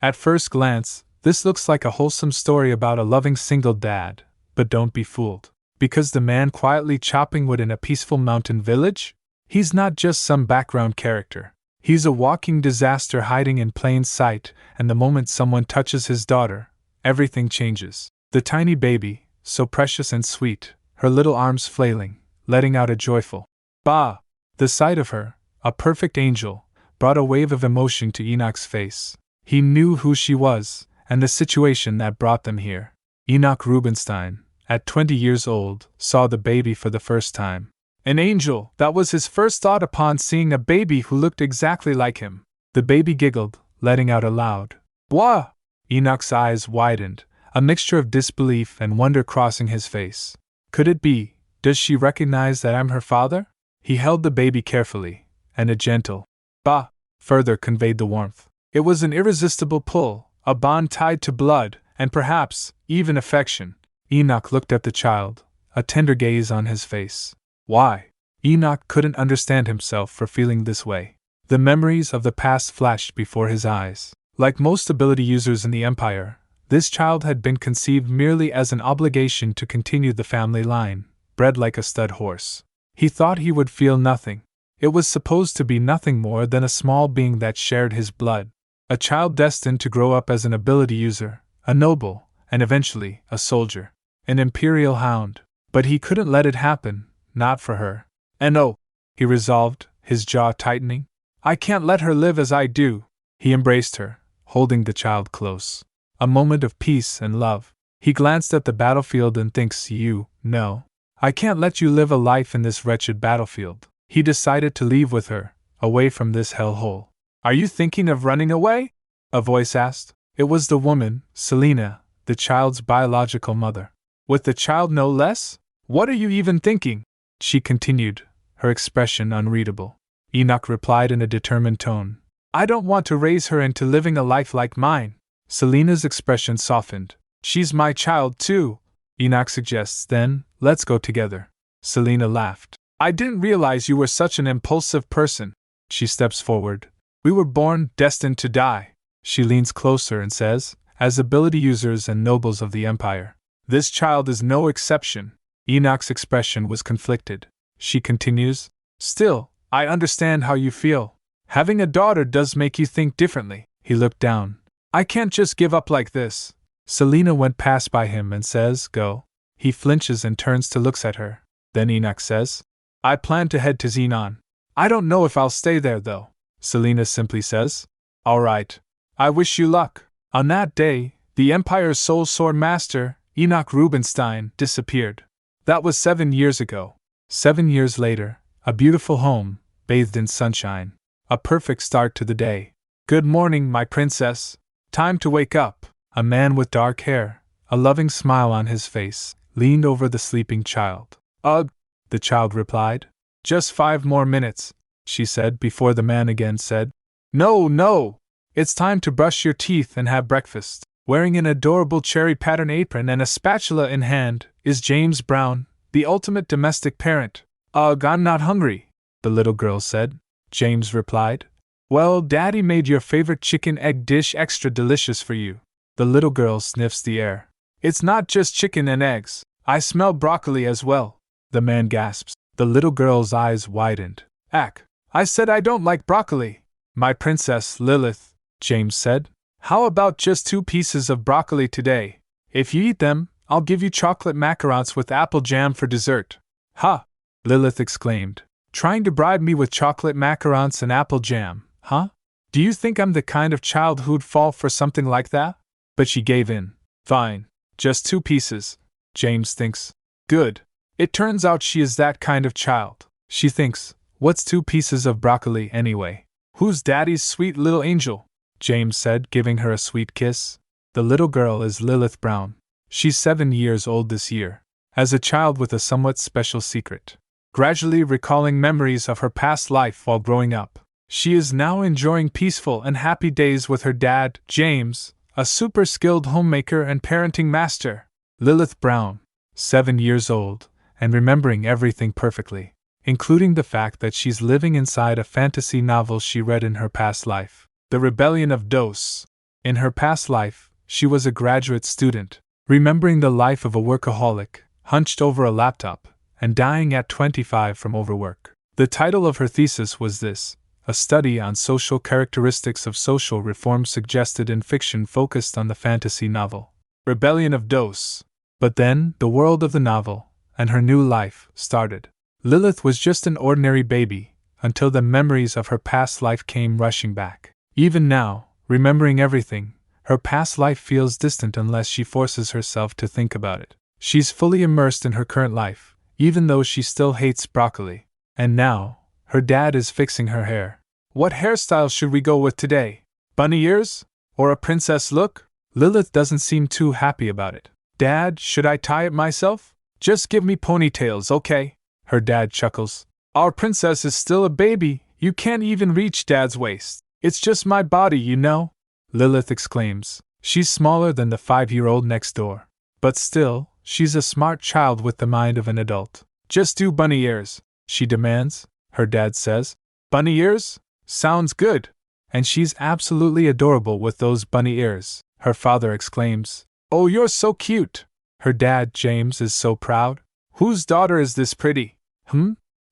At first glance, this looks like a wholesome story about a loving single dad, but don't be fooled. Because the man quietly chopping wood in a peaceful mountain village? He's not just some background character. He's a walking disaster hiding in plain sight, and the moment someone touches his daughter, everything changes. The tiny baby, so precious and sweet, her little arms flailing, letting out a joyful "Bah!" The sight of her, a perfect angel, brought a wave of emotion to Enoch's face. He knew who she was, and the situation that brought them here. Enoch Rubinstein, at 20 years old, saw the baby for the first time. An angel, that was his first thought upon seeing a baby who looked exactly like him. The baby giggled, letting out a loud "Wah!" Enoch's eyes widened, a mixture of disbelief and wonder crossing his face. Could it be? Does she recognize that I'm her father? He held the baby carefully, and a gentle "bah" further conveyed the warmth. It was an irresistible pull, a bond tied to blood, and perhaps, even affection. Enoch looked at the child, a tender gaze on his face. Why? Enoch couldn't understand himself for feeling this way. The memories of the past flashed before his eyes. Like most ability users in the Empire, this child had been conceived merely as an obligation to continue the family line, bred like a stud horse. He thought he would feel nothing. It was supposed to be nothing more than a small being that shared his blood. A child destined to grow up as an ability user, a noble, and eventually, a soldier. An imperial hound. But he couldn't let it happen, not for her. And oh, he resolved, his jaw tightening, I can't let her live as I do. He embraced her, holding the child close. A moment of peace and love. He glanced at the battlefield and thinks, no. I can't let you live a life in this wretched battlefield. He decided to leave with her, away from this hellhole. Are you thinking of running away? A voice asked. It was the woman, Selena, the child's biological mother. With the child no less? What are you even thinking? She continued, her expression unreadable. Enoch replied in a determined tone. I don't want to raise her into living a life like mine. Selena's expression softened. She's my child too. Enoch suggests, then, let's go together. Selena laughed. I didn't realize you were such an impulsive person. She steps forward. We were born, destined to die. She leans closer and says, as ability users and nobles of the Empire, this child is no exception. Enoch's expression was conflicted. She continues, still, I understand how you feel. Having a daughter does make you think differently. He looked down. I can't just give up like this. Selena went past by him and says, go. He flinches and turns to look at her. Then Enoch says, I plan to head to Xenon. I don't know if I'll stay there though. Selena simply says, all right. I wish you luck. On that day, the Empire's sole sword master, Enoch Rubinstein, disappeared. That was 7 years ago. 7 years later, a beautiful home, bathed in sunshine. A perfect start to the day. Good morning, my princess. Time to wake up. A man with dark hair, a loving smile on his face, leaned over the sleeping child. Ugh, the child replied. Just 5 more minutes, she said before the man again said, No, it's time to brush your teeth and have breakfast. Wearing an adorable cherry pattern apron and a spatula in hand, is James Brown, the ultimate domestic parent. Ugh, I'm not hungry, the little girl said. James replied. Well, Daddy made your favorite chicken egg dish extra delicious for you. The little girl sniffs the air. It's not just chicken and eggs. I smell broccoli as well. The man gasps. The little girl's eyes widened. Ack, I said I don't like broccoli. My princess Lilith, James said. How about just 2 pieces of broccoli today? If you eat them, I'll give you chocolate macarons with apple jam for dessert. Ha! Lilith exclaimed. Trying to bribe me with chocolate macarons and apple jam, huh? Do you think I'm the kind of child who'd fall for something like that? But she gave in. Fine. Just 2 pieces. James thinks. Good. It turns out she is that kind of child. She thinks, what's 2 pieces of broccoli anyway? Who's Daddy's sweet little angel? James said, giving her a sweet kiss. The little girl is Lilith Brown. She's 7 years old this year. As a child with a somewhat special secret. Gradually recalling memories of her past life while growing up. She is now enjoying peaceful and happy days with her dad, James, a super skilled homemaker and parenting master. Lilith Brown, 7 years old, and remembering everything perfectly, including the fact that she's living inside a fantasy novel she read in her past life. The Rebellion of Dos. In her past life, she was a graduate student, remembering the life of a workaholic, hunched over a laptop, and dying at 25 from overwork. The title of her thesis was this: a study on social characteristics of social reform suggested in fiction focused on the fantasy novel Rebellion of Dose. But then, the world of the novel, and her new life, started. Lilith was just an ordinary baby, until the memories of her past life came rushing back. Even now, remembering everything, her past life feels distant unless she forces herself to think about it. She's fully immersed in her current life, even though she still hates broccoli. And now, her dad is fixing her hair. What hairstyle should we go with today? Bunny ears? Or a princess look? Lilith doesn't seem too happy about it. Dad, should I tie it myself? Just give me ponytails, okay? Her dad chuckles. Our princess is still a baby, you can't even reach Dad's waist. It's just my body, you know? Lilith exclaims. She's smaller than the 5-year-old next door. But still, she's a smart child with the mind of an adult. Just do bunny ears, she demands, her dad says. Bunny ears? Sounds good. And she's absolutely adorable with those bunny ears, her father exclaims. Oh, you're so cute. Her dad, James, is so proud. Whose daughter is this pretty?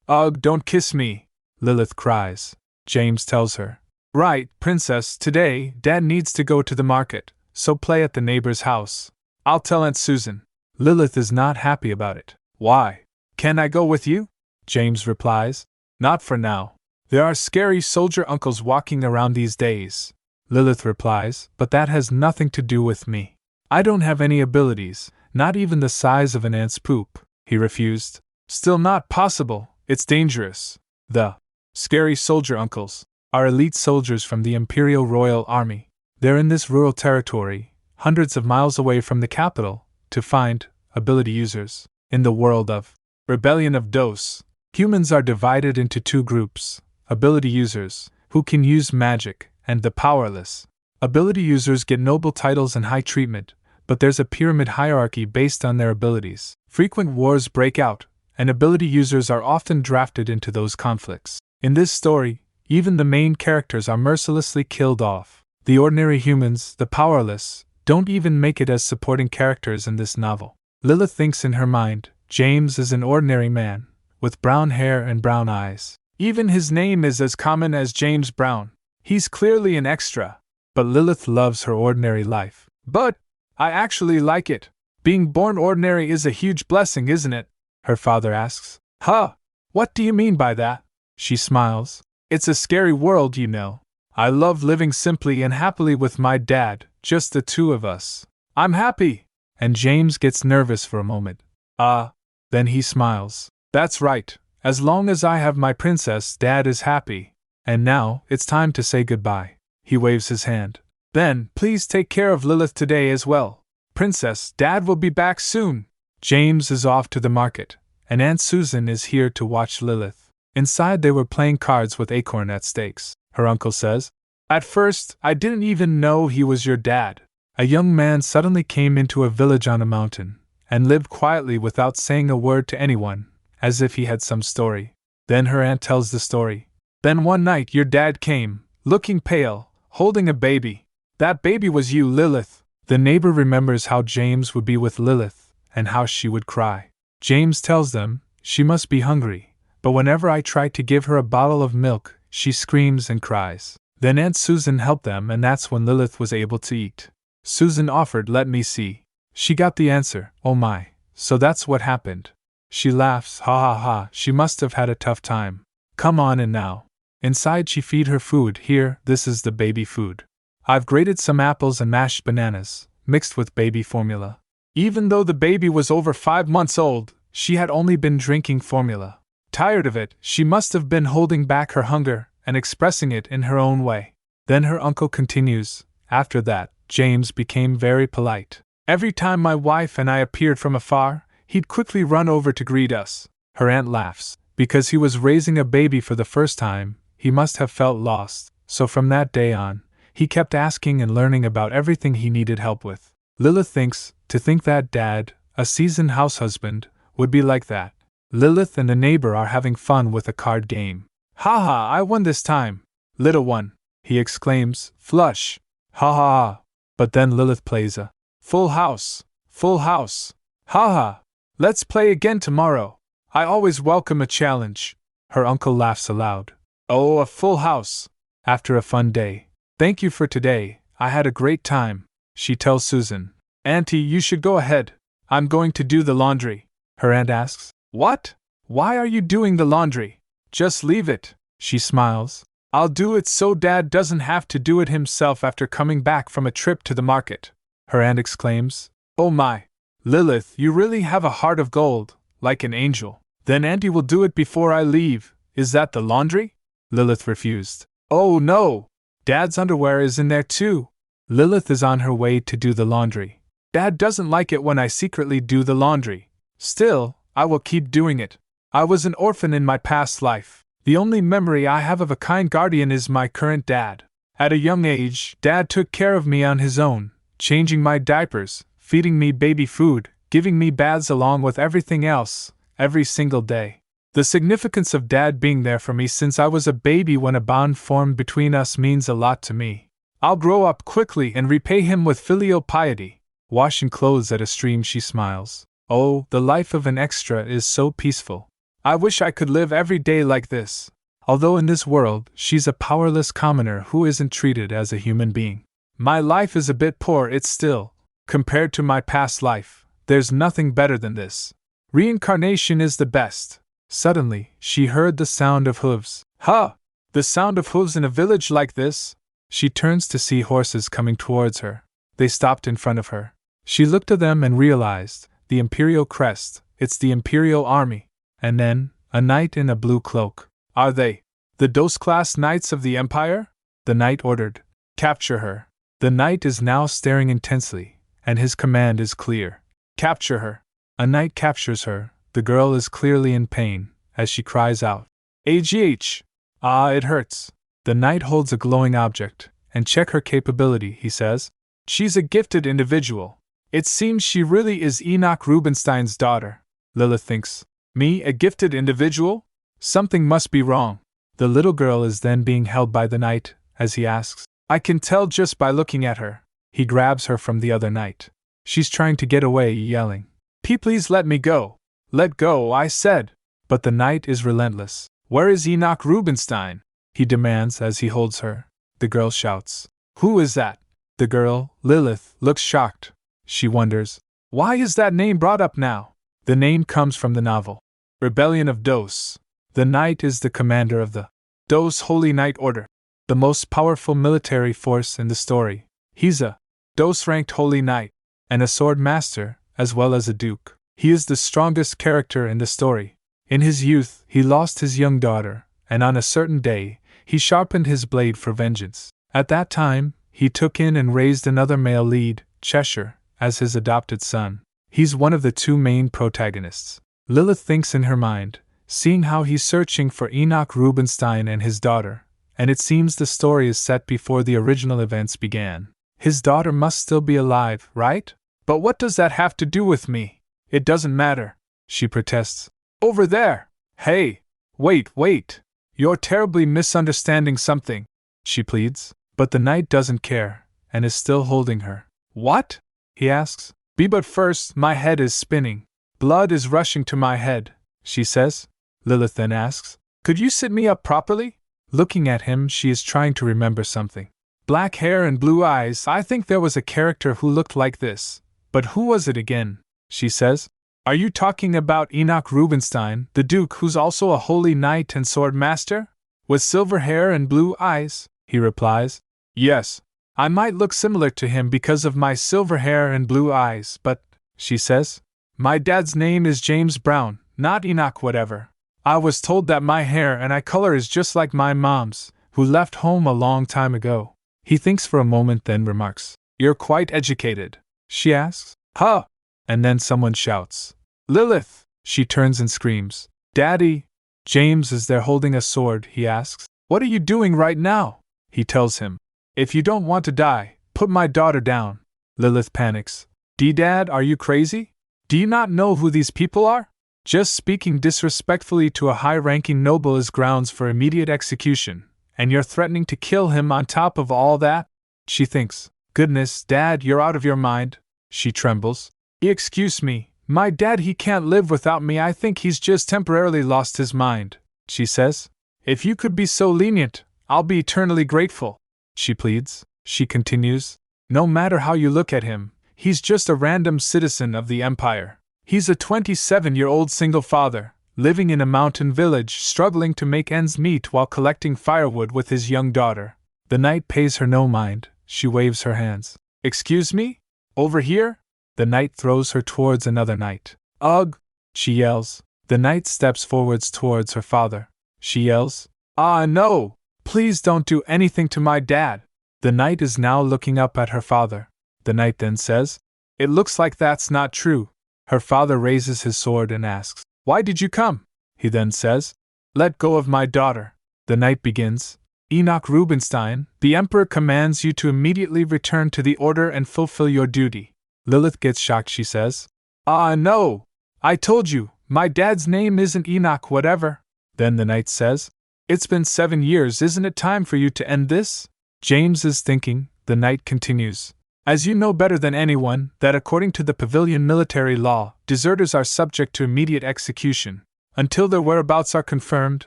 Ugh, don't kiss me, Lilith cries. James tells her. Right, princess, today, Dad needs to go to the market, so play at the neighbor's house. I'll tell Aunt Susan. Lilith is not happy about it. Why? Can I go with you? James replies. Not for now. There are scary soldier uncles walking around these days. Lilith replies, but that has nothing to do with me. I don't have any abilities, not even the size of an ant's poop, he refused. Still not possible, it's dangerous. The scary soldier uncles are elite soldiers from the Imperial Royal Army. They're in this rural territory, hundreds of miles away from the capital, to find ability users. In the world of Rebellion of Dose, humans are divided into two groups: ability users, who can use magic, and the powerless. Ability users get noble titles and high treatment, but there's a pyramid hierarchy based on their abilities. Frequent wars break out, and ability users are often drafted into those conflicts. In this story, even the main characters are mercilessly killed off. The ordinary humans, the powerless, don't even make it as supporting characters in this novel. Lilith thinks in her mind, James is an ordinary man, with brown hair and brown eyes. Even his name is as common as James Brown. He's clearly an extra. But Lilith loves her ordinary life. But I actually like it. Being born ordinary is a huge blessing, isn't it? Her father asks. Huh? What do you mean by that? She smiles. It's a scary world, you know. I love living simply and happily with my dad, just the two of us. I'm happy. And James gets nervous for a moment. Then he smiles. That's right. As long as I have my princess, Dad is happy. And now, it's time to say goodbye. He waves his hand. Then, please take care of Lilith today as well. Princess, Dad will be back soon. James is off to the market, and Aunt Susan is here to watch Lilith. Inside they were playing cards with Acorn at stakes. Her uncle says, At first, I didn't even know he was your dad. A young man suddenly came into a village on a mountain, and lived quietly without saying a word to anyone, as if he had some story. Then her aunt tells the story. Then one night your dad came, looking pale, holding a baby. That baby was you, Lilith. The neighbor remembers how James would be with Lilith, and how she would cry. James tells them, she must be hungry, but whenever I try to give her a bottle of milk, she screams and cries. Then Aunt Susan helped them, and that's when Lilith was able to eat. Susan offered, let me see. She got the answer, oh my, so that's what happened. She laughs, ha ha ha, she must have had a tough time. Come on in now. Inside she feed her food. Here, this is the baby food. I've grated some apples and mashed bananas, mixed with baby formula. Even though the baby was over 5 months old, she had only been drinking formula. Tired of it, she must have been holding back her hunger and expressing it in her own way. Then her uncle continues, after that, James became very polite. Every time my wife and I appeared from afar, he'd quickly run over to greet us. Her aunt laughs. Because he was raising a baby for the first time, he must have felt lost, so from that day on, he kept asking and learning about everything he needed help with. Lilith thinks, to think that Dad, a seasoned house husband, would be like that. Lilith and the neighbor are having fun with a card game. Ha ha, I won this time. Little one, he exclaims, flush. Ha ha ha. But then Lilith plays a full house, full house. Ha ha. Let's play again tomorrow. I always welcome a challenge. Her uncle laughs aloud. Oh, a full house. After a fun day. Thank you for today, I had a great time. She tells Susan. Auntie, you should go ahead. I'm going to do the laundry. Her aunt asks. What? Why are you doing the laundry? Just leave it. She smiles. I'll do it so Dad doesn't have to do it himself after coming back from a trip to the market. Her aunt exclaims. Oh my. Lilith, you really have a heart of gold, like an angel. Then Auntie will do it before I leave. Is that the laundry? Lilith refused. Oh no! Dad's underwear is in there too. Lilith is on her way to do the laundry. Dad doesn't like it when I secretly do the laundry. Still, I will keep doing it. I was an orphan in my past life. The only memory I have of a kind guardian is my current dad. At a young age, Dad took care of me on his own, changing my diapers, feeding me baby food, giving me baths along with everything else, every single day. The significance of Dad being there for me since I was a baby when a bond formed between us means a lot to me. I'll grow up quickly and repay him with filial piety. Washing clothes at a stream, she smiles. Oh, the life of an extra is so peaceful. I wish I could live every day like this. Although in this world, she's a powerless commoner who isn't treated as a human being. My life is a bit poor, it's still. Compared to my past life, there's nothing better than this. Reincarnation is the best. Suddenly, she heard the sound of hooves. Huh! The sound of hooves in a village like this? She turns to see horses coming towards her. They stopped in front of her. She looked at them and realized, the imperial crest, it's the imperial army. And then, a knight in a blue cloak. Are they the Dos-class knights of the empire? The knight ordered. Capture her. The knight is now staring intensely, and his command is clear. Capture her. A knight captures her. The girl is clearly in pain, as she cries out. AGH! Ah, it hurts. The knight holds a glowing object, and check her capability, he says. She's a gifted individual. It seems she really is Enoch Rubinstein's daughter. Lilith thinks. Me, a gifted individual? Something must be wrong. The little girl is then being held by the knight, as he asks. I can tell just by looking at her. He grabs her from the other knight. She's trying to get away, yelling. Please let me go. Let go, I said. But the knight is relentless. Where is Enoch Rubinstein? He demands as he holds her. The girl shouts. Who is that? The girl, Lilith, looks shocked. She wonders. Why is that name brought up now? The name comes from the novel. Rebellion of Dos. The knight is the commander of the Dos Holy Knight Order, the most powerful military force in the story. He's a Dos-ranked Holy Knight, and a sword master, as well as a duke. He is the strongest character in the story. In his youth, he lost his young daughter, and on a certain day, he sharpened his blade for vengeance. At that time, he took in and raised another male lead, Cheshire, as his adopted son. He's one of the two main protagonists. Lilith thinks in her mind, seeing how he's searching for Enoch Rubinstein and his daughter, and it seems the story is set before the original events began. His daughter must still be alive, right? But what does that have to do with me? It doesn't matter, she protests. Over there! Hey! Wait! You're terribly misunderstanding something, she pleads. But the knight doesn't care, and is still holding her. What? He asks. But first, my head is spinning. Blood is rushing to my head, she says. Lilith then asks, could you sit me up properly? Looking at him, she is trying to remember something. Black hair and blue eyes, I think there was a character who looked like this. But who was it again? She says. Are you talking about Enoch Rubinstein, the Duke who's also a holy knight and sword master? With silver hair and blue eyes, he replies. Yes, I might look similar to him because of my silver hair and blue eyes, but, she says, my dad's name is James Brown, not Enoch whatever. I was told that my hair and eye color is just like my mom's, who left home a long time ago. He thinks for a moment, then remarks, You're quite educated. She asks, Huh? And then someone shouts, Lilith! She turns and screams, Daddy! James is there holding a sword, he asks. What are you doing right now? He tells him. If you don't want to die, put my daughter down. Lilith panics. Dad, are you crazy? Do you not know who these people are? Just speaking disrespectfully to a high-ranking noble is grounds for immediate execution, and you're threatening to kill him on top of all that? She thinks, "Goodness, Dad, you're out of your mind." She trembles. "Excuse me, my dad, he can't live without me. I think he's just temporarily lost his mind," she says. "If you could be so lenient, I'll be eternally grateful," she pleads. She continues, "No matter how you look at him, he's just a random citizen of the Empire. He's a 27-year-old single father, living in a mountain village, struggling to make ends meet while collecting firewood with his young daughter." The knight pays her no mind. She waves her hands. "Excuse me? Over here?" The knight throws her towards another knight. "Ugh!" she yells. The knight steps forwards towards her father. She yells, "Ah, no! Please don't do anything to my dad!" The knight is now looking up at her father. The knight then says, "It looks like that's not true." Her father raises his sword and asks, "Why did you come?" He then says, "Let go of my daughter." The knight begins, "Enoch Rubinstein, the Emperor commands you to immediately return to the order and fulfill your duty." Lilith gets shocked. She says, "Ah, no! I told you, my dad's name isn't Enoch whatever." Then the knight says, "It's been 7 years, isn't it time for you to end this?" James is thinking. The knight continues, "As you know better than anyone, that according to the Pavilion military law, deserters are subject to immediate execution. Until their whereabouts are confirmed,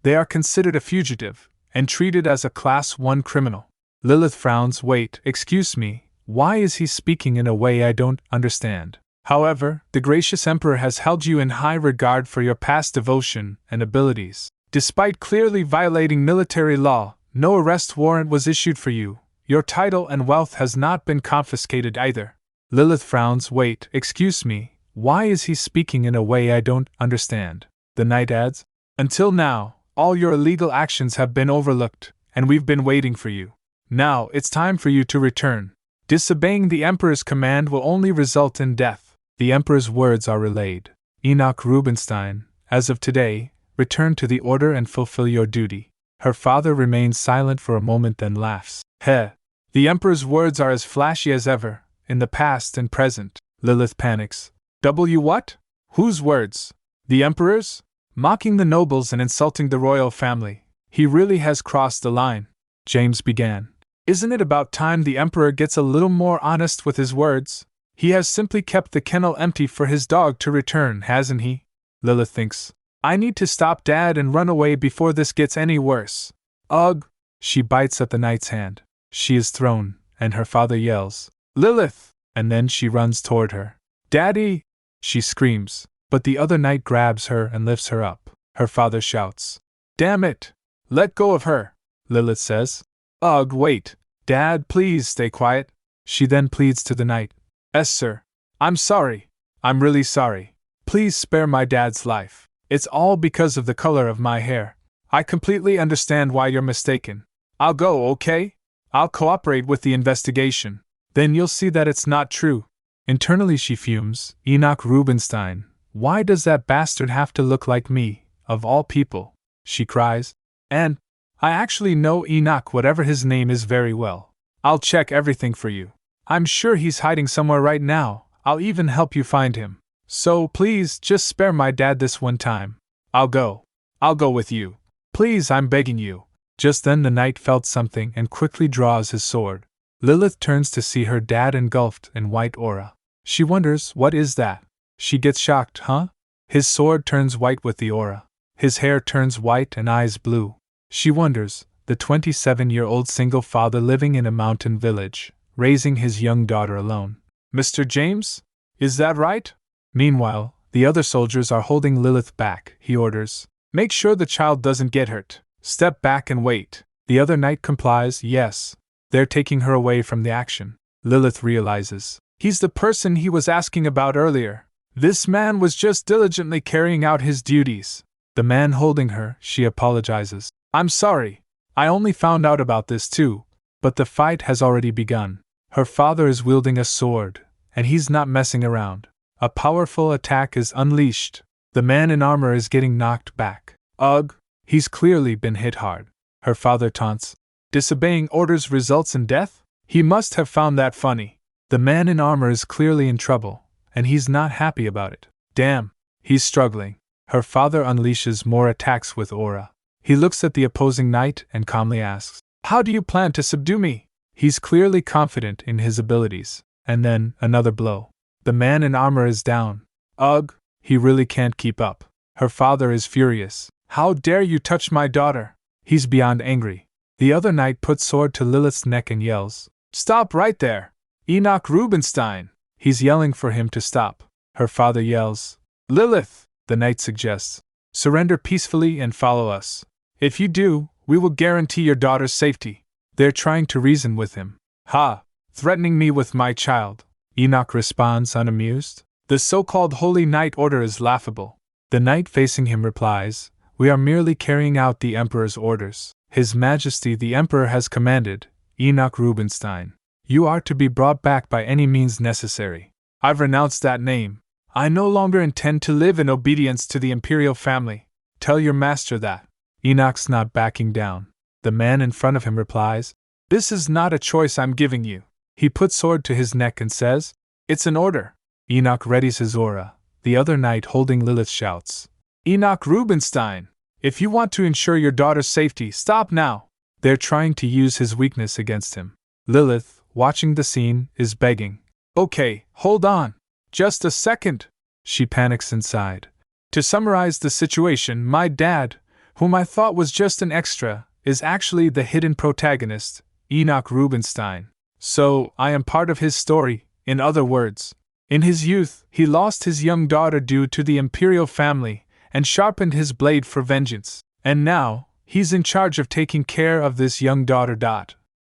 they are considered a fugitive, and treated as a Class 1 criminal." Lilith frowns. "Wait, excuse me, why is he speaking in a way I don't understand? However, the gracious Emperor has held you in high regard for your past devotion and abilities. Despite clearly violating military law, no arrest warrant was issued for you. Your title and wealth has not been confiscated either." Lilith frowns. "Wait, excuse me, why is he speaking in a way I don't understand?" The knight adds, "Until now, all your illegal actions have been overlooked, and we've been waiting for you. Now it's time for you to return. Disobeying the Emperor's command will only result in death." The Emperor's words are relayed. "Enoch Rubinstein, as of today, return to the order and fulfill your duty." Her father remains silent for a moment, then laughs. "Heh! The Emperor's words are as flashy as ever, in the past and present." Lilith panics. What? Whose words? The Emperor's? Mocking the nobles and insulting the royal family. He really has crossed the line." James began. "Isn't it about time the Emperor gets a little more honest with his words? He has simply kept the kennel empty for his dog to return, hasn't he?" Lilith thinks, "I need to stop Dad and run away before this gets any worse." "Ugh!" She bites at the knight's hand. She is thrown, and her father yells, "Lilith!" and then she runs toward her. "Daddy!" she screams, but the other knight grabs her and lifts her up. Her father shouts, "Damn it! Let go of her!" Lilith says, "Ugh, wait! Dad, please stay quiet." She then pleads to the knight, "Yes, sir. I'm sorry. I'm really sorry. Please spare my dad's life. It's all because of the color of my hair. I completely understand why you're mistaken. I'll go, okay? I'll cooperate with the investigation. Then you'll see that it's not true." Internally she fumes. "Enoch Rubinstein, why does that bastard have to look like me, of all people?" she cries. "And I actually know Enoch, whatever his name is, very well. I'll check everything for you. I'm sure he's hiding somewhere right now. I'll even help you find him. So please, just spare my dad this one time. I'll go. I'll go with you. Please, I'm begging you." Just then the knight felt something and quickly draws his sword. Lilith turns to see her dad engulfed in white aura. She wonders, what is that? She gets shocked, huh? His sword turns white with the aura. His hair turns white and eyes blue. She wonders, the 27-year-old single father living in a mountain village, raising his young daughter alone. "Mr. James? Is that right?" Meanwhile, the other soldiers are holding Lilith back. He orders, "Make sure the child doesn't get hurt. Step back and wait." The other knight complies. Yes. They're taking her away from the action. Lilith realizes, he's the person he was asking about earlier. This man was just diligently carrying out his duties. The man holding her, she apologizes. "I'm sorry. I only found out about this too. But the fight has already begun. Her father is wielding a sword, and he's not messing around. A powerful attack is unleashed. The man in armor is getting knocked back. Ugh, he's clearly been hit hard." Her father taunts, "Disobeying orders results in death?" He must have found that funny. The man in armor is clearly in trouble, and he's not happy about it. Damn, he's struggling. Her father unleashes more attacks with aura. He looks at the opposing knight and calmly asks, "How do you plan to subdue me?" He's clearly confident in his abilities. And then, another blow. The man in armor is down. Ugh, he really can't keep up. Her father is furious. How dare you touch my daughter? He's beyond angry. The other knight puts sword to Lilith's neck and yells, "Stop right there! Enoch Rubinstein!" He's yelling for him to stop. Her father yells, "Lilith," the knight suggests, "surrender peacefully and follow us. If you do, we will guarantee your daughter's safety." They're trying to reason with him. "Ha! Threatening me with my child," Enoch responds unamused. "The so-called Holy Knight Order is laughable." The knight facing him replies, "We are merely carrying out the Emperor's orders. His Majesty the Emperor has commanded, Enoch Rubinstein. You are to be brought back by any means necessary." "I've renounced that name. I no longer intend to live in obedience to the imperial family. Tell your master that." Enoch's not backing down. The man in front of him replies, "This is not a choice I'm giving you." He puts sword to his neck and says, "It's an order." Enoch readies his aura. The other knight holding Lilith shouts, "Enoch Rubinstein! If you want to ensure your daughter's safety, stop now!" They're trying to use his weakness against him. Lilith, watching the scene, is begging, "Okay, hold on. Just a second." She panics inside. To summarize the situation, my dad, whom I thought was just an extra, is actually the hidden protagonist, Enoch Rubinstein. So, I am part of his story. In other words, in his youth, he lost his young daughter due to the imperial family and sharpened his blade for vengeance. And now, he's in charge of taking care of this young daughter.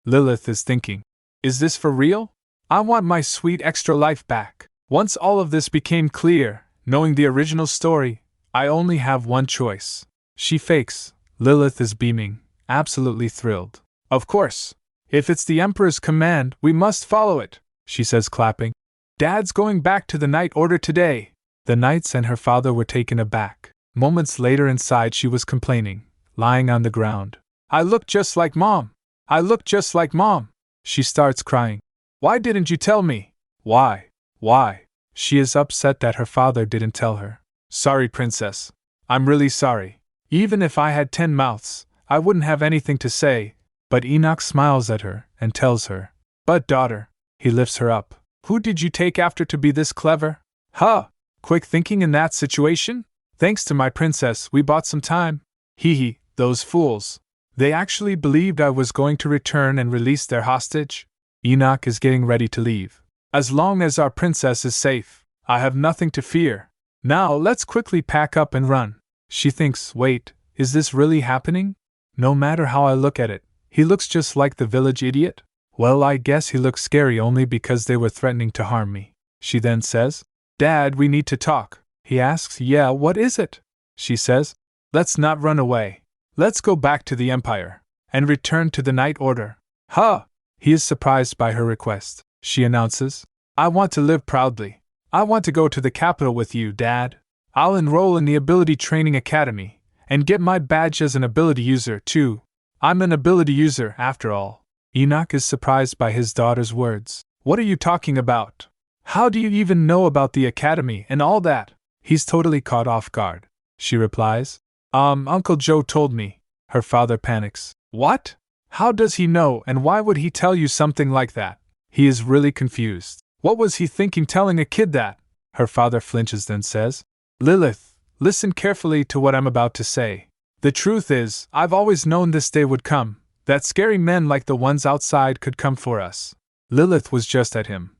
Lilith is thinking, is this for real? I want my sweet extra life back. Once all of this became clear, knowing the original story, I only have one choice. She fakes. Lilith is beaming, absolutely thrilled. "Of course. If it's the Emperor's command, we must follow it," she says, clapping. "Dad's going back to the Knight Order today." The knights and her father were taken aback. Moments later inside she was complaining, lying on the ground. "I look just like Mom! I look just like Mom!" She starts crying. "Why didn't you tell me? Why? Why?" She is upset that her father didn't tell her. "Sorry, Princess. I'm really sorry. Even if I had 10 mouths, I wouldn't have anything to say." But Enoch smiles at her and tells her, "But daughter," he lifts her up, "who did you take after to be this clever? Huh! Quick thinking in that situation? Thanks to my princess, we bought some time. Hee, those fools. They actually believed I was going to return and release their hostage." Enoch is getting ready to leave. "As long as our princess is safe, I have nothing to fear. Now let's quickly pack up and run." She thinks, wait, is this really happening? No matter how I look at it, he looks just like the village idiot. Well, I guess he looks scary only because they were threatening to harm me. She then says, "Dad, we need to talk." He asks, "Yeah, what is it?" She says, "Let's not run away. Let's go back to the Empire and return to the Knight Order." Huh! He is surprised by her request. She announces, "I want to live proudly. I want to go to the capital with you, Dad. I'll enroll in the Ability Training Academy and get my badge as an ability user, too. I'm an ability user, after all." Enoch is surprised by his daughter's words. "What are you talking about? How do you even know about the academy and all that?" He's totally caught off guard. She replies, Uncle Joe told me." Her father panics. "What? How does he know, and why would he tell you something like that?" He is really confused. What was he thinking telling a kid that? Her father flinches, then says, "Lilith, listen carefully to what I'm about to say. The truth is, I've always known this day would come, that scary men like the ones outside could come for us." Lilith was just at him.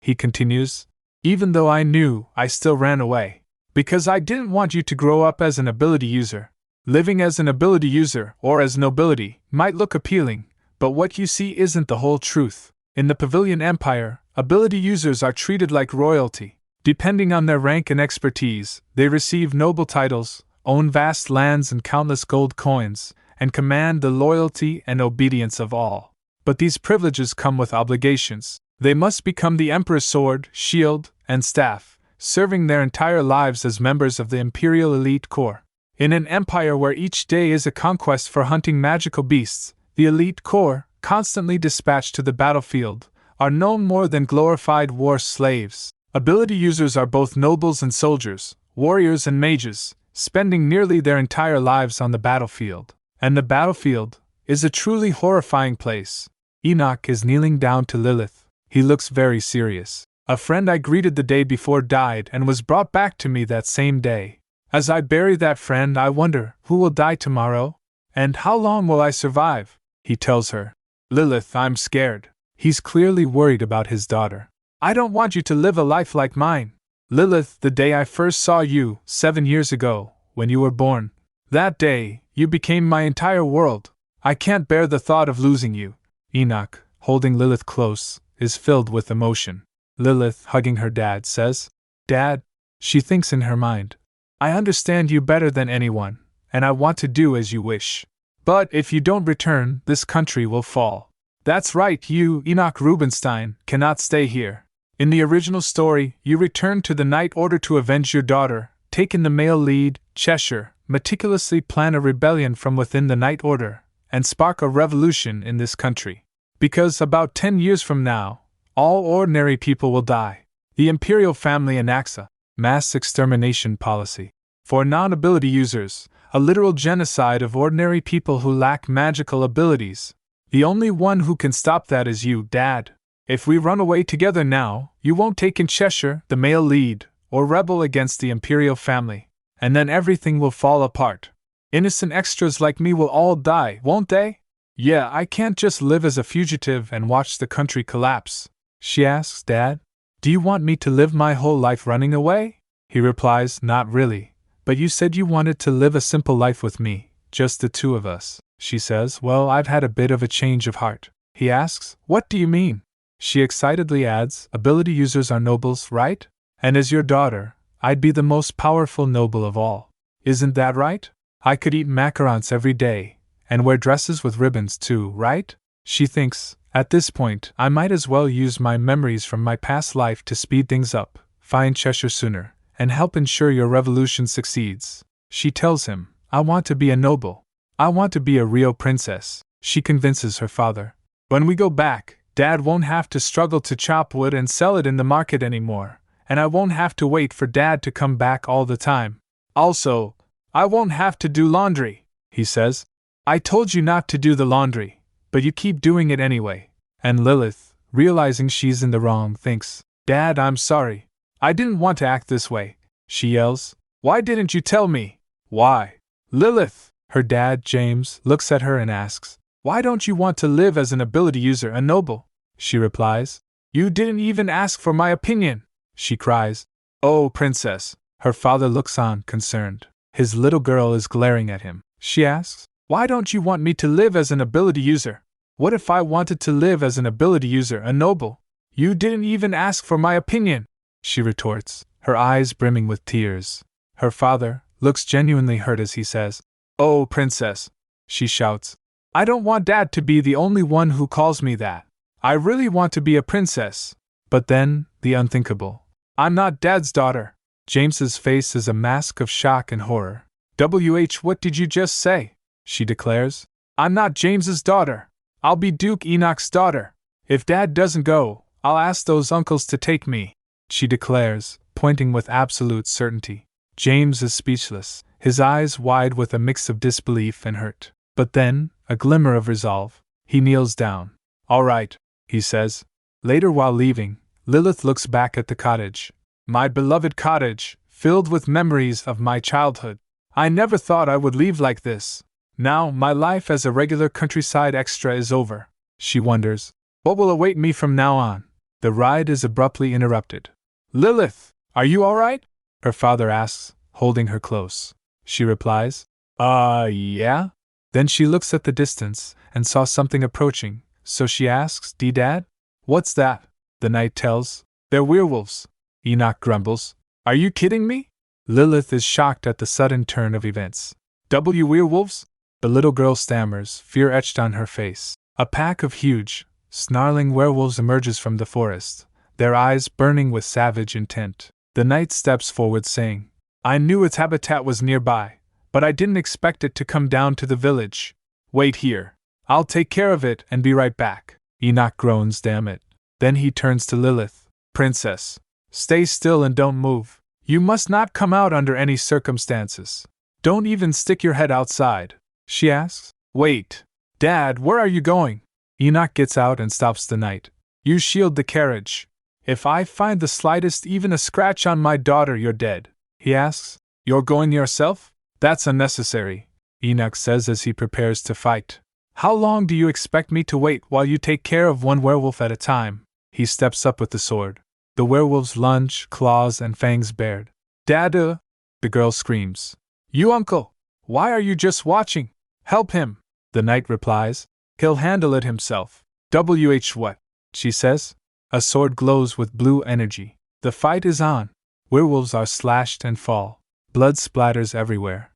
He continues, "Even though I knew, I still ran away. Because I didn't want you to grow up as an ability user. Living as an ability user, or as nobility, might look appealing, but what you see isn't the whole truth. In the Pavilion Empire, ability users are treated like royalty. Depending on their rank and expertise, they receive noble titles, own vast lands and countless gold coins, and command the loyalty and obedience of all. But these privileges come with obligations. They must become the Emperor's sword, shield, and staff, serving their entire lives as members of the Imperial Elite Corps. In an empire where each day is a conquest for hunting magical beasts, the Elite Corps, constantly dispatched to the battlefield, are no more than glorified war slaves. Ability users are both nobles and soldiers, warriors and mages, spending nearly their entire lives on the battlefield. And the battlefield is a truly horrifying place. Enoch is kneeling down to Lilith. He looks very serious. A friend I greeted the day before died and was brought back to me that same day. As I bury that friend, I wonder who will die tomorrow? And how long will I survive? He tells her. Lilith, I'm scared. He's clearly worried about his daughter. I don't want you to live a life like mine. Lilith, the day I first saw you, 7 years ago, when you were born. That day, you became my entire world. I can't bear the thought of losing you. Enoch, holding Lilith close, is filled with emotion. Lilith, hugging her dad, says, Dad, she thinks in her mind. I understand you better than anyone, and I want to do as you wish. But if you don't return, this country will fall. That's right, you, Enoch Rubinstein, cannot stay here. In the original story, you returned to the Night Order to avenge your daughter, take in the male lead, Cheshire, meticulously plan a rebellion from within the Night Order, and spark a revolution in this country. Because about 10 years from now, all ordinary people will die. The imperial family enacts a mass extermination policy. For non-ability users, a literal genocide of ordinary people who lack magical abilities. The only one who can stop that is you, Dad. If we run away together now, you won't take in Cheshire, the male lead, or rebel against the imperial family, and then everything will fall apart. Innocent extras like me will all die, won't they? Yeah, I can't just live as a fugitive and watch the country collapse. She asks, Dad, do you want me to live my whole life running away? He replies, not really, but you said you wanted to live a simple life with me, just the two of us. She says, well, I've had a bit of a change of heart. He asks, what do you mean? She excitedly adds, ability users are nobles, right? And as your daughter, I'd be the most powerful noble of all. Isn't that right? I could eat macarons every day, and wear dresses with ribbons too, right? She thinks, at this point, I might as well use my memories from my past life to speed things up, find Cheshire sooner, and help ensure your revolution succeeds. She tells him, I want to be a noble. I want to be a real princess. She convinces her father. When we go back, Dad won't have to struggle to chop wood and sell it in the market anymore, and I won't have to wait for Dad to come back all the time. Also, I won't have to do laundry, he says. I told you not to do the laundry, but you keep doing it anyway. And Lilith, realizing she's in the wrong, thinks, Dad, I'm sorry. I didn't want to act this way. She yells, why didn't you tell me? Why? Lilith! Her dad, James, looks at her and asks, why don't you want to live as an ability user, a noble? She replies, you didn't even ask for my opinion. She cries, oh, princess. Her father looks on, concerned. His little girl is glaring at him. She asks, why don't you want me to live as an ability user? What if I wanted to live as an ability user, a noble? You didn't even ask for my opinion, she retorts, her eyes brimming with tears. Her father looks genuinely hurt as he says, oh, princess, she shouts, I don't want Dad to be the only one who calls me that. I really want to be a princess. But then, the unthinkable. I'm not Dad's daughter. James's face is a mask of shock and horror. What did you just say? She declares. I'm not James's daughter. I'll be Duke Enoch's daughter. If Dad doesn't go, I'll ask those uncles to take me, she declares, pointing with absolute certainty. James is speechless, his eyes wide with a mix of disbelief and hurt. But then, a glimmer of resolve. He kneels down. All right, he says. Later, while leaving, Lilith looks back at the cottage. My beloved cottage, filled with memories of my childhood. I never thought I would leave like this. Now, my life as a regular countryside extra is over. She wonders, what will await me from now on? The ride is abruptly interrupted. Lilith, are you all right? Her father asks, holding her close. She replies, yeah? Then she looks at the distance and saw something approaching, so she asks, Dad? What's that? The knight tells, they're werewolves. Enoch grumbles, are you kidding me? Lilith is shocked at the sudden turn of events. Werewolves? The little girl stammers, fear etched on her face. A pack of huge, snarling werewolves emerges from the forest, their eyes burning with savage intent. The knight steps forward saying, I knew its habitat was nearby, but I didn't expect it to come down to the village. Wait here. I'll take care of it and be right back. Enoch groans, damn it. Then he turns to Lilith. Princess, stay still and don't move. You must not come out under any circumstances. Don't even stick your head outside. She asks, wait, Dad, where are you going? Enoch gets out and stops the knight. You shield the carriage. If I find the slightest, even a scratch on my daughter, you're dead, he asks. You're going yourself? That's unnecessary, Enoch says as he prepares to fight. How long do you expect me to wait while you take care of one werewolf at a time? He steps up with the sword. The werewolves lunge, claws and fangs bared. Dada! The girl screams. You uncle! Why are you just watching? Help him! The knight replies. He'll handle it himself. What? She says. A sword glows with blue energy. The fight is on. Werewolves are slashed and fall. Blood splatters everywhere.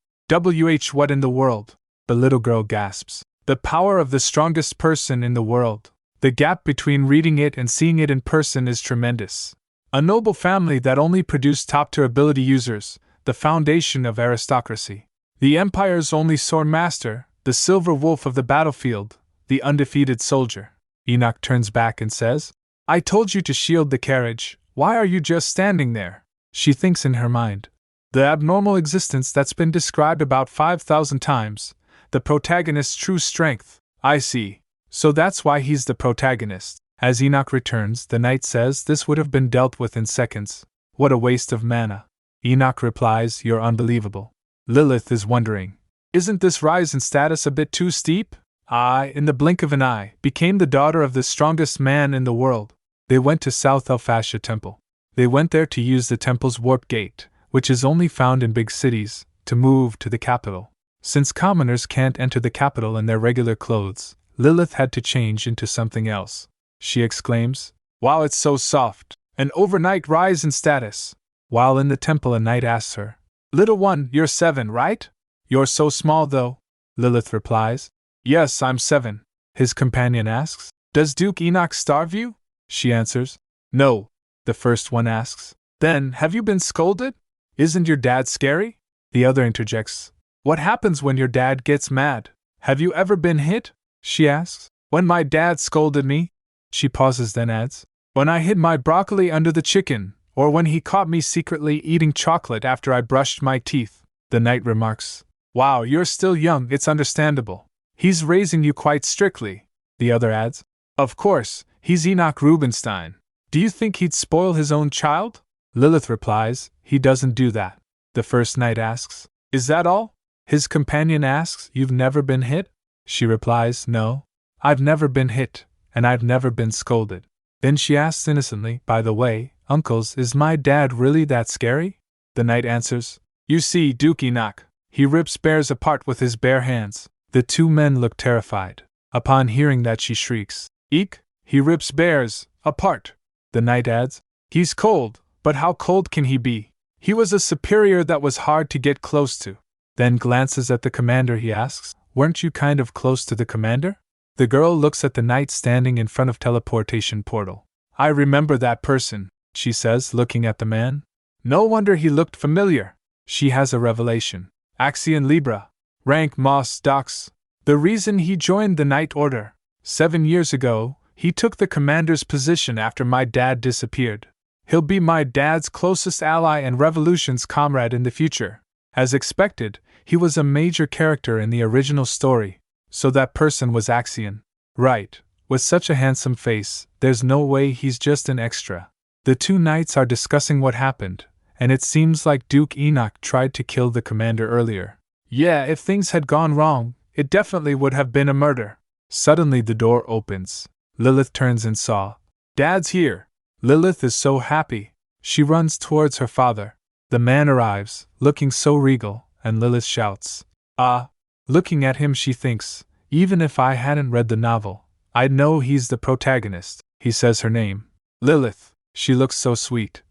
What in the world? The little girl gasps. The power of the strongest person in the world. The gap between reading it and seeing it in person is tremendous. A noble family that only produced top-tier ability users, the foundation of aristocracy. The Empire's only sword master, the silver wolf of the battlefield, the undefeated soldier. Enoch turns back and says, I told you to shield the carriage, why are you just standing there? She thinks in her mind. The abnormal existence that's been described about 5,000 times, the protagonist's true strength. I see. So that's why he's the protagonist. As Enoch returns, the knight says this would have been dealt with in seconds. What a waste of mana. Enoch replies, You're unbelievable. Lilith is wondering, isn't this rise in status a bit too steep? I, in the blink of an eye, became the daughter of the strongest man in the world. They went to South Elfasha Temple. They went there to use the temple's warp gate, which is only found in big cities, to move to the capital. Since commoners can't enter the capital in their regular clothes, Lilith had to change into something else. She exclaims, Wow, it's so soft! An overnight rise in status! While in the temple, a knight asks her, Little one, you're 7, right? You're so small, though. Lilith replies, Yes, I'm 7. His companion asks, Does Duke Enoch starve you? She answers, No. The first one asks, Then, have you been scolded? Isn't your dad scary? The other interjects, What happens when your dad gets mad? Have you ever been hit? She asks. When my dad scolded me. She pauses, then adds, When I hid my broccoli under the chicken, or when he caught me secretly eating chocolate after I brushed my teeth. The knight remarks, Wow, you're still young, it's understandable. He's raising you quite strictly. The other adds, Of course, he's Enoch Rubinstein. Do you think he'd spoil his own child? Lilith replies, He doesn't do that. The first knight asks, Is that all? His companion asks, You've never been hit? She replies, No. I've never been hit, and I've never been scolded. Then she asks innocently, By the way, uncles, is my dad really that scary? The knight answers, You see, Duke Enoch, he rips bears apart with his bare hands. The two men look terrified. Upon hearing that, she shrieks, Eek, he rips bears apart. The knight adds, He's cold, but how cold can he be? He was a superior that was hard to get close to. Then glances at the commander, he asks, Weren't you kind of close to the commander? The girl looks at the knight standing in front of teleportation portal. I remember that person, she says, looking at the man. No wonder he looked familiar. She has a revelation. Axion Libra. Rank Moss Dox. The reason he joined the Knight Order. 7 years ago, he took the commander's position after my dad disappeared. He'll be my dad's closest ally and Revolution's comrade in the future. As expected, he was a major character in the original story. So that person was Axion. Right, with such a handsome face, there's no way he's just an extra. The two knights are discussing what happened, and it seems like Duke Enoch tried to kill the commander earlier. Yeah, if things had gone wrong, it definitely would have been a murder. Suddenly the door opens. Lilith turns and saw. Dad's here. Lilith is so happy. She runs towards her father. The man arrives, looking so regal, and Lilith shouts, Ah! Looking at him, she thinks, even if I hadn't read the novel, I'd know he's the protagonist. He says her name. Lilith. She looks so sweet.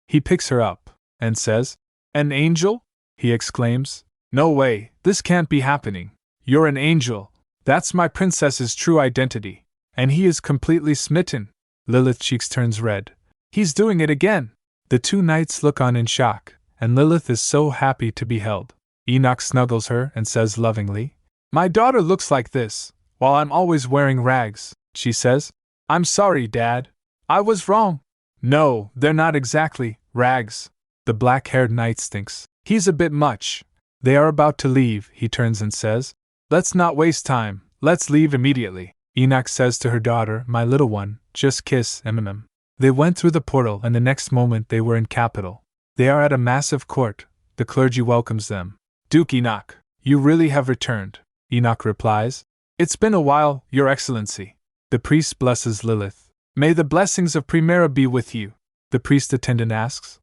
He picks her up, and says, An angel? He exclaims. No way, this can't be happening. You're an angel. That's my princess's true identity. And he is completely smitten. Lilith's cheeks turns red. He's doing it again. The two knights look on in shock, and Lilith is so happy to be held. Enoch snuggles her and says lovingly, My daughter looks like this, while I'm always wearing rags, she says. I'm sorry, Dad. I was wrong. No, they're not exactly rags. The black-haired knight thinks. He's a bit much. They are about to leave, he turns and says, Let's not waste time, let's leave immediately. Enoch says to her daughter, my little one, just kiss, mm. They went through the portal and the next moment they were in capital. They are at a massive court. The clergy welcomes them. Duke Enoch, you really have returned, Enoch replies. It's been a while, Your Excellency. The priest blesses Lilith. May the blessings of Primera be with you, the priest attendant asks.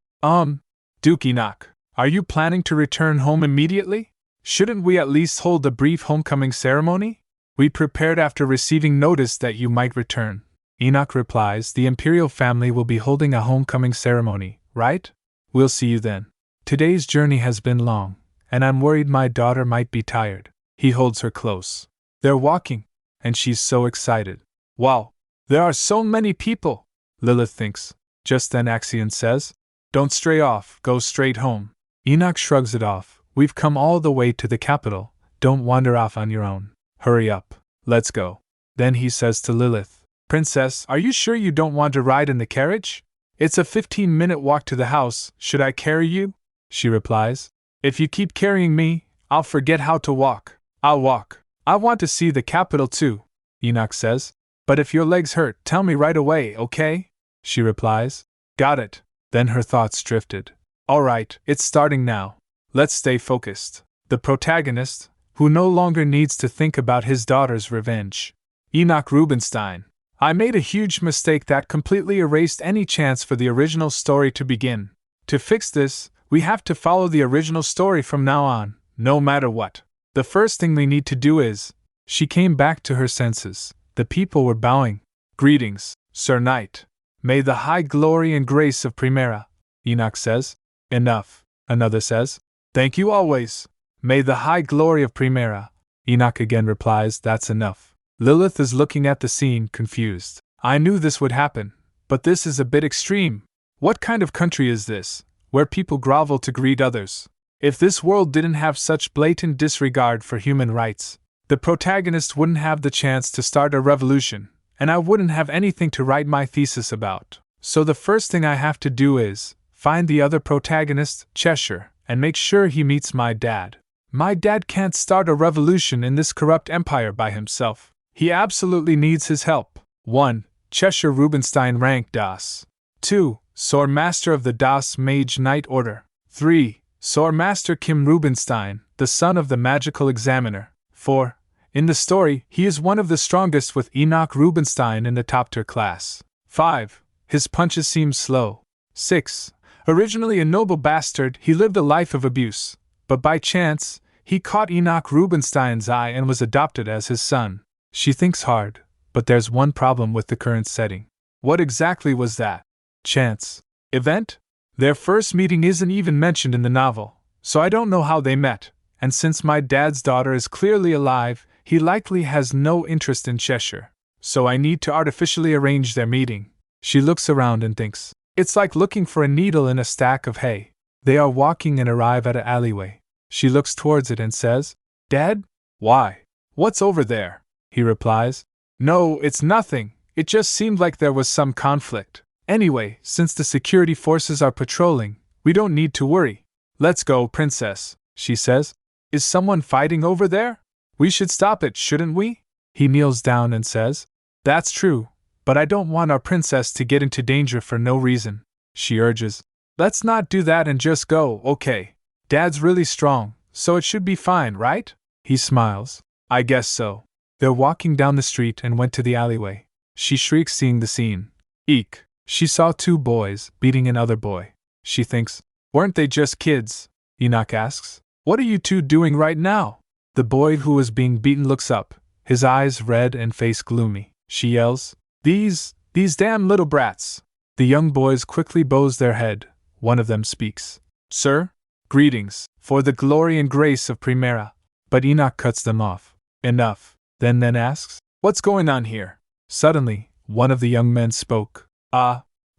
Duke Enoch, are you planning to return home immediately? Shouldn't we at least hold a brief homecoming ceremony? We prepared after receiving notice that you might return. Enoch replies, the imperial family will be holding a homecoming ceremony, right? We'll see you then. Today's journey has been long, and I'm worried my daughter might be tired. He holds her close. They're walking, and she's so excited. Wow, there are so many people, Lilith thinks. Just then Axion says, don't stray off, go straight home. Enoch shrugs it off. We've come all the way to the capital, don't wander off on your own. Hurry up, let's go. Then he says to Lilith, Princess, are you sure you don't want to ride in the carriage? It's a 15-minute walk to the house, should I carry you? She replies, if you keep carrying me, I'll forget how to walk. I'll walk. I want to see the capital too, Enoch says. But if your legs hurt, tell me right away, okay? She replies, got it. Then her thoughts drifted. Alright, it's starting now. Let's stay focused. The protagonist, who no longer needs to think about his daughter's revenge. Enoch Rubinstein. I made a huge mistake that completely erased any chance for the original story to begin. To fix this, we have to follow the original story from now on, no matter what. The first thing we need to do is, she came back to her senses. The people were bowing. Greetings, Sir Knight. May the high glory and grace of Primera, Enoch says. Enough, another says. Thank you always. May the high glory of Primera, Enoch again replies, that's enough. Lilith is looking at the scene, confused. I knew this would happen, but this is a bit extreme. What kind of country is this, where people grovel to greet others? If this world didn't have such blatant disregard for human rights, the protagonist wouldn't have the chance to start a revolution, and I wouldn't have anything to write my thesis about. So the first thing I have to do is find the other protagonist, Cheshire, and make sure he meets my dad. My dad can't start a revolution in this corrupt empire by himself. He absolutely needs his help. 1. Cheshire Rubinstein rank Das. 2. Sword Master of the Das Mage Knight Order. 3. Sword Master Kim Rubinstein, the son of the Magical Examiner. 4. In the story, he is one of the strongest with Enoch Rubinstein in the top tier class. 5. His punches seem slow. 6. Originally a noble bastard, he lived a life of abuse, but by chance, he caught Enoch Rubinstein's eye and was adopted as his son. She thinks hard, but there's one problem with the current setting. What exactly was that? Chance. Event? Their first meeting isn't even mentioned in the novel, so I don't know how they met, and since my dad's daughter is clearly alive, he likely has no interest in Cheshire. So I need to artificially arrange their meeting. She looks around and thinks, it's like looking for a needle in a stack of hay. They are walking and arrive at an alleyway. She looks towards it and says, Dad? Why? What's over there? He replies, no, it's nothing, it just seemed like there was some conflict. Anyway, since the security forces are patrolling, we don't need to worry. Let's go, Princess, she says. Is someone fighting over there? We should stop it, shouldn't we? He kneels down and says, that's true, but I don't want our princess to get into danger for no reason. She urges, let's not do that and just go, okay? Dad's really strong, so it should be fine, right? He smiles. I guess so. They're walking down the street and went to the alleyway. She shrieks seeing the scene. Eek. She saw 2 boys beating another boy. She thinks, weren't they just kids? Enoch asks, what are you 2 doing right now? The boy who was being beaten looks up, his eyes red and face gloomy. She yells, These damn little brats. The young boys quickly bows their head. One of them speaks. Sir? Greetings, for the glory and grace of Primera. But Enoch cuts them off. Enough. Then asks, what's going on here? Suddenly, one of the young men spoke.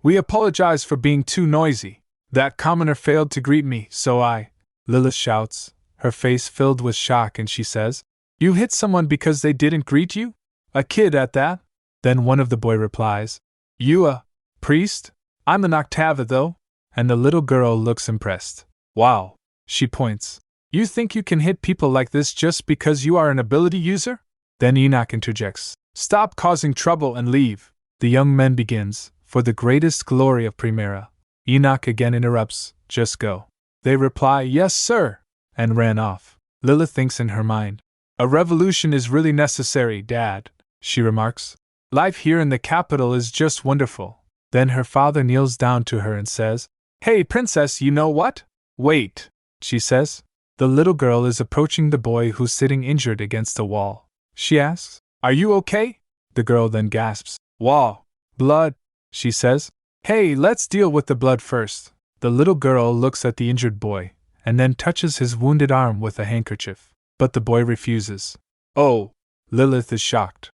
We apologize for being too noisy. That commoner failed to greet me, so I... Lilith shouts, her face filled with shock, and she says, you hit someone because they didn't greet you? A kid at that? Then one of the boy replies, you a priest? I'm an Octava though. And the little girl looks impressed. Wow. She points. You think you can hit people like this just because you are an ability user? Then Enoch interjects. Stop causing trouble and leave. The young man begins, for the greatest glory of Primera. Enoch again interrupts, just go. They reply, yes, sir, and ran off. Lilith thinks in her mind. A revolution is really necessary, Dad, she remarks. Life here in the capital is just wonderful. Then her father kneels down to her and says, Hey, Princess, you know what? Wait, she says. The little girl is approaching the boy who's sitting injured against a wall. She asks, Are you okay? The girl then gasps, Wall. Blood, she says. Hey, let's deal with the blood first. The little girl looks at the injured boy, and then touches his wounded arm with a handkerchief. But the boy refuses. Oh, Lilith is shocked.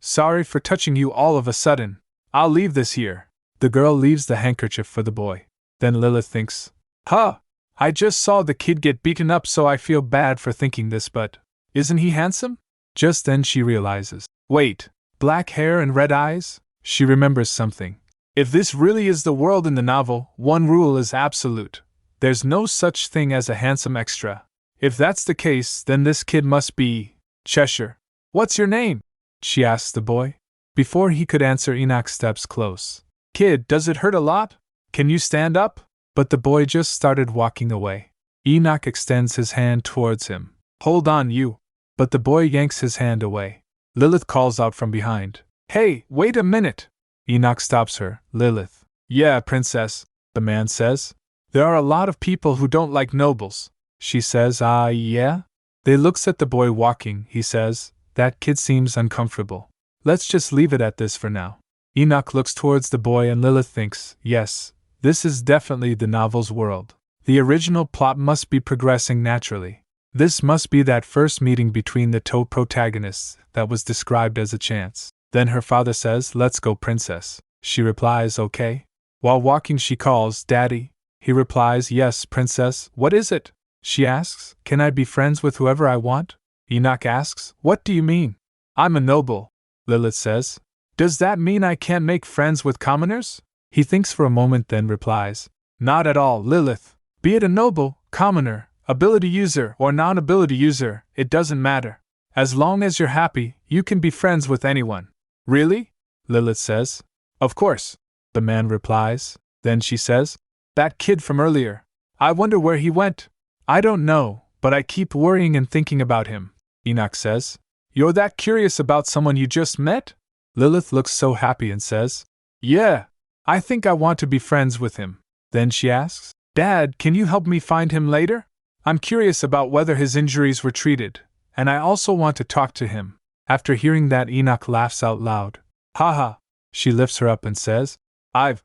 Sorry for touching you all of a sudden. I'll leave this here. The girl leaves the handkerchief for the boy. Then Lilith thinks, I just saw the kid get beaten up, so I feel bad for thinking this, but isn't he handsome? Just then she realizes, wait, black hair and red eyes? She remembers something. If this really is the world in the novel, one rule is absolute. There's no such thing as a handsome extra. If that's the case, then this kid must be Cheshire. What's your name? She asks the boy. Before he could answer, Enoch steps close. Kid, does it hurt a lot? Can you stand up? But the boy just started walking away. Enoch extends his hand towards him. Hold on, you. But the boy yanks his hand away. Lilith calls out from behind. Hey, wait a minute. Enoch stops her. Lilith. Yeah, Princess, the man says. There are a lot of people who don't like nobles. She says, yeah? They looks at the boy walking. He says, that kid seems uncomfortable. Let's just leave it at this for now. Enoch looks towards the boy and Lilith thinks, yes, this is definitely the novel's world. The original plot must be progressing naturally. This must be that first meeting between the two protagonists that was described as a chance. Then her father says, let's go, Princess. She replies, okay. While walking she calls, Daddy. He replies, yes, Princess, what is it? She asks, can I be friends with whoever I want? Enoch asks, what do you mean? I'm a noble, Lilith says. Does that mean I can't make friends with commoners? He thinks for a moment, then replies, not at all, Lilith. Be it a noble, commoner, ability user, or non-ability user, it doesn't matter. As long as you're happy, you can be friends with anyone. Really? Lilith says. Of course, the man replies. Then she says, that kid from earlier. I wonder where he went. I don't know, but I keep worrying and thinking about him. Enoch says. You're that curious about someone you just met? Lilith looks so happy and says, yeah, I think I want to be friends with him. Then she asks, Dad, can you help me find him later? I'm curious about whether his injuries were treated, and I also want to talk to him. After hearing that, Enoch laughs out loud. Haha. She lifts her up and says, I've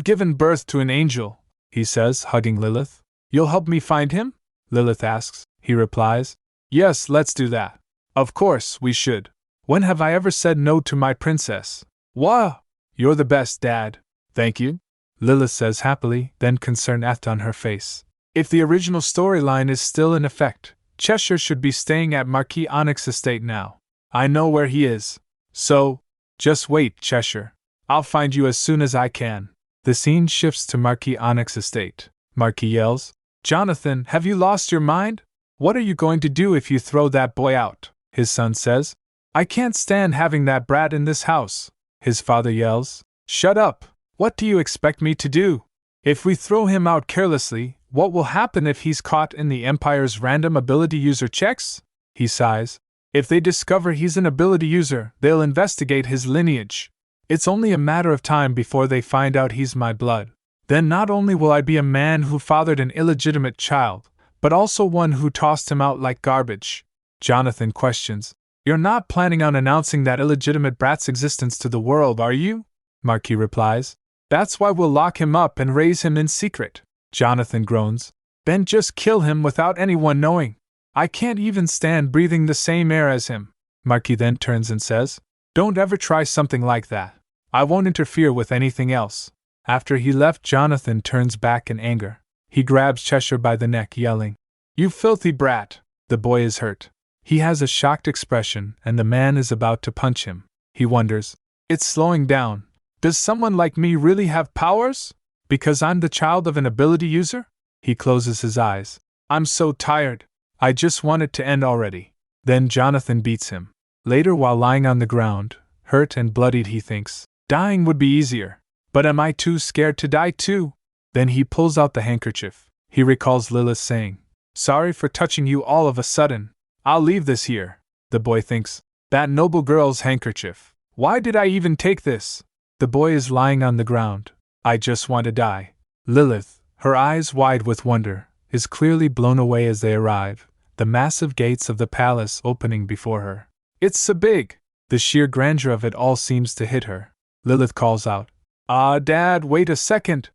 given birth to an angel, he says, hugging Lilith. You'll help me find him? Lilith asks. He replies, yes, let's do that. Of course, we should. When have I ever said no to my princess? Wah! You're the best, Dad. Thank you, Lilith says happily, then concern etched on her face. If the original storyline is still in effect, Cheshire should be staying at Marquis Onyx Estate now. I know where he is. So, just wait, Cheshire. I'll find you as soon as I can. The scene shifts to Marquis Onyx Estate. Marquis yells, Jonathan, have you lost your mind? What are you going to do if you throw that boy out? His son says. I can't stand having that brat in this house. His father yells, shut up. What do you expect me to do? If we throw him out carelessly, what will happen if he's caught in the Empire's random ability user checks? He sighs. If they discover he's an ability user, they'll investigate his lineage. It's only a matter of time before they find out he's my blood. Then not only will I be a man who fathered an illegitimate child, but also one who tossed him out like garbage. Jonathan questions, You're not planning on announcing that illegitimate brat's existence to the world, are you? Marquis replies, That's why we'll lock him up and raise him in secret. Jonathan groans, Then just kill him without anyone knowing. I can't even stand breathing the same air as him. Marquis then turns and says, Don't ever try something like that. I won't interfere with anything else. After he left, Jonathan turns back in anger. He grabs Cheshire by the neck, yelling, You filthy brat! The boy is hurt. He has a shocked expression, and the man is about to punch him. He wonders, It's slowing down. Does someone like me really have powers? Because I'm the child of an ability user? He closes his eyes. I'm so tired. I just want it to end already. Then Jonathan beats him. Later, while lying on the ground, hurt and bloodied, he thinks, dying would be easier. But am I too scared to die too? Then he pulls out the handkerchief. He recalls Lilith saying, "Sorry for touching you all of a sudden. I'll leave this here." The boy thinks, that noble girl's handkerchief. Why did I even take this? The boy is lying on the ground. I just want to die. Lilith, her eyes wide with wonder, is clearly blown away as they arrive, the massive gates of the palace opening before her. It's so big! The sheer grandeur of it all seems to hit her. Lilith calls out, Dad, wait a second.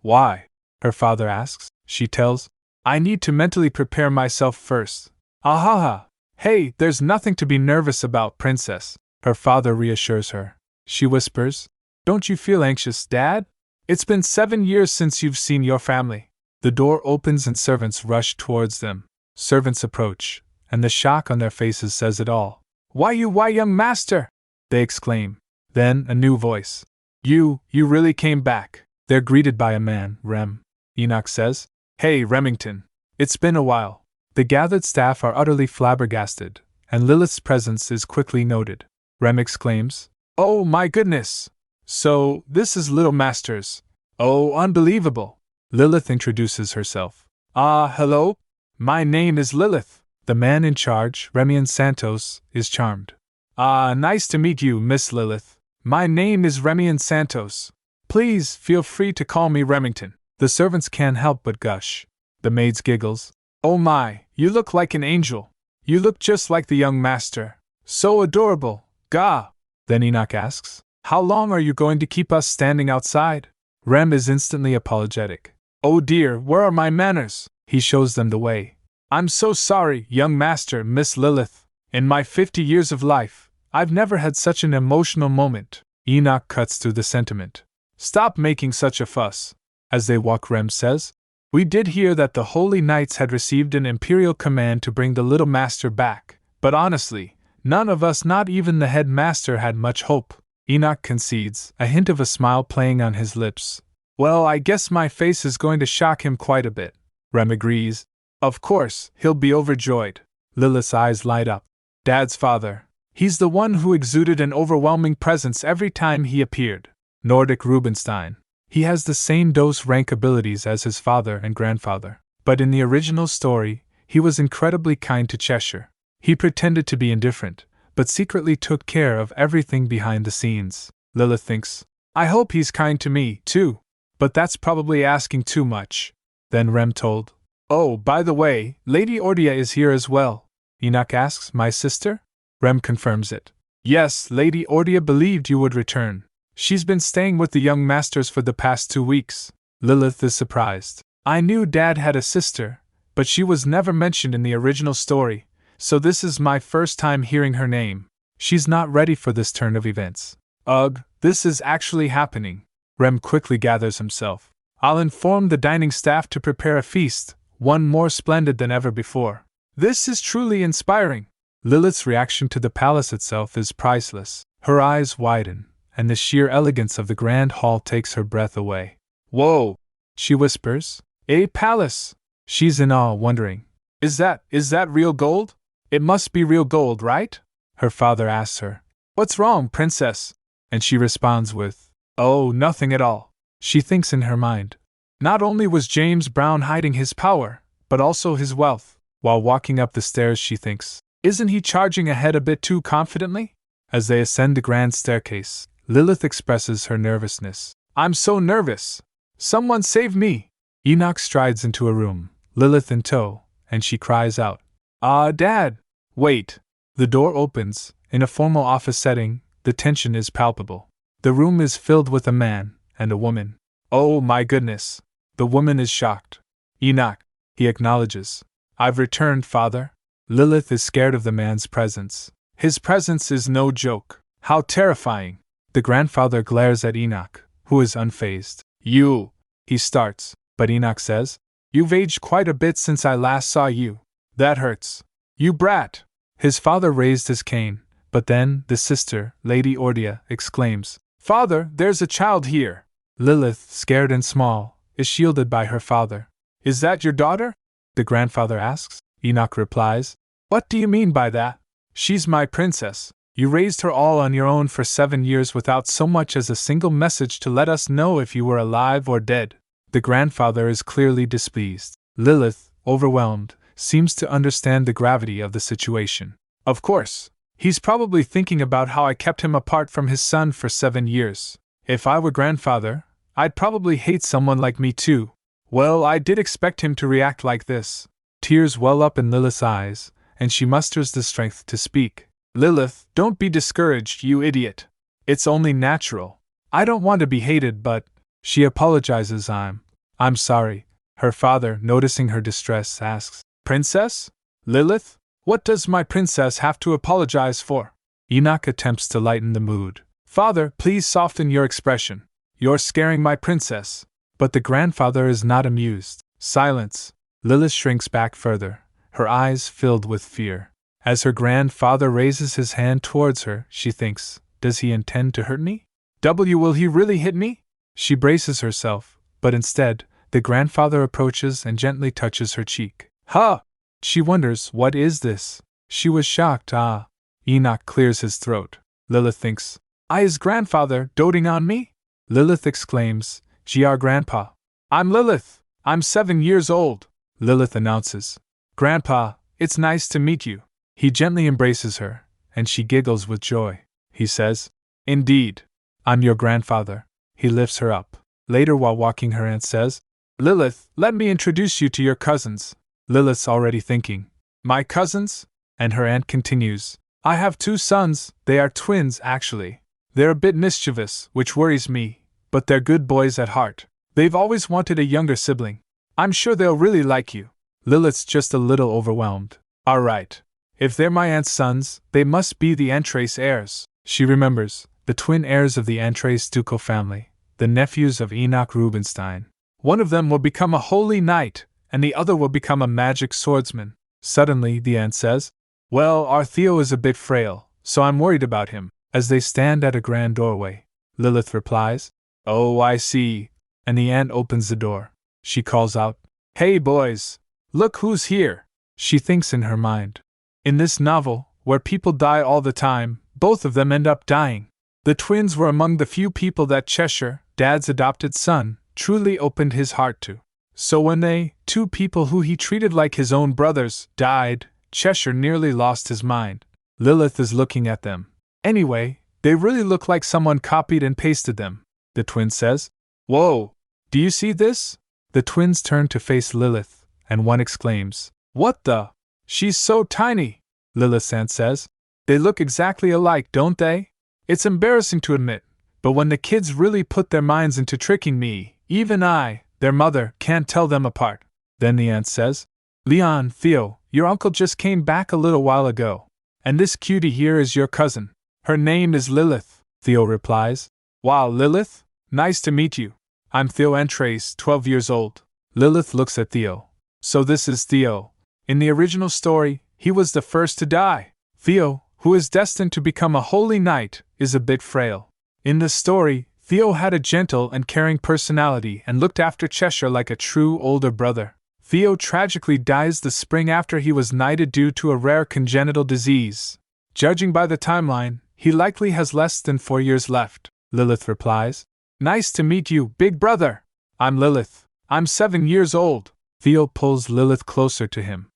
Why? Her father asks. She tells, I need to mentally prepare myself first. Ahaha! Hey, there's nothing to be nervous about, Princess. Her father reassures her. She whispers, Don't you feel anxious, Dad? It's been 7 years since you've seen your family. The door opens and servants rush towards them. Servants approach, and the shock on their faces says it all. Why, young master? They exclaim. Then, a new voice. You really came back. They're greeted by a man, Rem. Enoch says, Hey, Remington. It's been a while. The gathered staff are utterly flabbergasted, and Lilith's presence is quickly noted. Rem exclaims, Oh my goodness! So, this is Little Master's. Oh, unbelievable! Lilith introduces herself. Hello? My name is Lilith. The man in charge, Remian Santos, is charmed. Nice to meet you, Miss Lilith. My name is Remian Santos. Please feel free to call me Remington. The servants can't help but gush. The maid's giggles. Oh my, you look like an angel. You look just like the young master. So adorable. Gah! Then Enoch asks, How long are you going to keep us standing outside? Rem is instantly apologetic. Oh dear, where are my manners? He shows them the way. I'm so sorry, young master, Miss Lilith. In my 50 years of life, I've never had such an emotional moment. Enoch cuts through the sentiment. Stop making such a fuss. As they walk, Rem says, We did hear that the Holy Knights had received an imperial command to bring the little master back, but honestly, none of us, not even the headmaster, had much hope. Enoch concedes, a hint of a smile playing on his lips. Well, I guess my face is going to shock him quite a bit. Rem agrees. Of course, he'll be overjoyed. Lilith's eyes light up. Dad's father. He's the one who exuded an overwhelming presence every time he appeared. Nordic Rubinstein. He has the same dose rank abilities as his father and grandfather. But in the original story, he was incredibly kind to Cheshire. He pretended to be indifferent, but secretly took care of everything behind the scenes. Lilith thinks, I hope he's kind to me, too. But that's probably asking too much. Then Rem told, Oh, by the way, Lady Ordia is here as well. Enoch asks, My sister? Rem confirms it. Yes, Lady Ordia believed you would return. She's been staying with the young masters for the past 2 weeks. Lilith is surprised. I knew Dad had a sister, but she was never mentioned in the original story, so this is my first time hearing her name. She's not ready for this turn of events. Ugh, this is actually happening. Rem quickly gathers himself. I'll inform the dining staff to prepare a feast, one more splendid than ever before. This is truly inspiring. Lilith's reaction to the palace itself is priceless. Her eyes widen, and the sheer elegance of the grand hall takes her breath away. Whoa! She whispers. A palace! She's in awe, wondering. Is that real gold? It must be real gold, right? Her father asks her. What's wrong, princess? And she responds with, Oh, nothing at all. She thinks in her mind. Not only was James Brown hiding his power, but also his wealth. While walking up the stairs, she thinks, Isn't he charging ahead a bit too confidently? As they ascend the grand staircase, Lilith expresses her nervousness. I'm so nervous. Someone save me. Enoch strides into a room, Lilith in tow, and she cries out, Dad! Wait! The door opens. In a formal office setting, the tension is palpable. The room is filled with a man and a woman. Oh my goodness! The woman is shocked. Enoch, he acknowledges. I've returned, father. Lilith is scared of the man's presence. His presence is no joke. How terrifying! The grandfather glares at Enoch, who is unfazed. You! He starts, but Enoch says, You've aged quite a bit since I last saw you. That hurts. You brat! His father raised his cane, but then the sister, Lady Ordia, exclaims, Father, there's a child here. Lilith, scared and small, is shielded by her father. Is that your daughter? The grandfather asks. Enoch replies, What do you mean by that? She's my princess. You raised her all on your own for 7 years without so much as a single message to let us know if you were alive or dead. The grandfather is clearly displeased. Lilith, overwhelmed, seems to understand the gravity of the situation. Of course, he's probably thinking about how I kept him apart from his son for 7 years. If I were grandfather, I'd probably hate someone like me too. Well, I did expect him to react like this. Tears well up in Lilith's eyes, and she musters the strength to speak. Lilith, don't be discouraged, you idiot. It's only natural. I don't want to be hated, but… She apologizes. I'm sorry. Her father, noticing her distress, asks, Princess? Lilith? What does my princess have to apologize for? Enoch attempts to lighten the mood. Father, please soften your expression. You're scaring my princess. But the grandfather is not amused. Silence. Lilith shrinks back further, her eyes filled with fear. As her grandfather raises his hand towards her, she thinks, does he intend to hurt me? Will he really hit me? She braces herself, but instead, the grandfather approaches and gently touches her cheek. Huh! She wonders, what is this? She was shocked. Enoch clears his throat. Lilith thinks, his grandfather, doting on me? Lilith exclaims, Gr Grandpa. I'm Lilith. I'm 7 years old. Lilith announces, Grandpa, it's nice to meet you. He gently embraces her, and she giggles with joy. He says, Indeed. I'm your grandfather. He lifts her up. Later, while walking, her aunt says, Lilith, let me introduce you to your cousins. Lilith's already thinking, my cousins? And her aunt continues, I have 2 sons, they are twins actually. They're a bit mischievous, which worries me, but they're good boys at heart. They've always wanted a younger sibling. I'm sure they'll really like you. Lilith's just a little overwhelmed. Alright. If they're my aunt's sons, they must be the Antrace heirs. She remembers, the twin heirs of the Antrace ducal family, the nephews of Enoch Rubinstein. One of them will become a holy knight, and the other will become a magic swordsman. Suddenly, the aunt says, Well, our Theo is a bit frail, so I'm worried about him. As they stand at a grand doorway, Lilith replies, Oh, I see. And the aunt opens the door. She calls out, Hey boys! Look who's here! She thinks in her mind. In this novel, where people die all the time, both of them end up dying. The twins were among the few people that Cheshire, Dad's adopted son, truly opened his heart to. So when they, 2 people who he treated like his own brothers, died, Cheshire nearly lost his mind. Lilith is looking at them. Anyway, they really look like someone copied and pasted them. The twin says, Whoa! Do you see this? The twins turn to face Lilith, and one exclaims, What the? She's so tiny! Lilith's aunt says, They look exactly alike, don't they? It's embarrassing to admit, but when the kids really put their minds into tricking me, even I, their mother, can't tell them apart. Then the aunt says, Leon, Theo, your uncle just came back a little while ago. And this cutie here is your cousin. Her name is Lilith, Theo replies. Wow, Lilith? Nice to meet you. I'm Theo Antrace, 12 years old. Lilith looks at Theo. So this is Theo. In the original story, he was the first to die. Theo, who is destined to become a holy knight, is a bit frail. In the story, Theo had a gentle and caring personality and looked after Cheshire like a true older brother. Theo tragically dies the spring after he was knighted due to a rare congenital disease. Judging by the timeline, he likely has less than 4 years left. Lilith replies, Nice to meet you, big brother. I'm Lilith. I'm 7 years old. Theo pulls Lilith closer to him.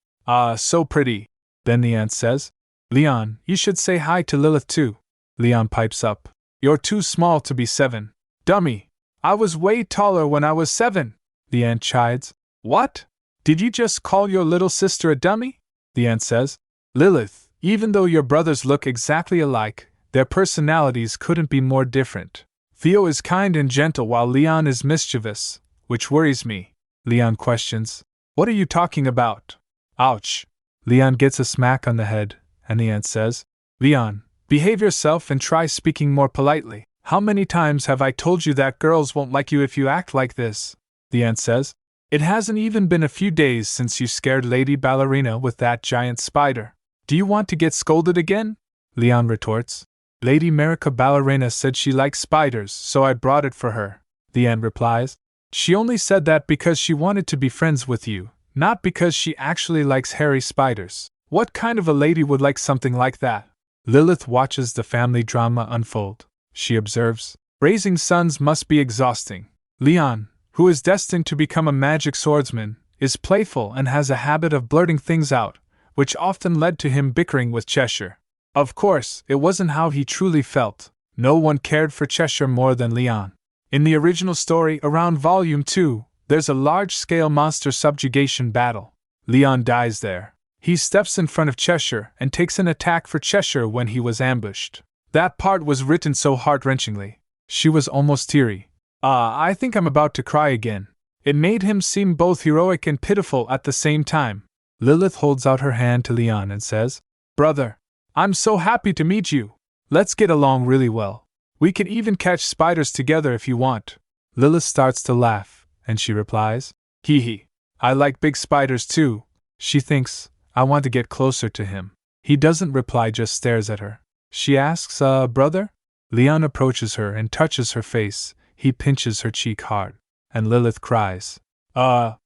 So pretty. Then the aunt says, Leon, you should say hi to Lilith too. Leon pipes up. You're too small to be 7. Dummy. I was way taller when I was 7. The aunt chides. What? Did you just call your little sister a dummy? The aunt says, Lilith, even though your brothers look exactly alike, their personalities couldn't be more different. Theo is kind and gentle while Leon is mischievous, which worries me. Leon questions, What are you talking about? Ouch. Leon gets a smack on the head, and the aunt says, Leon, behave yourself and try speaking more politely. How many times have I told you that girls won't like you if you act like this? The aunt says, It hasn't even been a few days since you scared Lady Ballerina with that giant spider. Do you want to get scolded again? Leon retorts, Lady Merica Ballerina said she likes spiders, so I brought it for her. The aunt replies, She only said that because she wanted to be friends with you, not because she actually likes hairy spiders. What kind of a lady would like something like that? Lilith watches the family drama unfold. She observes, raising sons must be exhausting. Leon, who is destined to become a magic swordsman, is playful and has a habit of blurting things out, which often led to him bickering with Cheshire. Of course, it wasn't how he truly felt. No one cared for Cheshire more than Leon. In the original story, around Volume 2, there's a large-scale monster subjugation battle. Leon dies there. He steps in front of Cheshire and takes an attack for Cheshire when he was ambushed. That part was written so heart-wrenchingly. She was almost teary. I think I'm about to cry again. It made him seem both heroic and pitiful at the same time. Lilith holds out her hand to Leon and says, "Brother, I'm so happy to meet you. Let's get along really well. We can even catch spiders together if you want." Lilith starts to laugh, and she replies, "Hee hee. I like big spiders too." She thinks, I want to get closer to him. He doesn't reply, just stares at her. She asks, brother? Leon approaches her and touches her face. He pinches her cheek hard. And Lilith cries. Ugh,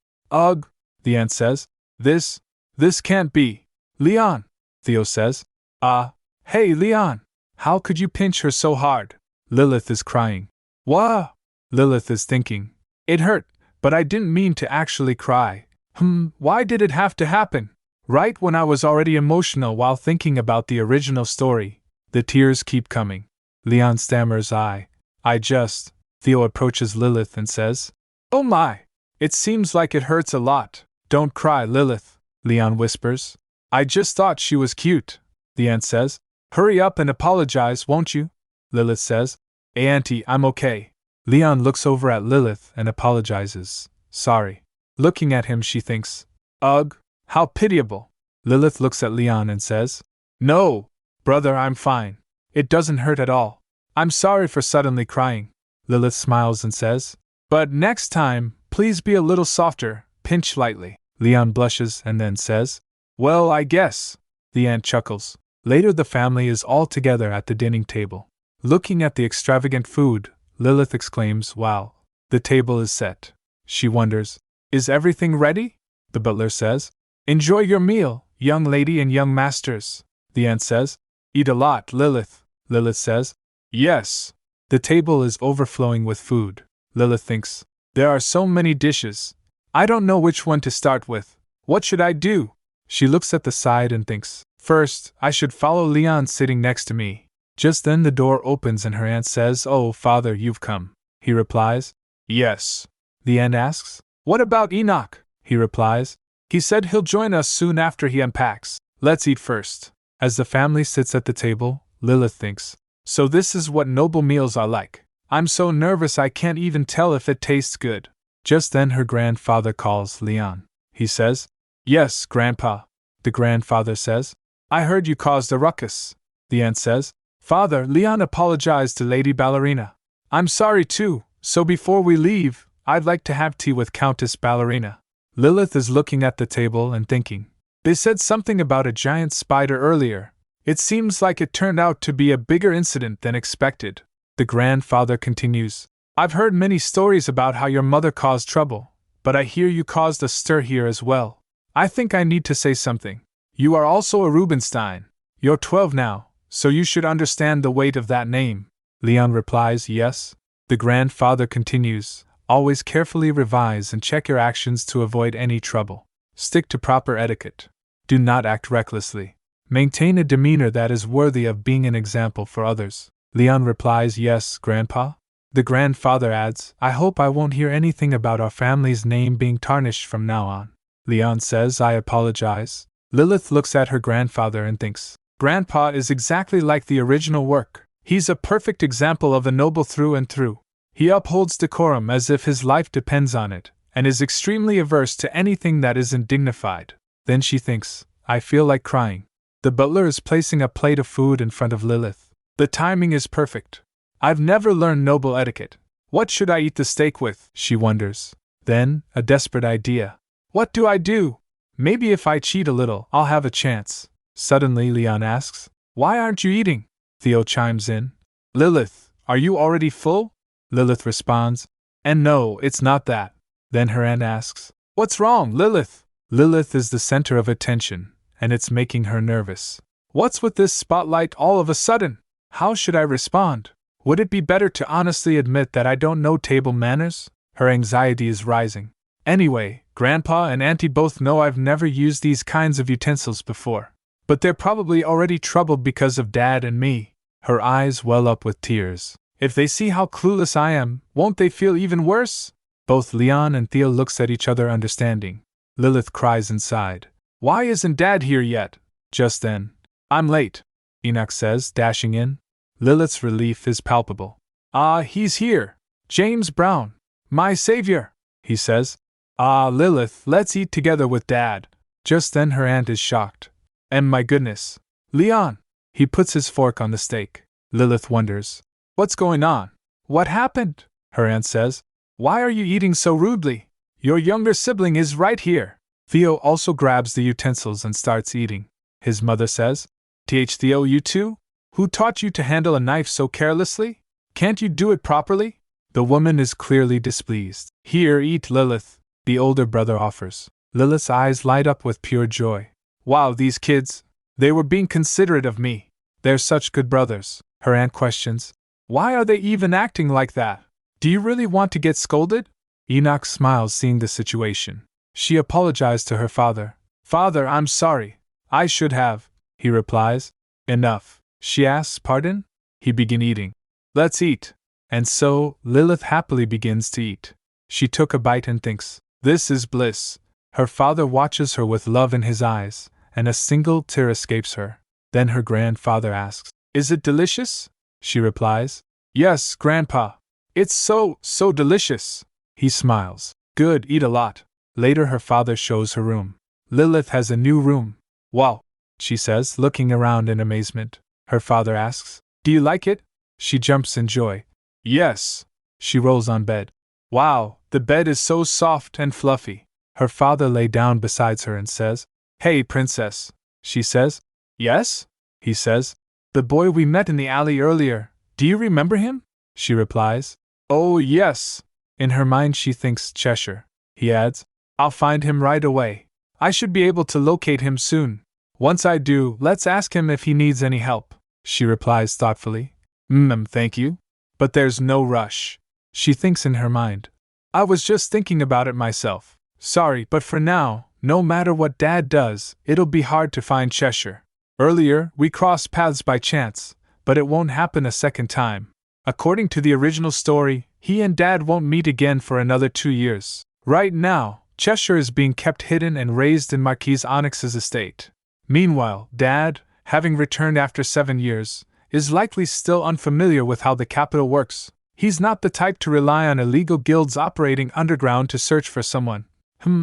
the aunt says. This can't be. Leon, Theo says. Hey Leon, how could you pinch her so hard? Lilith is crying. Wah! Lilith is thinking. It hurt, but I didn't mean to actually cry. Why did it have to happen? Right when I was already emotional while thinking about the original story. The tears keep coming. Leon stammers, I just. Theo approaches Lilith and says, Oh my! It seems like it hurts a lot. Don't cry, Lilith, Leon whispers. I just thought she was cute, the aunt says. Hurry up and apologize, won't you? Lilith says. Hey auntie, I'm okay. Leon looks over at Lilith and apologizes. Sorry. Looking at him, she thinks, Ugh, how pitiable. Lilith looks at Leon and says, No, brother, I'm fine. It doesn't hurt at all. I'm sorry for suddenly crying. Lilith smiles and says, But next time, please be a little softer, pinch lightly. Leon blushes and then says, Well, I guess. The aunt chuckles. Later the family is all together at the dining table. Looking at the extravagant food, Lilith exclaims, Wow, the table is set. She wonders, Is everything ready? The butler says, Enjoy your meal, young lady and young masters. The aunt says, Eat a lot, Lilith. Lilith says, Yes. The table is overflowing with food. Lilith thinks, There are so many dishes. I don't know which one to start with. What should I do? She looks at the side and thinks, First, I should follow Leon sitting next to me. Just then the door opens and her aunt says, Oh, father, you've come. He replies, Yes. The aunt asks, What about Enoch? He replies, He said he'll join us soon after he unpacks. Let's eat first. As the family sits at the table, Lilith thinks, So this is what noble meals are like. I'm so nervous I can't even tell if it tastes good. Just then her grandfather calls Leon. He says, Yes, Grandpa. The grandfather says, I heard you caused a ruckus. The aunt says, Father, Leon apologized to Lady Ballerina. I'm sorry too, so before we leave, I'd like to have tea with Countess Ballerina. Lilith is looking at the table and thinking, They said something about a giant spider earlier. It seems like it turned out to be a bigger incident than expected. The grandfather continues, I've heard many stories about how your mother caused trouble, but I hear you caused a stir here as well. I think I need to say something. You are also a Rubinstein. You're 12 now, so you should understand the weight of that name. Leon replies, Yes. The grandfather continues, Always carefully revise and check your actions to avoid any trouble. Stick to proper etiquette. Do not act recklessly. Maintain a demeanor that is worthy of being an example for others. Leon replies, Yes, Grandpa. The grandfather adds, I hope I won't hear anything about our family's name being tarnished from now on. Leon says, I apologize. Lilith looks at her grandfather and thinks, Grandpa is exactly like the original work. He's a perfect example of a noble through and through. He upholds decorum as if his life depends on it, and is extremely averse to anything that isn't dignified. Then she thinks, I feel like crying. The butler is placing a plate of food in front of Lilith. The timing is perfect. I've never learned noble etiquette. What should I eat the steak with? She wonders. Then, a desperate idea. What do I do? Maybe if I cheat a little, I'll have a chance. Suddenly Leon asks, Why aren't you eating? Theo chimes in. Lilith, are you already full? Lilith responds, And no, it's not that. Then her aunt asks, What's wrong, Lilith? Lilith is the center of attention, and it's making her nervous. What's with this spotlight all of a sudden? How should I respond? Would it be better to honestly admit that I don't know table manners? Her anxiety is rising. Anyway, Grandpa and Auntie both know I've never used these kinds of utensils before. But they're probably already troubled because of Dad and me. Her eyes well up with tears. If they see how clueless I am, won't they feel even worse? Both Leon and Theo looks at each other understanding. Lilith cries inside. Why isn't Dad here yet? Just then. I'm late, Enoch says, dashing in. Lilith's relief is palpable. Ah, he's here. James Brown. My savior, he says. Ah, Lilith, let's eat together with Dad. Just then her aunt is shocked. And my goodness. Leon. He puts his fork on the steak. Lilith wonders. What's going on? What happened? Her aunt says. Why are you eating so rudely? Your younger sibling is right here. Theo also grabs the utensils and starts eating. His mother says. Theo, you too? Who taught you to handle a knife so carelessly? Can't you do it properly? The woman is clearly displeased. Here, eat, Lilith, the older brother offers. Lilith's eyes light up with pure joy. Wow, these kids. They were being considerate of me. They're such good brothers. Her aunt questions. Why are they even acting like that? Do you really want to get scolded? Enoch smiles seeing the situation. She apologized to her father. Father, I'm sorry. I should have, he replies. Enough. She asks pardon? He begins eating. Let's eat. And so, Lilith happily begins to eat. She took a bite and thinks, this is bliss. Her father watches her with love in his eyes, and a single tear escapes her. Then her grandfather asks, is it delicious? She replies, yes, Grandpa. It's so delicious. He smiles. Good, eat a lot. Later her father shows her room. Lilith has a new room. Wow, she says, looking around in amazement. Her father asks, do you like it? She jumps in joy. Yes. She rolls on bed. Wow, the bed is so soft and fluffy. Her father lay down beside her and says, hey, princess. She says, yes? He says, the boy we met in the alley earlier, do you remember him? She replies, oh, yes. In her mind she thinks Cheshire. He adds, I'll find him right away. I should be able to locate him soon. Once I do, let's ask him if he needs any help. She replies thoughtfully, thank you. But there's no rush. She thinks in her mind, I was just thinking about it myself. Sorry, but for now, no matter what Dad does, it'll be hard to find Cheshire. Earlier, we crossed paths by chance, but it won't happen a second time. According to the original story, he and Dad won't meet again for another 2 years. Right now, Cheshire is being kept hidden and raised in Marquise Onyx's estate. Meanwhile, Dad, having returned after 7 years, is likely still unfamiliar with how the capital works. He's not the type to rely on illegal guilds operating underground to search for someone.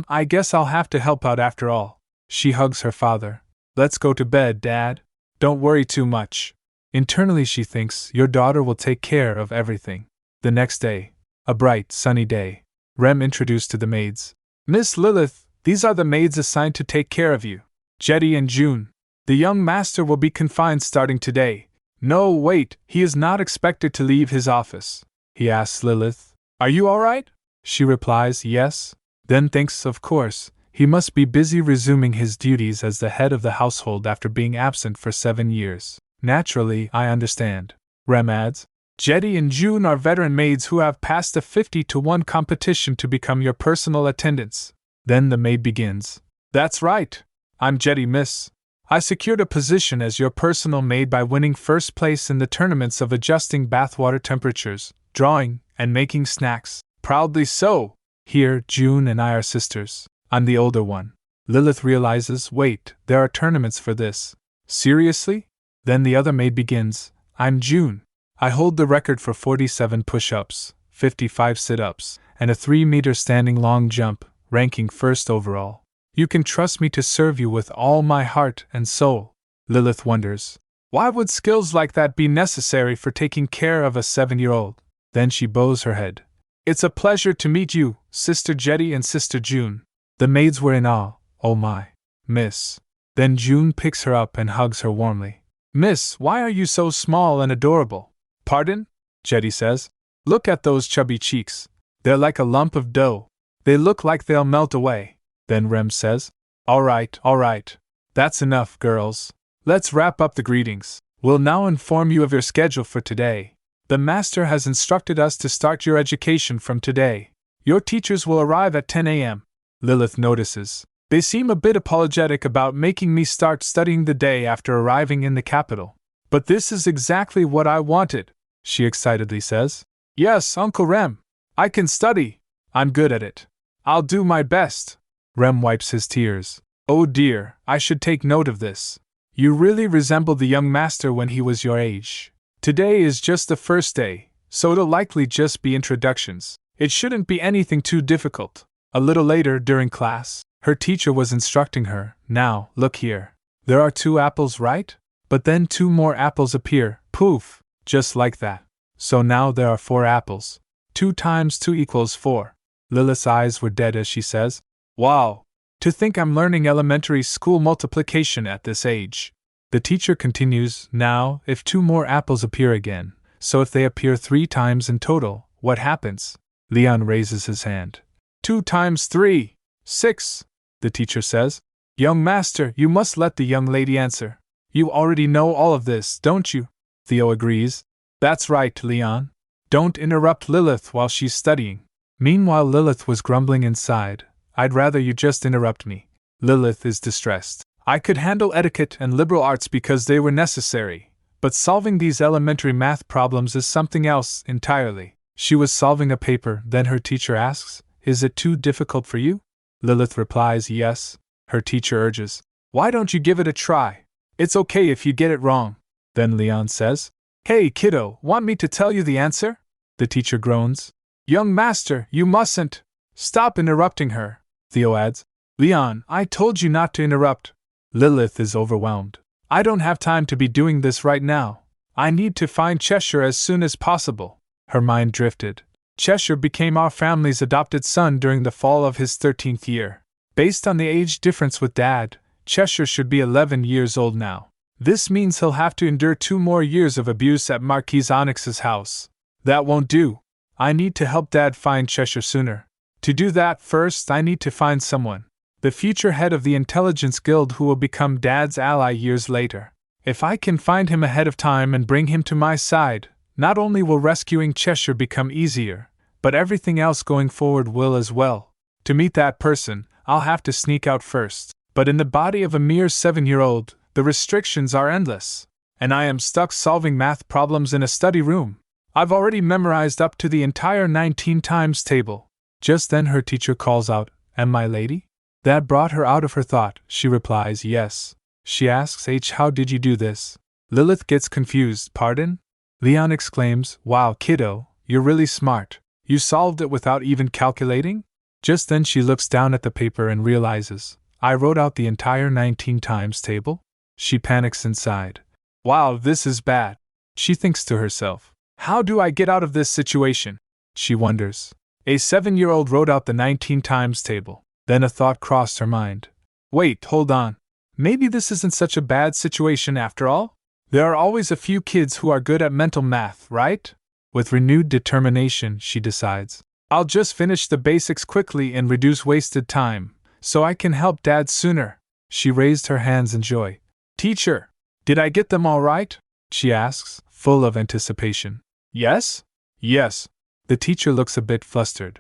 I guess I'll have to help out after all. She hugs her father. Let's go to bed, Dad. Don't worry too much. Internally she thinks, your daughter will take care of everything. The next day, a bright, sunny day. Rem introduced to the maids. Miss Lilith, these are the maids assigned to take care of you. Jetty and June. The young master will be confined starting today. No, wait, he is not expected to leave his office. He asks Lilith, are you all right? She replies, yes. Then thinks, of course, he must be busy resuming his duties as the head of the household after being absent for 7 years. Naturally, I understand. Rem adds, Jetty and June are veteran maids who have passed a 50-to-1 competition to become your personal attendants. Then the maid begins. That's right. I'm Jetty, miss. I secured a position as your personal maid by winning first place in the tournaments of adjusting bathwater temperatures, drawing, and making snacks. Proudly so. Here, June and I are sisters. I'm the older one. Lilith realizes, wait, there are tournaments for this. Seriously? Then the other maid begins. I'm June. I hold the record for 47 push-ups, 55 sit-ups, and a 3-meter standing long jump, ranking first overall. You can trust me to serve you with all my heart and soul. Lilith wonders, why would skills like that be necessary for taking care of a 7-year-old? Then she bows her head. It's a pleasure to meet you, Sister Jetty and Sister June. The maids were in awe. Oh my, miss. Then June picks her up and hugs her warmly. Miss, why are you so small and adorable? Pardon? Jetty says. Look at those chubby cheeks. They're like a lump of dough. They look like they'll melt away. Then Rem says, all right. That's enough, girls. Let's wrap up the greetings. We'll now inform you of your schedule for today. The master has instructed us to start your education from today. Your teachers will arrive at 10 a.m. Lilith notices. They seem a bit apologetic about making me start studying the day after arriving in the capital. But this is exactly what I wanted, she excitedly says. Yes, Uncle Rem. I can study. I'm good at it. I'll do my best. Rem wipes his tears. Oh dear, I should take note of this. You really resemble the young master when he was your age. Today is just the first day, so it'll likely just be introductions. It shouldn't be anything too difficult. A little later during class, her teacher was instructing her. Now, look here. There are 2 apples, right? But then 2 more apples appear, poof, just like that. So now there are 4 apples. 2 times 2 equals 4. Lilith's eyes were dead as she says, Wow! To think I'm learning elementary school multiplication at this age. The teacher continues, Now, if 2 more apples appear again, so if they appear 3 times in total, what happens? Leon raises his hand. 2 times 3. 6, the teacher says. Young master, you must let the young lady answer. You already know all of this, don't you? Theo agrees. That's right, Leon. Don't interrupt Lilith while she's studying. Meanwhile, Lilith was grumbling inside. I'd rather you just interrupt me. Lilith is distressed. I could handle etiquette and liberal arts because they were necessary, but solving these elementary math problems is something else entirely. She was solving a paper, then her teacher asks, Is it too difficult for you? Lilith replies, Yes. Her teacher urges, Why don't you give it a try? It's okay if you get it wrong. Then Leon says, Hey kiddo, want me to tell you the answer? The teacher groans. Young master, you mustn't. Stop interrupting her. Theo adds, Leon, I told you not to interrupt. Lilith is overwhelmed. I don't have time to be doing this right now. I need to find Cheshire as soon as possible. Her mind drifted. Cheshire became our family's adopted son during the fall of his 13th year. Based on the age difference with Dad, Cheshire should be 11 years old now. This means he'll have to endure 2 more years of abuse at Marquise Onyx's house. That won't do. I need to help Dad find Cheshire sooner. To do that, first I need to find someone. The future head of the Intelligence Guild who will become Dad's ally years later. If I can find him ahead of time and bring him to my side, not only will rescuing Cheshire become easier, but everything else going forward will as well. To meet that person, I'll have to sneak out first. But in the body of a mere 7-year-old, the restrictions are endless. And I am stuck solving math problems in a study room. I've already memorized up to the entire 19 times table. Just then her teacher calls out, "Am my lady?" That brought her out of her thought. She replies, "Yes." She asks, "How did you do this?" Lilith gets confused. "Pardon?" Leon exclaims, "Wow, kiddo, you're really smart. You solved it without even calculating?" Just then she looks down at the paper and realizes, I wrote out the entire 19 times table? She panics inside. Wow, this is bad. She thinks to herself, how do I get out of this situation? She wonders. A 7-year-old wrote out the 19 times table. Then a thought crossed her mind. Wait, hold on. Maybe this isn't such a bad situation after all? There are always a few kids who are good at mental math, right? With renewed determination, she decides, I'll just finish the basics quickly and reduce wasted time, so I can help Dad sooner. She raised her hands in joy. Teacher, did I get them all right? She asks, full of anticipation. Yes? Yes. The teacher looks a bit flustered.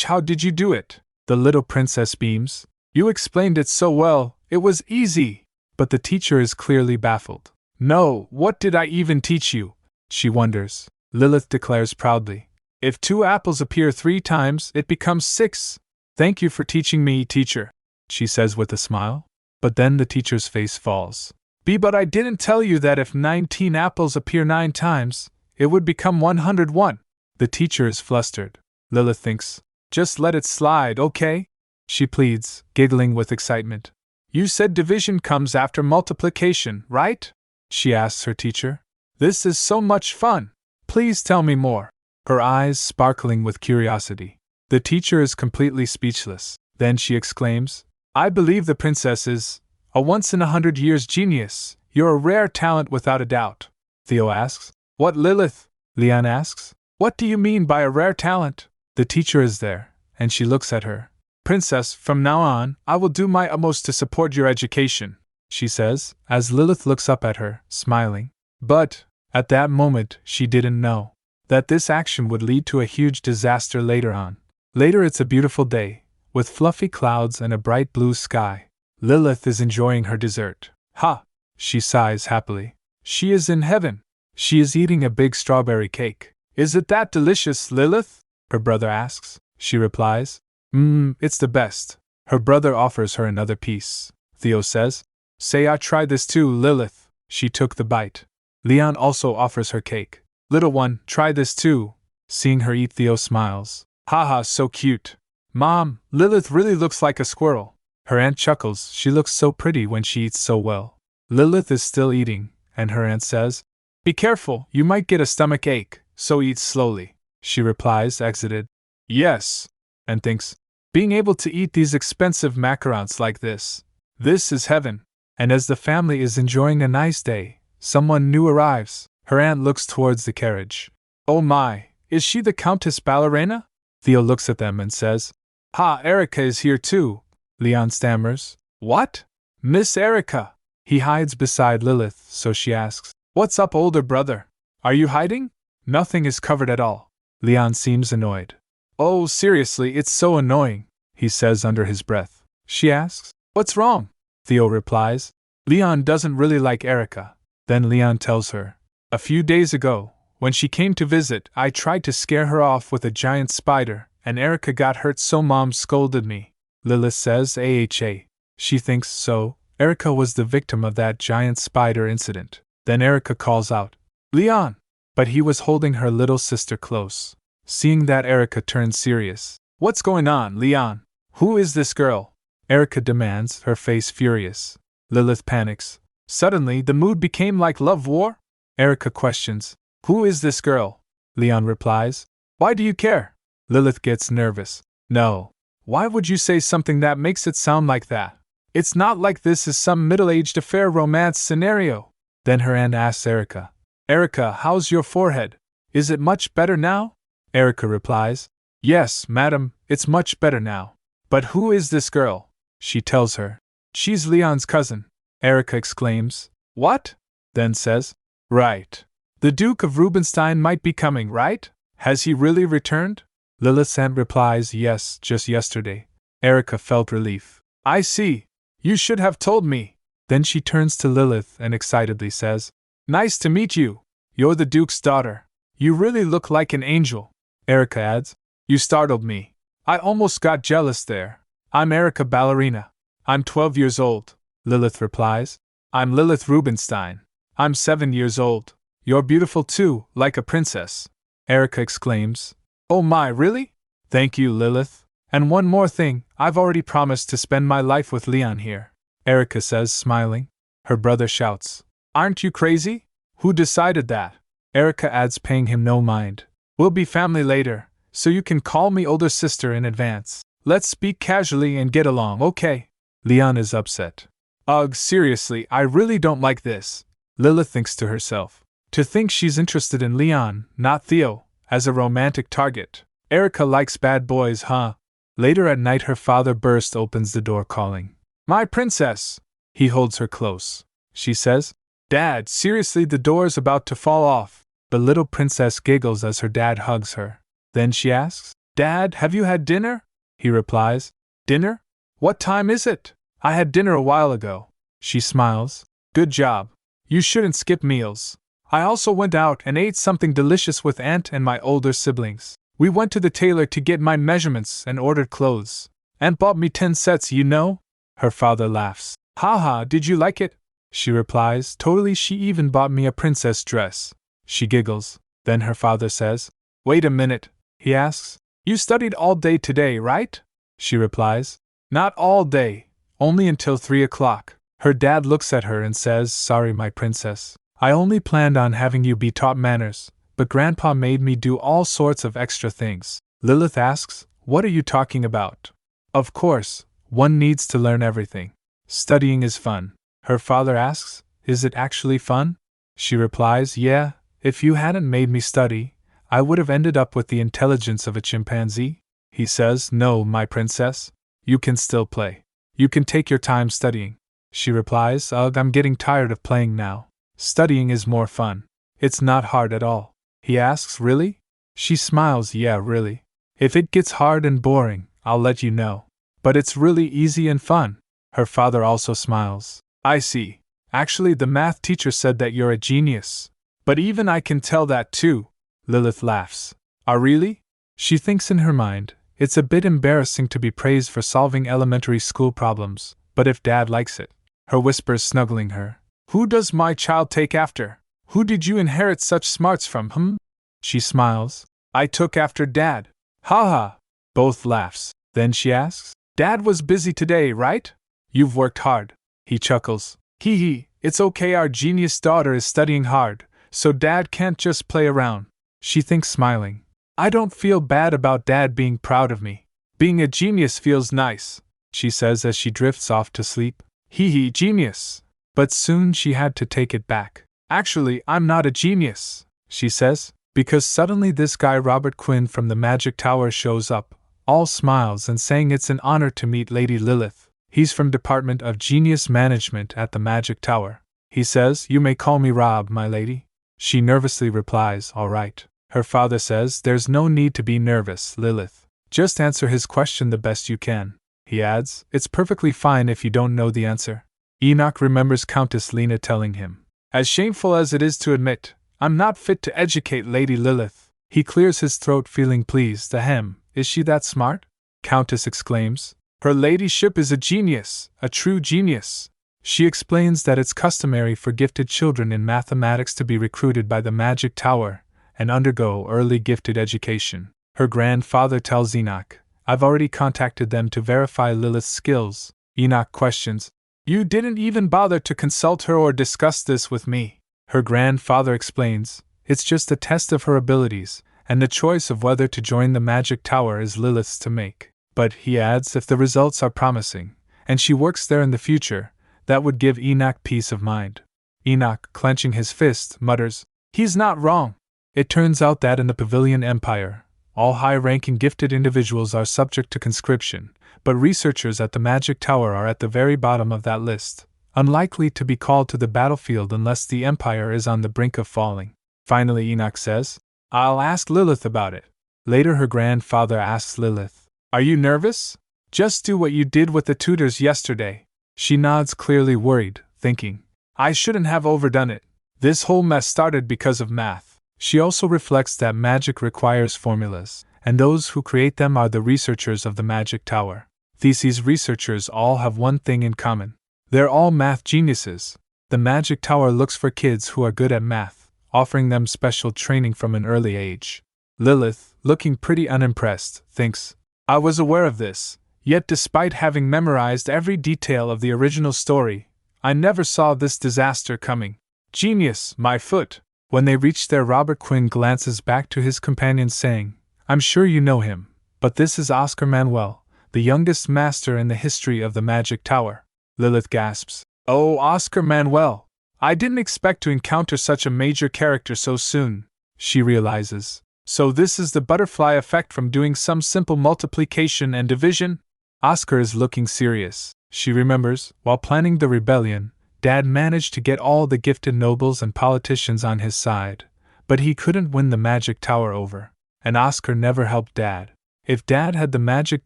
How did you do it? The little princess beams. You explained it so well, it was easy. But the teacher is clearly baffled. No, what did I even teach you? She wonders. Lilith declares proudly. If 2 apples appear 3 times, it becomes 6. Thank you for teaching me, teacher, she says with a smile. But then the teacher's face falls. But I didn't tell you that if 19 apples appear 9 times, it would become 101. The teacher is flustered. Lilith thinks, just let it slide, okay? She pleads, giggling with excitement. You said division comes after multiplication, right? She asks her teacher. This is so much fun. Please tell me more. Her eyes sparkling with curiosity. The teacher is completely speechless. Then she exclaims, I believe the princess is a once-in-100-years genius. You're a rare talent without a doubt. Theo asks. What, Lilith? Leon asks. What do you mean by a rare talent? The teacher is there, and she looks at her. Princess, from now on, I will do my utmost to support your education. she says, as Lilith looks up at her, smiling. But, at that moment, she didn't know that this action would lead to a huge disaster later on. Later, it's a beautiful day, with fluffy clouds and a bright blue sky. Lilith is enjoying her dessert. Ha! She sighs happily. She is in heaven. She is eating a big strawberry cake. Is it that delicious, Lilith? Her brother asks. She replies, it's the best. Her brother offers her another piece. Theo says, say I try this too, Lilith. She took the bite. Leon also offers her cake. Little one, try this too. Seeing her eat, Theo smiles. Haha, so cute. Mom, Lilith really looks like a squirrel. Her aunt chuckles, she looks so pretty when she eats so well. Lilith is still eating, and her aunt says, be careful, you might get a stomach ache, so eat slowly. She replies, exited. Yes. And thinks, being able to eat these expensive macarons like this is heaven. And as the family is enjoying a nice day, someone new arrives. Her aunt looks towards the carriage. Oh my, is she the Countess ballerina? Theo looks at them and says, ha, Erica is here too. Leon stammers, what? Miss Erica. He hides beside Lilith, so she asks, what's up, older brother? Are you hiding? Nothing is covered at all. Leon seems annoyed. Oh, seriously, it's so annoying, he says under his breath. She asks, what's wrong? Theo replies, Leon doesn't really like Erica. Then Leon tells her, a few days ago, when she came to visit, I tried to scare her off with a giant spider, and Erica got hurt, so Mom scolded me. Lilith says, AHA. She thinks so. Erica was the victim of that giant spider incident. Then Erica calls out, Leon! But he was holding her little sister close. Seeing that, Erica turns serious. What's going on, Leon? Who is this girl? Erica demands, her face furious. Lilith panics. Suddenly, the mood became like love war? Erica questions, who is this girl? Leon replies, why do you care? Lilith gets nervous. No. Why would you say something that makes it sound like that? It's not like this is some middle-aged affair romance scenario. Then her aunt asks Erica, Erica, how's your forehead? Is it much better now? Erica replies, yes, madam, it's much better now. But who is this girl? She tells her, she's Leon's cousin. Erica exclaims, what? Then says, right. The Duke of Rubenstein might be coming, right? Has he really returned? Lilith's aunt replies, yes, just yesterday. Erica felt relief. I see. You should have told me. Then she turns to Lilith and excitedly says, nice to meet you. You're the Duke's daughter. You really look like an angel. Erica adds, you startled me. I almost got jealous there. I'm Erica Ballerina. I'm 12 years old. Lilith replies, I'm Lilith Rubenstein. I'm 7 years old. You're beautiful too, like a princess. Erica exclaims, oh my, really? Thank you, Lilith. And one more thing, I've already promised to spend my life with Leon here. Erica says, smiling. Her brother shouts, aren't you crazy? Who decided that? Erica adds, paying him no mind. We'll be family later, so you can call me older sister in advance. Let's speak casually and get along, okay? Leon is upset. Ugh, seriously, I really don't like this. Lilith thinks to herself. To think she's interested in Leon, not Theo, as a romantic target. Erica likes bad boys, huh? Later at night, her father opens the door calling, my princess! He holds her close. She says, Dad, seriously, the door's about to fall off. The little princess giggles as her dad hugs her. Then she asks, Dad, have you had dinner? He replies, dinner? What time is it? I had dinner a while ago. She smiles. Good job. You shouldn't skip meals. I also went out and ate something delicious with Aunt and my older siblings. We went to the tailor to get my measurements and ordered clothes. Aunt bought me 10 sets, you know? Her father laughs. Haha, did you like it? She replies, totally, she even bought me a princess dress. She giggles. Then her father says, wait a minute, he asks. You studied all day today, right? She replies, not all day, only until 3 o'clock. Her dad looks at her and says, sorry, my princess. I only planned on having you be taught manners, but Grandpa made me do all sorts of extra things. Lilith asks, what are you talking about? Of course, one needs to learn everything. Studying is fun. Her father asks, is it actually fun? She replies, yeah, if you hadn't made me study, I would have ended up with the intelligence of a chimpanzee. He says, no, my princess. You can still play. You can take your time studying. she replies. Ugh, I'm getting tired of playing now. Studying is more fun. It's not hard at all. He asks, really? She smiles, yeah, really. If it gets hard and boring, I'll let you know. But it's really easy and fun. Her father also smiles. I see. Actually, the math teacher said that you're a genius. But even I can tell that too. Lilith laughs. Ah, really? She thinks in her mind, it's a bit embarrassing to be praised for solving elementary school problems, but if Dad likes it. Her whispers snuggling her. Who does my child take after? Who did you inherit such smarts from, She smiles. I took after Dad. Ha ha. Both laughs. Then she asks, Dad was busy today, right? You've worked hard. He chuckles. Hee hee, it's okay, our genius daughter is studying hard, so Dad can't just play around. She thinks, smiling. I don't feel bad about Dad being proud of me. Being a genius feels nice, she says as she drifts off to sleep. Hee hee, genius. But soon she had to take it back. Actually, I'm not a genius, she says, because suddenly this guy Robert Quinn from the Magic Tower shows up, all smiles and saying it's an honor to meet Lady Lilith. He's from Department of Genius Management at the Magic Tower. He says, you may call me Rob, my lady. She nervously replies, all right. Her father says, there's no need to be nervous, Lilith. Just answer his question the best you can. He adds, it's perfectly fine if you don't know the answer. Enoch remembers Countess Lena telling him, as shameful as it is to admit, I'm not fit to educate Lady Lilith. He clears his throat, feeling pleased. Ahem, is she that smart? Countess exclaims. Her ladyship is a genius, a true genius. She explains that it's customary for gifted children in mathematics to be recruited by the Magic Tower and undergo early gifted education. Her grandfather tells Enoch, I've already contacted them to verify Lilith's skills. Enoch questions, you didn't even bother to consult her or discuss this with me. Her grandfather explains, it's just a test of her abilities, and the choice of whether to join the Magic Tower is Lilith's to make. But, he adds, if the results are promising, and she works there in the future, that would give Enoch peace of mind. Enoch, clenching his fist, mutters, he's not wrong. It turns out that in the Pavilion Empire, all high-ranking gifted individuals are subject to conscription, but researchers at the Magic Tower are at the very bottom of that list, unlikely to be called to the battlefield unless the Empire is on the brink of falling. Finally, Enoch says, I'll ask Lilith about it. Later, her grandfather asks Lilith, are you nervous? Just do what you did with the tutors yesterday. She nods, clearly worried, thinking, I shouldn't have overdone it. This whole mess started because of math. She also reflects that magic requires formulas, and those who create them are the researchers of the Magic Tower. These researchers all have one thing in common. They're all math geniuses. The Magic Tower looks for kids who are good at math, offering them special training from an early age. Lilith, looking pretty unimpressed, thinks, I was aware of this, yet despite having memorized every detail of the original story, I never saw this disaster coming. Genius, my foot! When they reach there, Robert Quinn glances back to his companion saying, I'm sure you know him, but this is Oscar Manuel, the youngest master in the history of the Magic Tower. Lilith gasps, Oh, Oscar Manuel! I didn't expect to encounter such a major character so soon. She realizes. So this is the butterfly effect from doing some simple multiplication and division? Oscar is looking serious. She remembers, while planning the rebellion, Dad managed to get all the gifted nobles and politicians on his side, but he couldn't win the Magic Tower over, and Oscar never helped Dad. If Dad had the Magic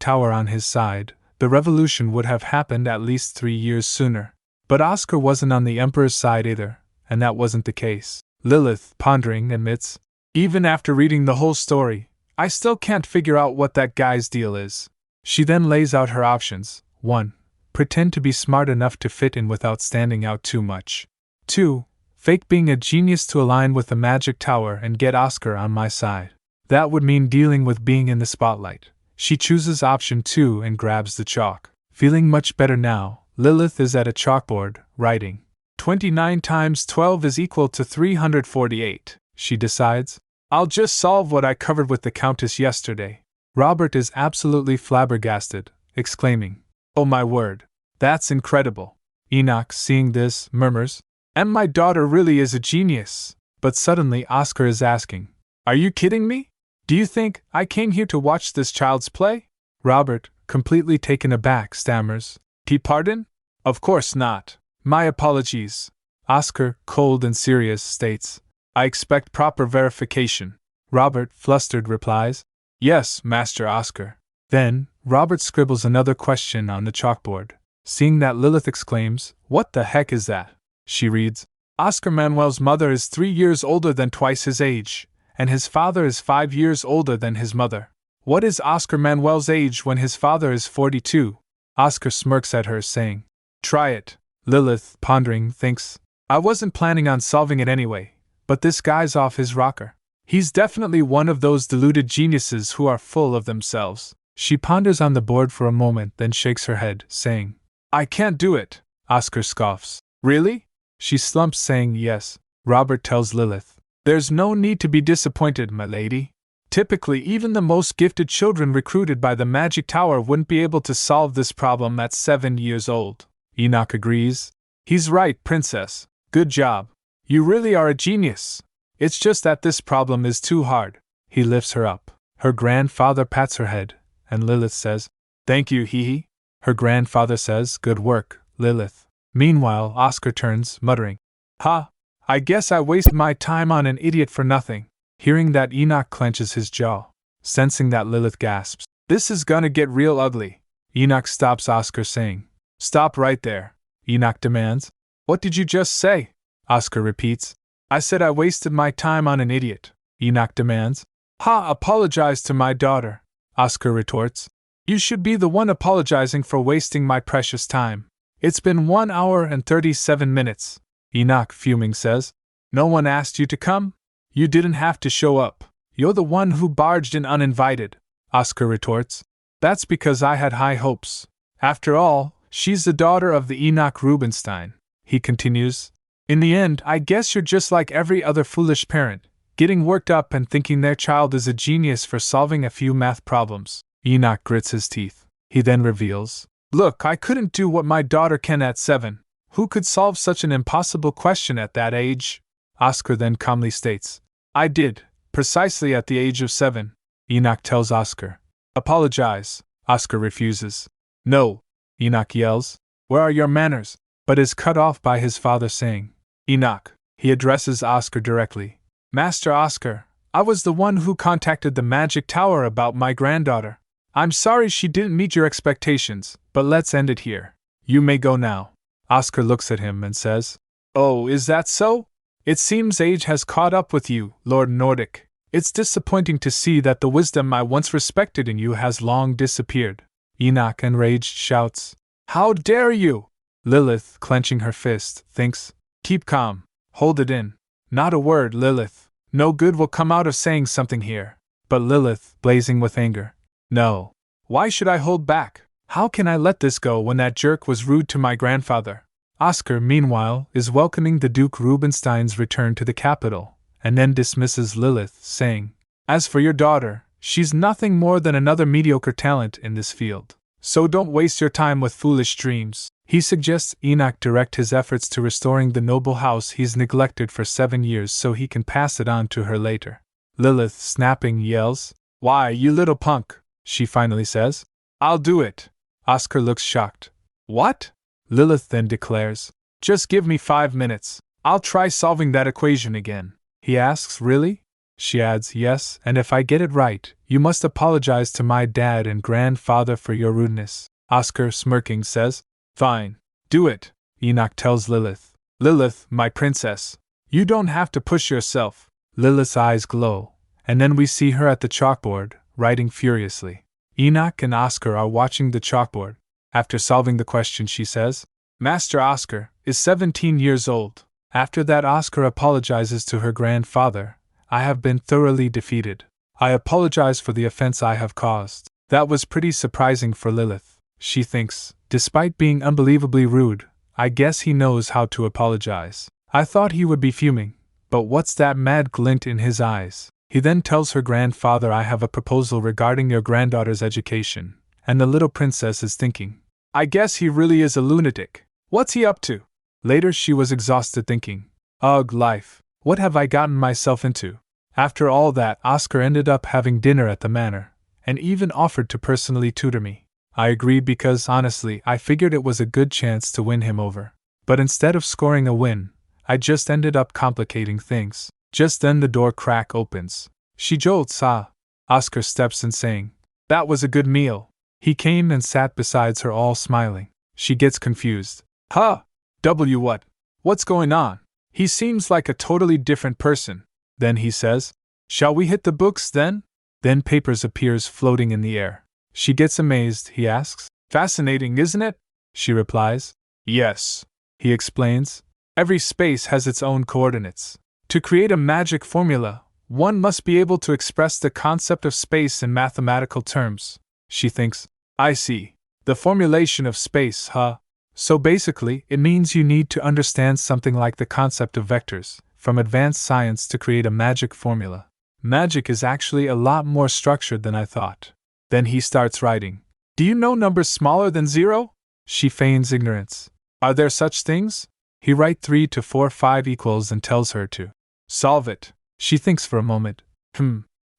Tower on his side, the revolution would have happened at least 3 years sooner. But Oscar wasn't on the Emperor's side either, and that wasn't the case. Lilith, pondering, admits, even after reading the whole story, I still can't figure out what that guy's deal is. She then lays out her options. 1. Pretend to be smart enough to fit in without standing out too much. 2. Fake being a genius to align with the Magic Tower and get Oscar on my side. That would mean dealing with being in the spotlight. She chooses option 2 and grabs the chalk. Feeling much better now, Lilith is at a chalkboard, writing. 29 times 12 is equal to 348, she decides. I'll just solve what I covered with the Countess yesterday. Robert is absolutely flabbergasted, exclaiming, Oh my word, that's incredible. Enoch, seeing this, murmurs, And my daughter really is a genius. But suddenly Oscar is asking, Are you kidding me? Do you think I came here to watch this child's play? Robert, completely taken aback, stammers, Pardon? Of course not. My apologies. Oscar, cold and serious, states. I expect proper verification. Robert, flustered, replies. Yes, Master Oscar. Then, Robert scribbles another question on the chalkboard. Seeing that, Lilith exclaims, What the heck is that? She reads, Oscar Manuel's mother is 3 years older than twice his age, and his father is 5 years older than his mother. What is Oscar Manuel's age when his father is 42? Oscar smirks at her, saying, Try it. Lilith, pondering, thinks, I wasn't planning on solving it anyway, but this guy's off his rocker. He's definitely one of those deluded geniuses who are full of themselves. She ponders on the board for a moment, then shakes her head, saying, I can't do it. Oscar scoffs. Really? She slumps, saying yes. Robert tells Lilith, There's no need to be disappointed, my lady. Typically, even the most gifted children recruited by the Magic Tower wouldn't be able to solve this problem at 7 years old. Enoch agrees. He's right, Princess. Good job. You really are a genius. It's just that this problem is too hard. He lifts her up. Her grandfather pats her head, and Lilith says, Thank you, hee. Her grandfather says, Good work, Lilith. Meanwhile, Oscar turns, muttering, Ha! I guess I wasted my time on an idiot for nothing. Hearing that, Enoch clenches his jaw. Sensing that, Lilith gasps, This is gonna get real ugly. Enoch stops Oscar, saying, Stop right there. Enoch demands, What did you just say? Oscar repeats, I said I wasted my time on an idiot. Enoch demands, Ha! Apologize to my daughter. Oscar retorts, You should be the one apologizing for wasting my precious time. It's been 1 hour and 37 minutes. Enoch, fuming, says, No one asked you to come? You didn't have to show up. You're the one who barged in uninvited. Oscar retorts, That's because I had high hopes. After all, she's the daughter of the Enoch Rubinstein. He continues, In the end, I guess you're just like every other foolish parent, getting worked up and thinking their child is a genius for solving a few math problems. Enoch grits his teeth. He then reveals, Look, I couldn't do what my daughter can at 7. Who could solve such an impossible question at that age? Oscar then calmly states, I did, precisely at the age of 7. Enoch tells Oscar, Apologize. Oscar refuses. No. Enoch yells, Where are your manners? But is cut off by his father, saying, Enoch. He addresses Oscar directly. Master Oscar, I was the one who contacted the Magic Tower about my granddaughter. I'm sorry she didn't meet your expectations, but let's end it here. You may go now. Oscar looks at him and says, Oh, is that so? It seems age has caught up with you, Lord Nordic. It's disappointing to see that the wisdom I once respected in you has long disappeared. Enoch, enraged, shouts, How dare you! Lilith, clenching her fist, thinks, Keep calm. Hold it in. Not a word, Lilith. No good will come out of saying something here. But Lilith, blazing with anger, No. Why should I hold back? How can I let this go when that jerk was rude to my grandfather? Oscar, meanwhile, is welcoming the Duke Rubinstein's return to the capital, and then dismisses Lilith, saying, As for your daughter, she's nothing more than another mediocre talent in this field. So don't waste your time with foolish dreams. He suggests Enoch direct his efforts to restoring the noble house he's neglected for 7 years so he can pass it on to her later. Lilith, snapping, yells, Why, you little punk, she finally says. I'll do it. Oscar looks shocked. What? Lilith then declares, Just give me 5 minutes. I'll try solving that equation again. He asks, Really? She adds, Yes, and if I get it right, you must apologize to my dad and grandfather for your rudeness. Oscar, smirking, says, Fine. Do it. Enoch tells Lilith, Lilith, my princess, you don't have to push yourself. Lilith's eyes glow, and then we see her at the chalkboard, writing furiously. Enoch and Oscar are watching the chalkboard. After solving the question, she says, Master Oscar is 17 years old. After that, Oscar apologizes to her grandfather. I have been thoroughly defeated. I apologize for the offense I have caused. That was pretty surprising for Lilith. She thinks, despite being unbelievably rude, I guess he knows how to apologize. I thought he would be fuming, but what's that mad glint in his eyes? He then tells her grandfather, I have a proposal regarding your granddaughter's education, and the little princess is thinking, I guess he really is a lunatic. What's he up to? Later she was exhausted thinking, Ugh, life, what have I gotten myself into? After all that, Oscar ended up having dinner at the manor, and even offered to personally tutor me. I agreed because, honestly, I figured it was a good chance to win him over. But instead of scoring a win, I just ended up complicating things. Just then the door crack opens. She jolts. Oscar steps in saying, "That was a good meal." He came and sat beside her all smiling. She gets confused. What? What's going on? He seems like a totally different person. Then he says, "Shall we hit the books then?" Then papers appears floating in the air. She gets amazed. He asks, "Fascinating, isn't it?" She replies, "Yes." He explains, "Every space has its own coordinates. To create a magic formula, one must be able to express the concept of space in mathematical terms." She thinks, "I see. The formulation of space, huh? So basically, it means you need to understand something like the concept of vectors, from advanced science to create a magic formula. Magic is actually a lot more structured than I thought." Then he starts writing. "Do you know numbers smaller than 0? She feigns ignorance. "Are there such things?" He writes 3 to 4 5 equals and tells her to solve it. She thinks for a moment.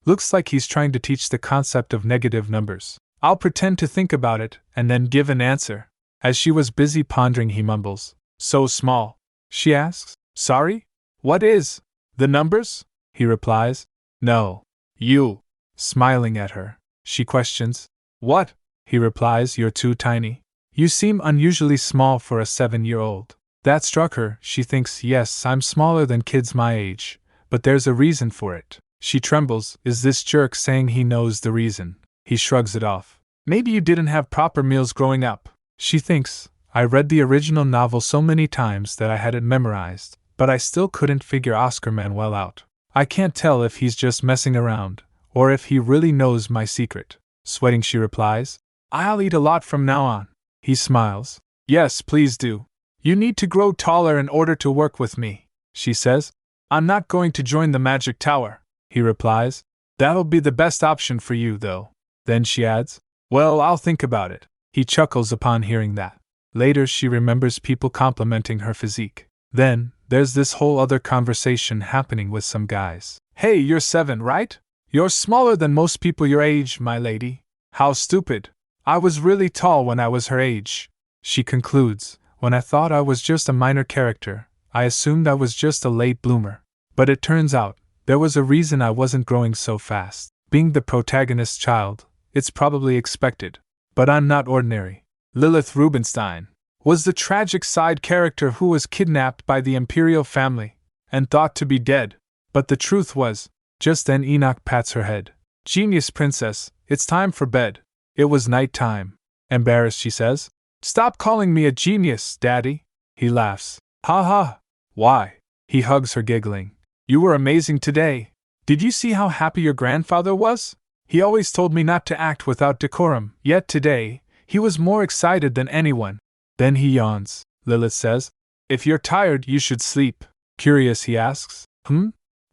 Looks like he's trying to teach the concept of negative numbers. I'll pretend to think about it and then give an answer. As she was busy pondering, he mumbles, "So small." She asks, "Sorry? What is? The numbers?" He replies, "No. You." Smiling at her, she questions, "What?" He replies, "You're too tiny. You seem unusually small for a 7-year-old. That struck her. She thinks, "Yes, I'm smaller than kids my age, but there's a reason for it." She trembles. Is this jerk saying he knows the reason? He shrugs it off. "Maybe you didn't have proper meals growing up." She thinks, "I read the original novel so many times that I had it memorized, but I still couldn't figure Oscar Manuel out. I can't tell if he's just messing around, or if he really knows my secret." Sweating, she replies, "I'll eat a lot from now on." He smiles. "Yes, please do. You need to grow taller in order to work with me," she says. "I'm not going to join the magic tower." He replies, "That'll be the best option for you, though." Then she adds, "Well, I'll think about it." He chuckles upon hearing that. Later, she remembers people complimenting her physique. Then, there's this whole other conversation happening with some guys. "Hey, you're 7, right? You're smaller than most people your age, my lady." "How stupid. I was really tall when I was her age." She concludes, "When I thought I was just a minor character, I assumed I was just a late bloomer. But it turns out, there was a reason I wasn't growing so fast. Being the protagonist's child, it's probably expected. But I'm not ordinary." Lilith Rubinstein was the tragic side character who was kidnapped by the imperial family and thought to be dead. But the truth was, just then Enoch pats her head. "Genius princess, it's time for bed." It was night time. Embarrassed, she says, "Stop calling me a genius, Daddy." He laughs. "Ha ha. Why?" He hugs her, giggling. "You were amazing today. Did you see how happy your grandfather was? He always told me not to act without decorum, yet today, he was more excited than anyone." Then he yawns. Lilith says, "If you're tired, you should sleep." Curious, he asks,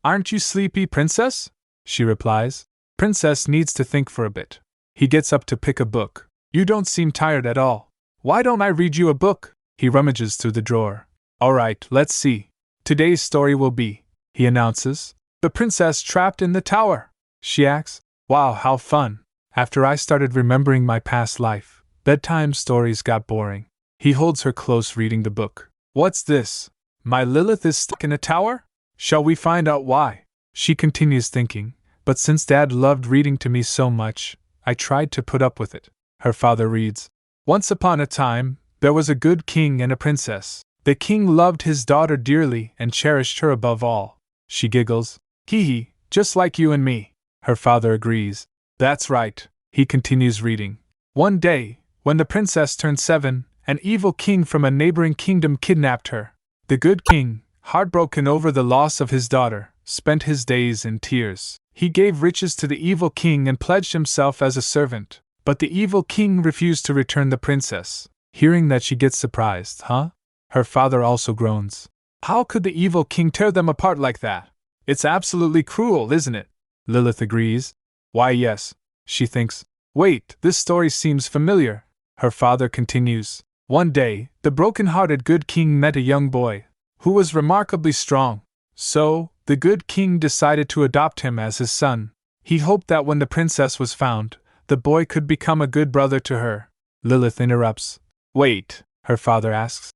"Aren't you sleepy, princess?" She replies, "Princess needs to think for a bit." He gets up to pick a book. "You don't seem tired at all. Why don't I read you a book?" He rummages through the drawer. "All right, let's see. Today's story will be," he announces, "The Princess Trapped in the Tower." She asks, "Wow, how fun." After I started remembering my past life, bedtime stories got boring. He holds her close, reading the book. "What's this? My Lilith is stuck in a tower? Shall we find out why?" She continues, thinking, "But since Dad loved reading to me so much, I tried to put up with it." Her father reads, "Once upon a time, there was a good king and a princess. The king loved his daughter dearly and cherished her above all." She giggles. "Hee hee, just like you and me." Her father agrees. "That's right." He continues reading. "One day, when the princess turned 7, an evil king from a neighboring kingdom kidnapped her. The good king, heartbroken over the loss of his daughter, spent his days in tears. He gave riches to the evil king and pledged himself as a servant, but the evil king refused to return the princess." Hearing that, she gets surprised. Her father also groans. "How could the evil king tear them apart like that? It's absolutely cruel, isn't it?" Lilith agrees. "Why, yes." She thinks, "Wait, this story seems familiar." Her father continues. "One day, the broken-hearted good king met a young boy who was remarkably strong. So, the good king decided to adopt him as his son. He hoped that when the princess was found, the boy could become a good brother to her." Lilith interrupts. "Wait," her father asks.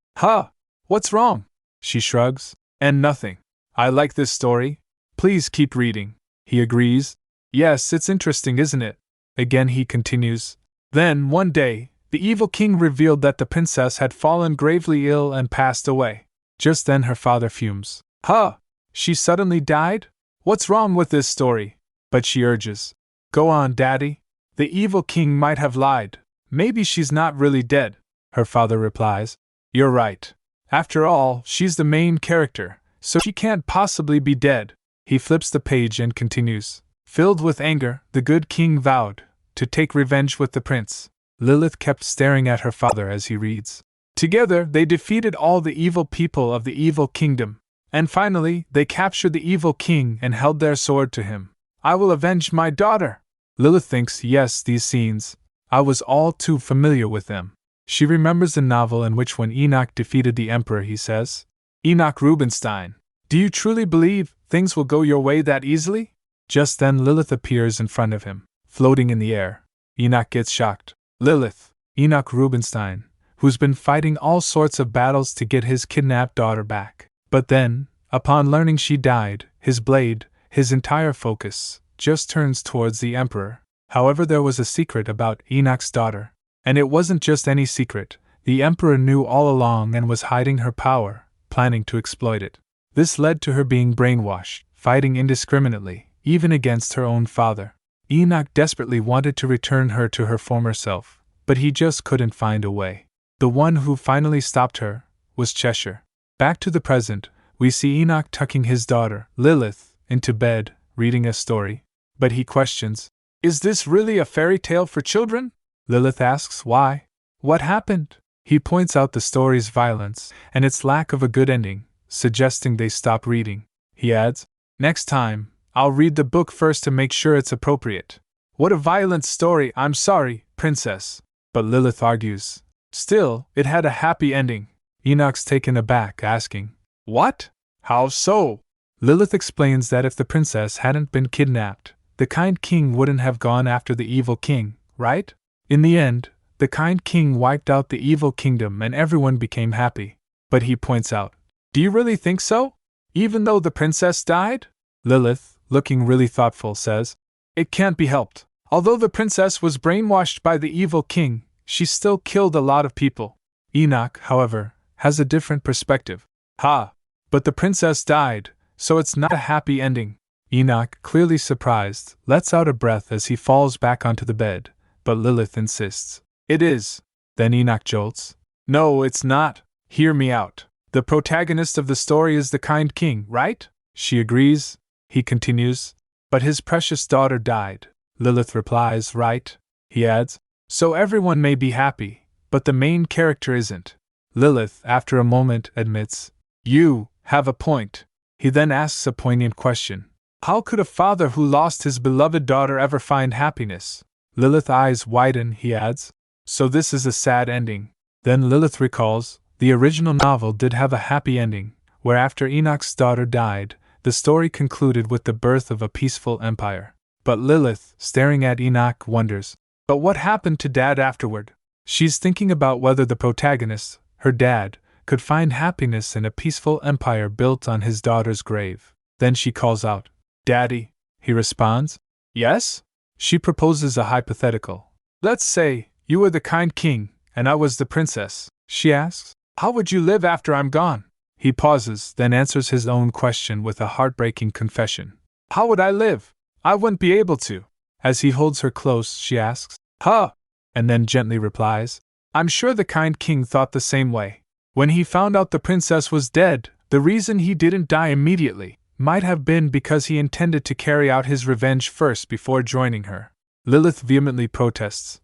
What's wrong? She shrugs. And nothing. I like this story. Please keep reading. He agrees. Yes, it's interesting, isn't it? Again he continues. Then, one day, the evil king revealed that the princess had fallen gravely ill and passed away. Just then her father fumes. Huh! She suddenly died? What's wrong with this story? But she urges. Go on, Daddy. The evil king might have lied. Maybe she's not really dead. Her father replies. You're right. After all, she's the main character, so she can't possibly be dead. He flips the page and continues. Filled with anger, the good king vowed to take revenge with the prince. Lilith kept staring at her father as he reads. Together, they defeated all the evil people of the evil kingdom. And finally, they captured the evil king and held their sword to him. I will avenge my daughter. Lilith thinks, yes, these scenes. I was all too familiar with them. She remembers the novel in which when Enoch defeated the emperor he says, Enoch Rubinstein, do you truly believe things will go your way that easily? Just then Lilith appears in front of him, floating in the air. Enoch gets shocked. Lilith, Enoch Rubinstein, who's been fighting all sorts of battles to get his kidnapped daughter back. But then, upon learning she died, his blade, his entire focus, just turns towards the emperor. However, there was a secret about Enoch's daughter. And it wasn't just any secret. The emperor knew all along and was hiding her power, planning to exploit it. This led to her being brainwashed, fighting indiscriminately, even against her own father. Enoch desperately wanted to return her to her former self, but he just couldn't find a way. The one who finally stopped her was Cheshire. Back to the present, we see Enoch tucking his daughter, Lilith, into bed, reading a story. But he questions, is this really a fairy tale for children? Lilith asks why. What happened? He points out the story's violence and its lack of a good ending, suggesting they stop reading. He adds, next time, I'll read the book first to make sure it's appropriate. What a violent story, I'm sorry, princess. But Lilith argues. Still, it had a happy ending. Enoch's taken aback, asking, what? How so? Lilith explains that if the princess hadn't been kidnapped, the kind king wouldn't have gone after the evil king, right? In the end, the kind king wiped out the evil kingdom and everyone became happy. But he points out, do you really think so? Even though the princess died? Lilith, looking really thoughtful, says, it can't be helped. Although the princess was brainwashed by the evil king, she still killed a lot of people. Enoch, however, has a different perspective. Ha! But the princess died, so it's not a happy ending. Enoch, clearly surprised, lets out a breath as he falls back onto the bed. But Lilith insists. It is. Then Enoch jolts. No, it's not. Hear me out. The protagonist of the story is the kind king, right? She agrees. He continues. But his precious daughter died. Lilith replies, right. He adds. So everyone may be happy, but the main character isn't. Lilith, after a moment, admits. You have a point. He then asks a poignant question. How could a father who lost his beloved daughter ever find happiness? Lilith's eyes widen, he adds. So this is a sad ending. Then Lilith recalls, the original novel did have a happy ending, where after Enoch's daughter died, the story concluded with the birth of a peaceful empire. But Lilith, staring at Enoch, wonders, but what happened to Dad afterward? She's thinking about whether the protagonist, her dad, could find happiness in a peaceful empire built on his daughter's grave. Then she calls out, Daddy. He responds, yes? She proposes a hypothetical. Let's say you were the kind king, and I was the princess. She asks, how would you live after I'm gone? He pauses, then answers his own question with a heartbreaking confession. How would I live? I wouldn't be able to. As he holds her close, she asks, huh? And then gently replies, I'm sure the kind king thought the same way. When he found out the princess was dead, the reason he didn't die immediately might have been because he intended to carry out his revenge first before joining her. Lilith vehemently protests.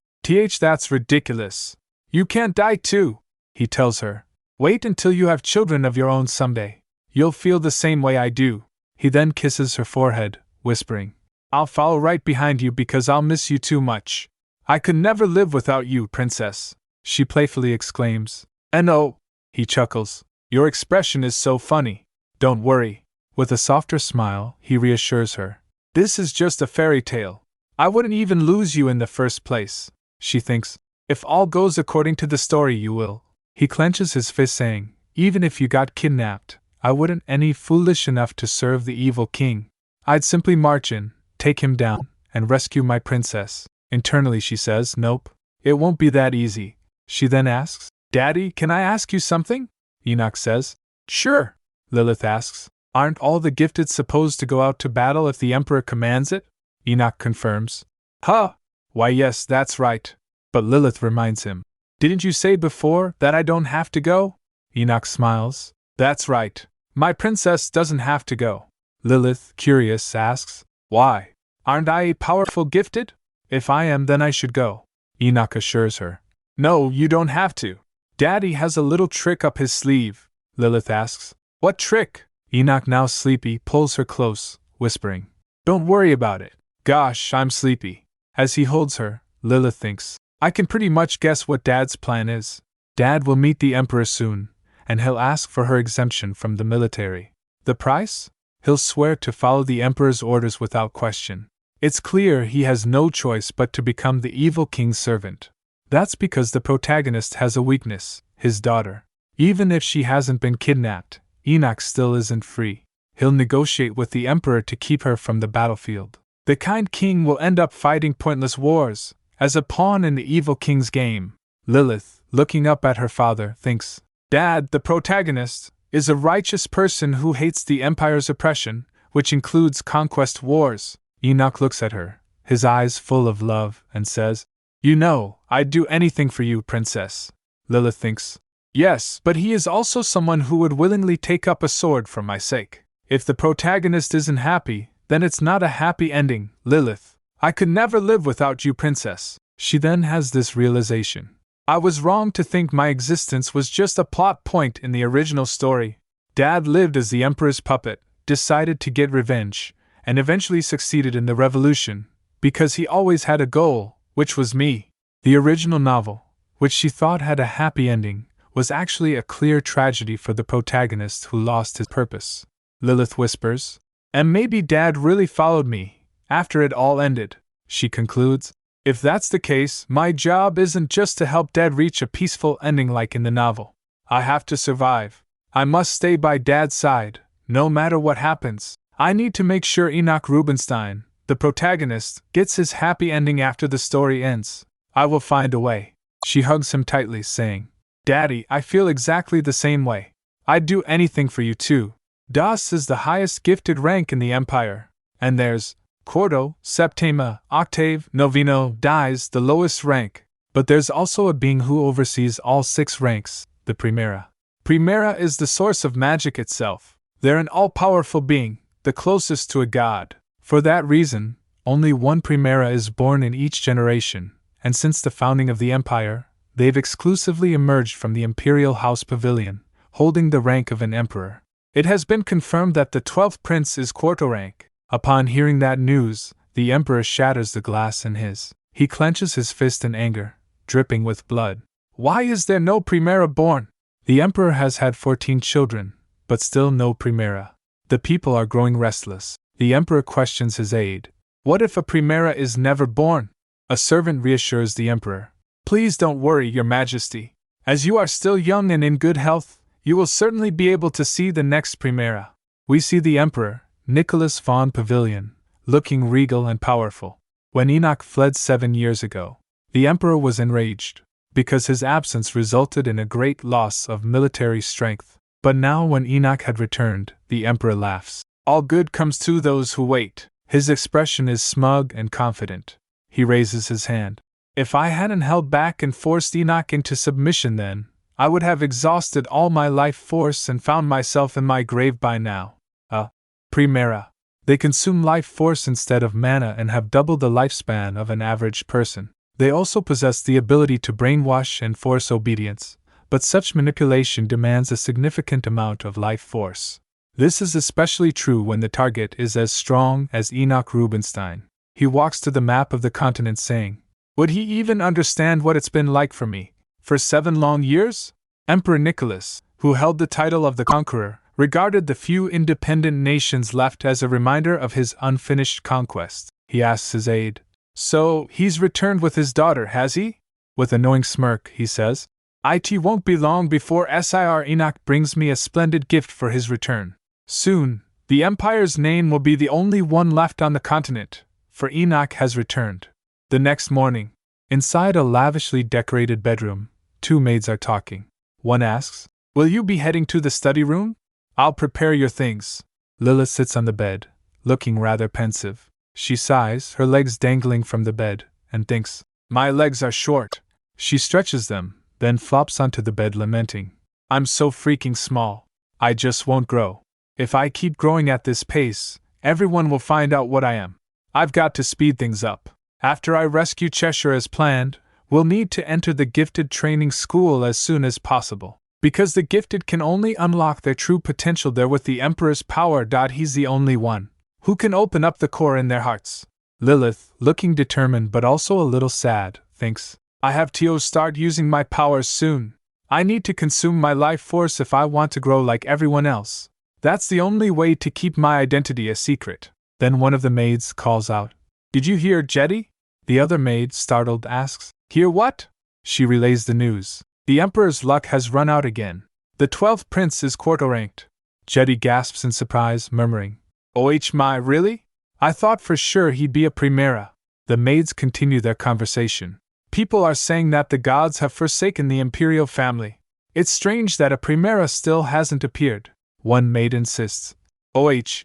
That's ridiculous. You can't die too. He tells her. Wait until you have children of your own someday. You'll feel the same way I do. He then kisses her forehead, whispering, I'll follow right behind you because I'll miss you too much. I could never live without you, princess. She playfully exclaims. And oh, he chuckles. Your expression is so funny. Don't worry. With a softer smile, he reassures her. This is just a fairy tale. I wouldn't even lose you in the first place. She thinks, if all goes according to the story, you will. He clenches his fist, saying, Even if you got kidnapped, I wouldn't any foolish enough to serve the evil king. I'd simply march in, take him down, and rescue my princess. Internally she says, nope, it won't be that easy. She then asks, Daddy, can I ask you something? Enoch says, sure. Lilith asks, aren't all the gifted supposed to go out to battle if the Emperor commands it? Enoch confirms, huh? Why yes, that's right. But Lilith reminds him, didn't you say before that I don't have to go? Enoch smiles, that's right. My princess doesn't have to go. Lilith, curious, asks, why? Aren't I powerful gifted? If I am, then I should go. Enoch assures her, no, you don't have to. Daddy has a little trick up his sleeve. Lilith asks, what trick? Enoch, now sleepy, pulls her close, whispering, don't worry about it. Gosh, I'm sleepy. As he holds her, Lilith thinks, I can pretty much guess what Dad's plan is. Dad will meet the Emperor soon, and he'll ask for her exemption from the military. The price? He'll swear to follow the Emperor's orders without question. It's clear he has no choice but to become the evil king's servant. That's because the protagonist has a weakness, his daughter. Even if she hasn't been kidnapped, Enoch still isn't free. He'll negotiate with the Emperor to keep her from the battlefield. The kind king will end up fighting pointless wars, as a pawn in the evil king's game. Lilith, looking up at her father, thinks, Dad, the protagonist, is a righteous person who hates the Empire's oppression, which includes conquest wars. Enoch looks at her, his eyes full of love, and says, you know, I'd do anything for you, princess. Lilith thinks, yes, but he is also someone who would willingly take up a sword for my sake. If the protagonist isn't happy, then it's not a happy ending, Lilith. I could never live without you, princess. She then has this realization. I was wrong to think my existence was just a plot point in the original story. Dad lived as the Emperor's puppet, decided to get revenge, and eventually succeeded in the revolution, because he always had a goal, which was me. The original novel, which she thought had a happy ending, was actually a clear tragedy for the protagonist who lost his purpose. Lilith whispers, and maybe Dad really followed me, after it all ended. She concludes, if that's the case, my job isn't just to help Dad reach a peaceful ending like in the novel. I have to survive. I must stay by Dad's side, no matter what happens. I need to make sure Enoch Rubinstein, the protagonist, gets his happy ending after the story ends. I will find a way. She hugs him tightly, saying, Daddy, I feel exactly the same way. I'd do anything for you too. Das is the highest gifted rank in the Empire, and there's Quarto, Septima, Octave, Noveno, Dies, the lowest rank, but there's also a being who oversees all 6 ranks, the Primera. Primera is the source of magic itself. They're an all-powerful being, the closest to a god. For that reason, only one Primera is born in each generation, and since the founding of the Empire, they've exclusively emerged from the Imperial House Pavilion, holding the rank of an emperor. It has been confirmed that the 12th prince is Quarto rank. Upon hearing that news, the Emperor shatters the glass in his. He clenches his fist in anger, dripping with blood. Why is there no Primera born? The Emperor has had 14 children, but still no Primera. The people are growing restless. The Emperor questions his aide. What if a Primera is never born? A servant reassures the Emperor. Please don't worry, Your Majesty. As you are still young and in good health, you will certainly be able to see the next Primera. We see the Emperor, Nicholas von Pavilion, looking regal and powerful. When Enoch fled 7 years ago, the Emperor was enraged, because his absence resulted in a great loss of military strength. But now when Enoch had returned, the Emperor laughs. All good comes to those who wait. His expression is smug and confident. He raises his hand. If I hadn't held back and forced Enoch into submission then, I would have exhausted all my life force and found myself in my grave by now. Primera. They consume life force instead of mana and have double the lifespan of an average person. They also possess the ability to brainwash and force obedience, but such manipulation demands a significant amount of life force. This is especially true when the target is as strong as Enoch Rubinstein. He walks to the map of the continent saying, would he even understand what it's been like for me, for 7 long years? Emperor Nicholas, who held the title of the Conqueror, regarded the few independent nations left as a reminder of his unfinished conquest. He asks his aide, so, he's returned with his daughter, has he? With a knowing smirk, he says, It won't be long before Sir Enoch brings me a splendid gift for his return. Soon, the Empire's name will be the only one left on the continent, for Enoch has returned. The next morning, inside a lavishly decorated bedroom, two maids are talking. One asks, "Will you be heading to the study room? I'll prepare your things." Lilith sits on the bed, looking rather pensive. She sighs, her legs dangling from the bed, and thinks, "My legs are short." She stretches them, then flops onto the bed lamenting, "I'm so freaking small. I just won't grow. If I keep growing at this pace, everyone will find out what I am. I've got to speed things up. After I rescue Cheshire as planned, we'll need to enter the gifted training school as soon as possible. Because the gifted can only unlock their true potential there with the Emperor's power. He's the only one who can open up the core in their hearts." Lilith, looking determined but also a little sad, thinks, "I have to start using my powers soon. I need to consume my life force if I want to grow like everyone else. That's the only way to keep my identity a secret." Then one of the maids calls out, "Did you hear, Jetty?" The other maid, startled, asks, "Hear what?" She relays the news. "The Emperor's luck has run out again. The 12th prince is quarter-ranked." Jetty gasps in surprise, murmuring, "Oh my, really? I thought for sure he'd be a Primera." The maids continue their conversation. "People are saying that the gods have forsaken the imperial family. It's strange that a Primera still hasn't appeared." One maid insists,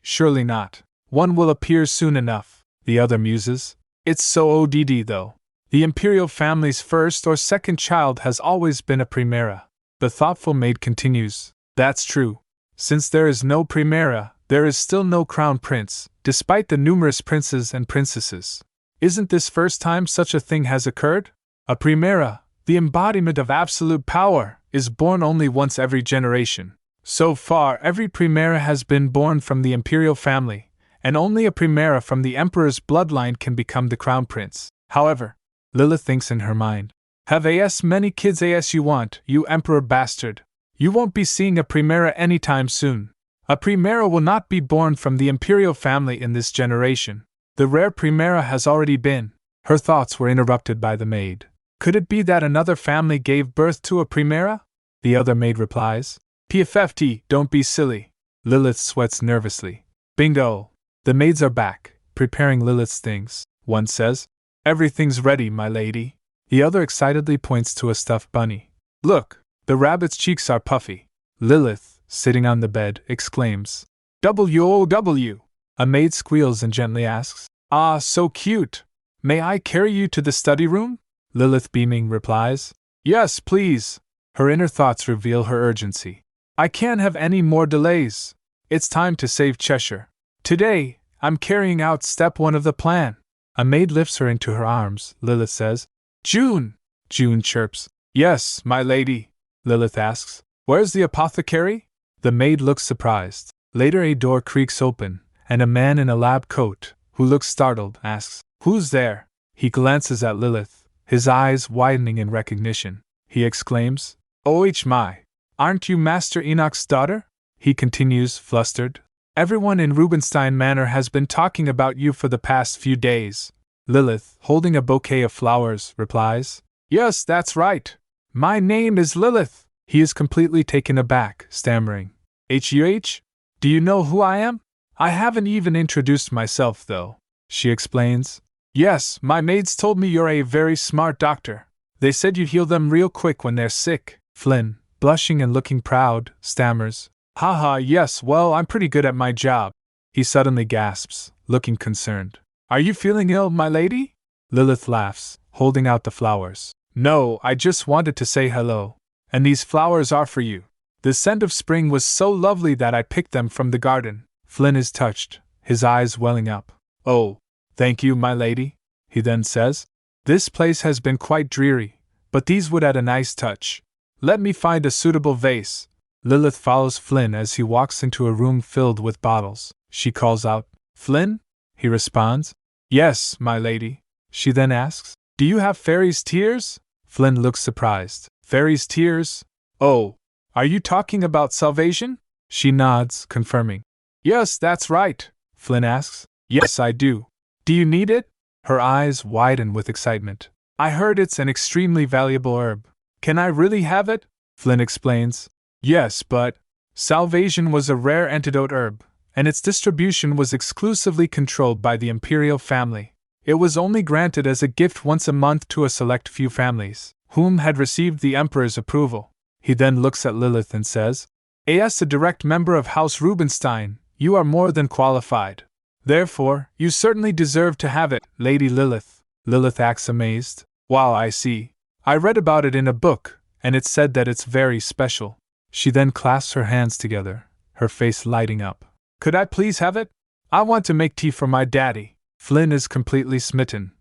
Surely not. One will appear soon enough." The other muses, "It's so ODD though. The imperial family's first or second child has always been a Primera." The thoughtful maid continues, "That's true. Since there is no Primera, there is still no crown prince, despite the numerous princes and princesses. Isn't this first time such a thing has occurred? A Primera, the embodiment of absolute power, is born only once every generation. So far, every Primera has been born from the imperial family, and only a Primera from the Emperor's bloodline can become the crown prince. However," Lilith thinks in her mind, "have as many kids as you want, you Emperor bastard. You won't be seeing a Primera anytime soon. A Primera will not be born from the imperial family in this generation. The rare Primera has already been." Her thoughts were interrupted by the maid. "Could it be that another family gave birth to a Primera?" The other maid replies, "PFFT, don't be silly." Lilith sweats nervously. Bingo! The maids are back, preparing Lilith's things. One says, "Everything's ready, my lady." The other excitedly points to a stuffed bunny. "Look, the rabbit's cheeks are puffy." Lilith, sitting on the bed, exclaims, "WOW!" A maid squeals and gently asks, "Ah, so cute! May I carry you to the study room?" Lilith, beaming, replies, "Yes, please." Her inner thoughts reveal her urgency. "I can't have any more delays. It's time to save Cheshire. Today, I'm carrying out step 1 of the plan." A maid lifts her into her arms. Lilith says, "June!" June chirps, "Yes, my lady." Lilith asks, "Where's the apothecary?" The maid looks surprised. Later a door creaks open, and a man in a lab coat, who looks startled, asks, "Who's there?" He glances at Lilith, his eyes widening in recognition. He exclaims, "Oh my! Aren't you Master Enoch's daughter?" He continues, flustered, "Everyone in Rubenstein Manor has been talking about you for the past few days." Lilith, holding a bouquet of flowers, replies, "Yes, that's right. My name is Lilith." He is completely taken aback, stammering, "HUH? Do you know who I am? I haven't even introduced myself, though." She explains, "Yes, my maids told me you're a very smart doctor. They said you'd heal them real quick when they're sick." Flynn, blushing and looking proud, stammers, "Haha, yes, well, I'm pretty good at my job." He suddenly gasps, looking concerned, "Are you feeling ill, my lady?" Lilith laughs, holding out the flowers. "No, I just wanted to say hello. And these flowers are for you. The scent of spring was so lovely that I picked them from the garden." Flynn is touched, his eyes welling up. "Oh, thank you, my lady." He then says, "This place has been quite dreary, but these would add a nice touch. Let me find a suitable vase." Lilith follows Flynn as he walks into a room filled with bottles. She calls out, "Flynn?" He responds, "Yes, my lady." She then asks, "Do you have fairy's tears?" Flynn looks surprised. "Fairy's tears? Oh, are you talking about salvation?" She nods, confirming. "Yes, that's right." Flynn asks, "Yes, I do. Do you need it?" Her eyes widen with excitement. "I heard it's an extremely valuable herb. Can I really have it? Flynn explains. Yes, but salvation was a rare antidote herb, and its distribution was exclusively controlled by the imperial family. It was only granted as a gift once a month to a select few families, whom had received the emperor's approval. He then looks at Lilith and says, as a direct member of House Rubinstein, you are more than qualified. Therefore, you certainly deserve to have it, Lady Lilith. Lilith acts amazed. Wow, I see. I read about it in a book, and it said that it's very special. She then clasps her hands together, her face lighting up. Could I please have it? I want to make tea for my daddy. Flynn is completely smitten.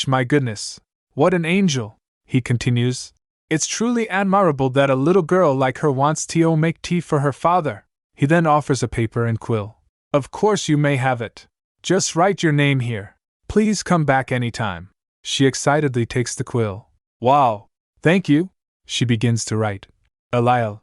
My goodness. What an angel, he continues. It's truly admirable that a little girl like her wants to make tea for her father. He then offers a paper and quill. Of course you may have it. Just write your name here. Please come back anytime. She excitedly takes the quill. Wow. Thank you. She begins to write. Eliel.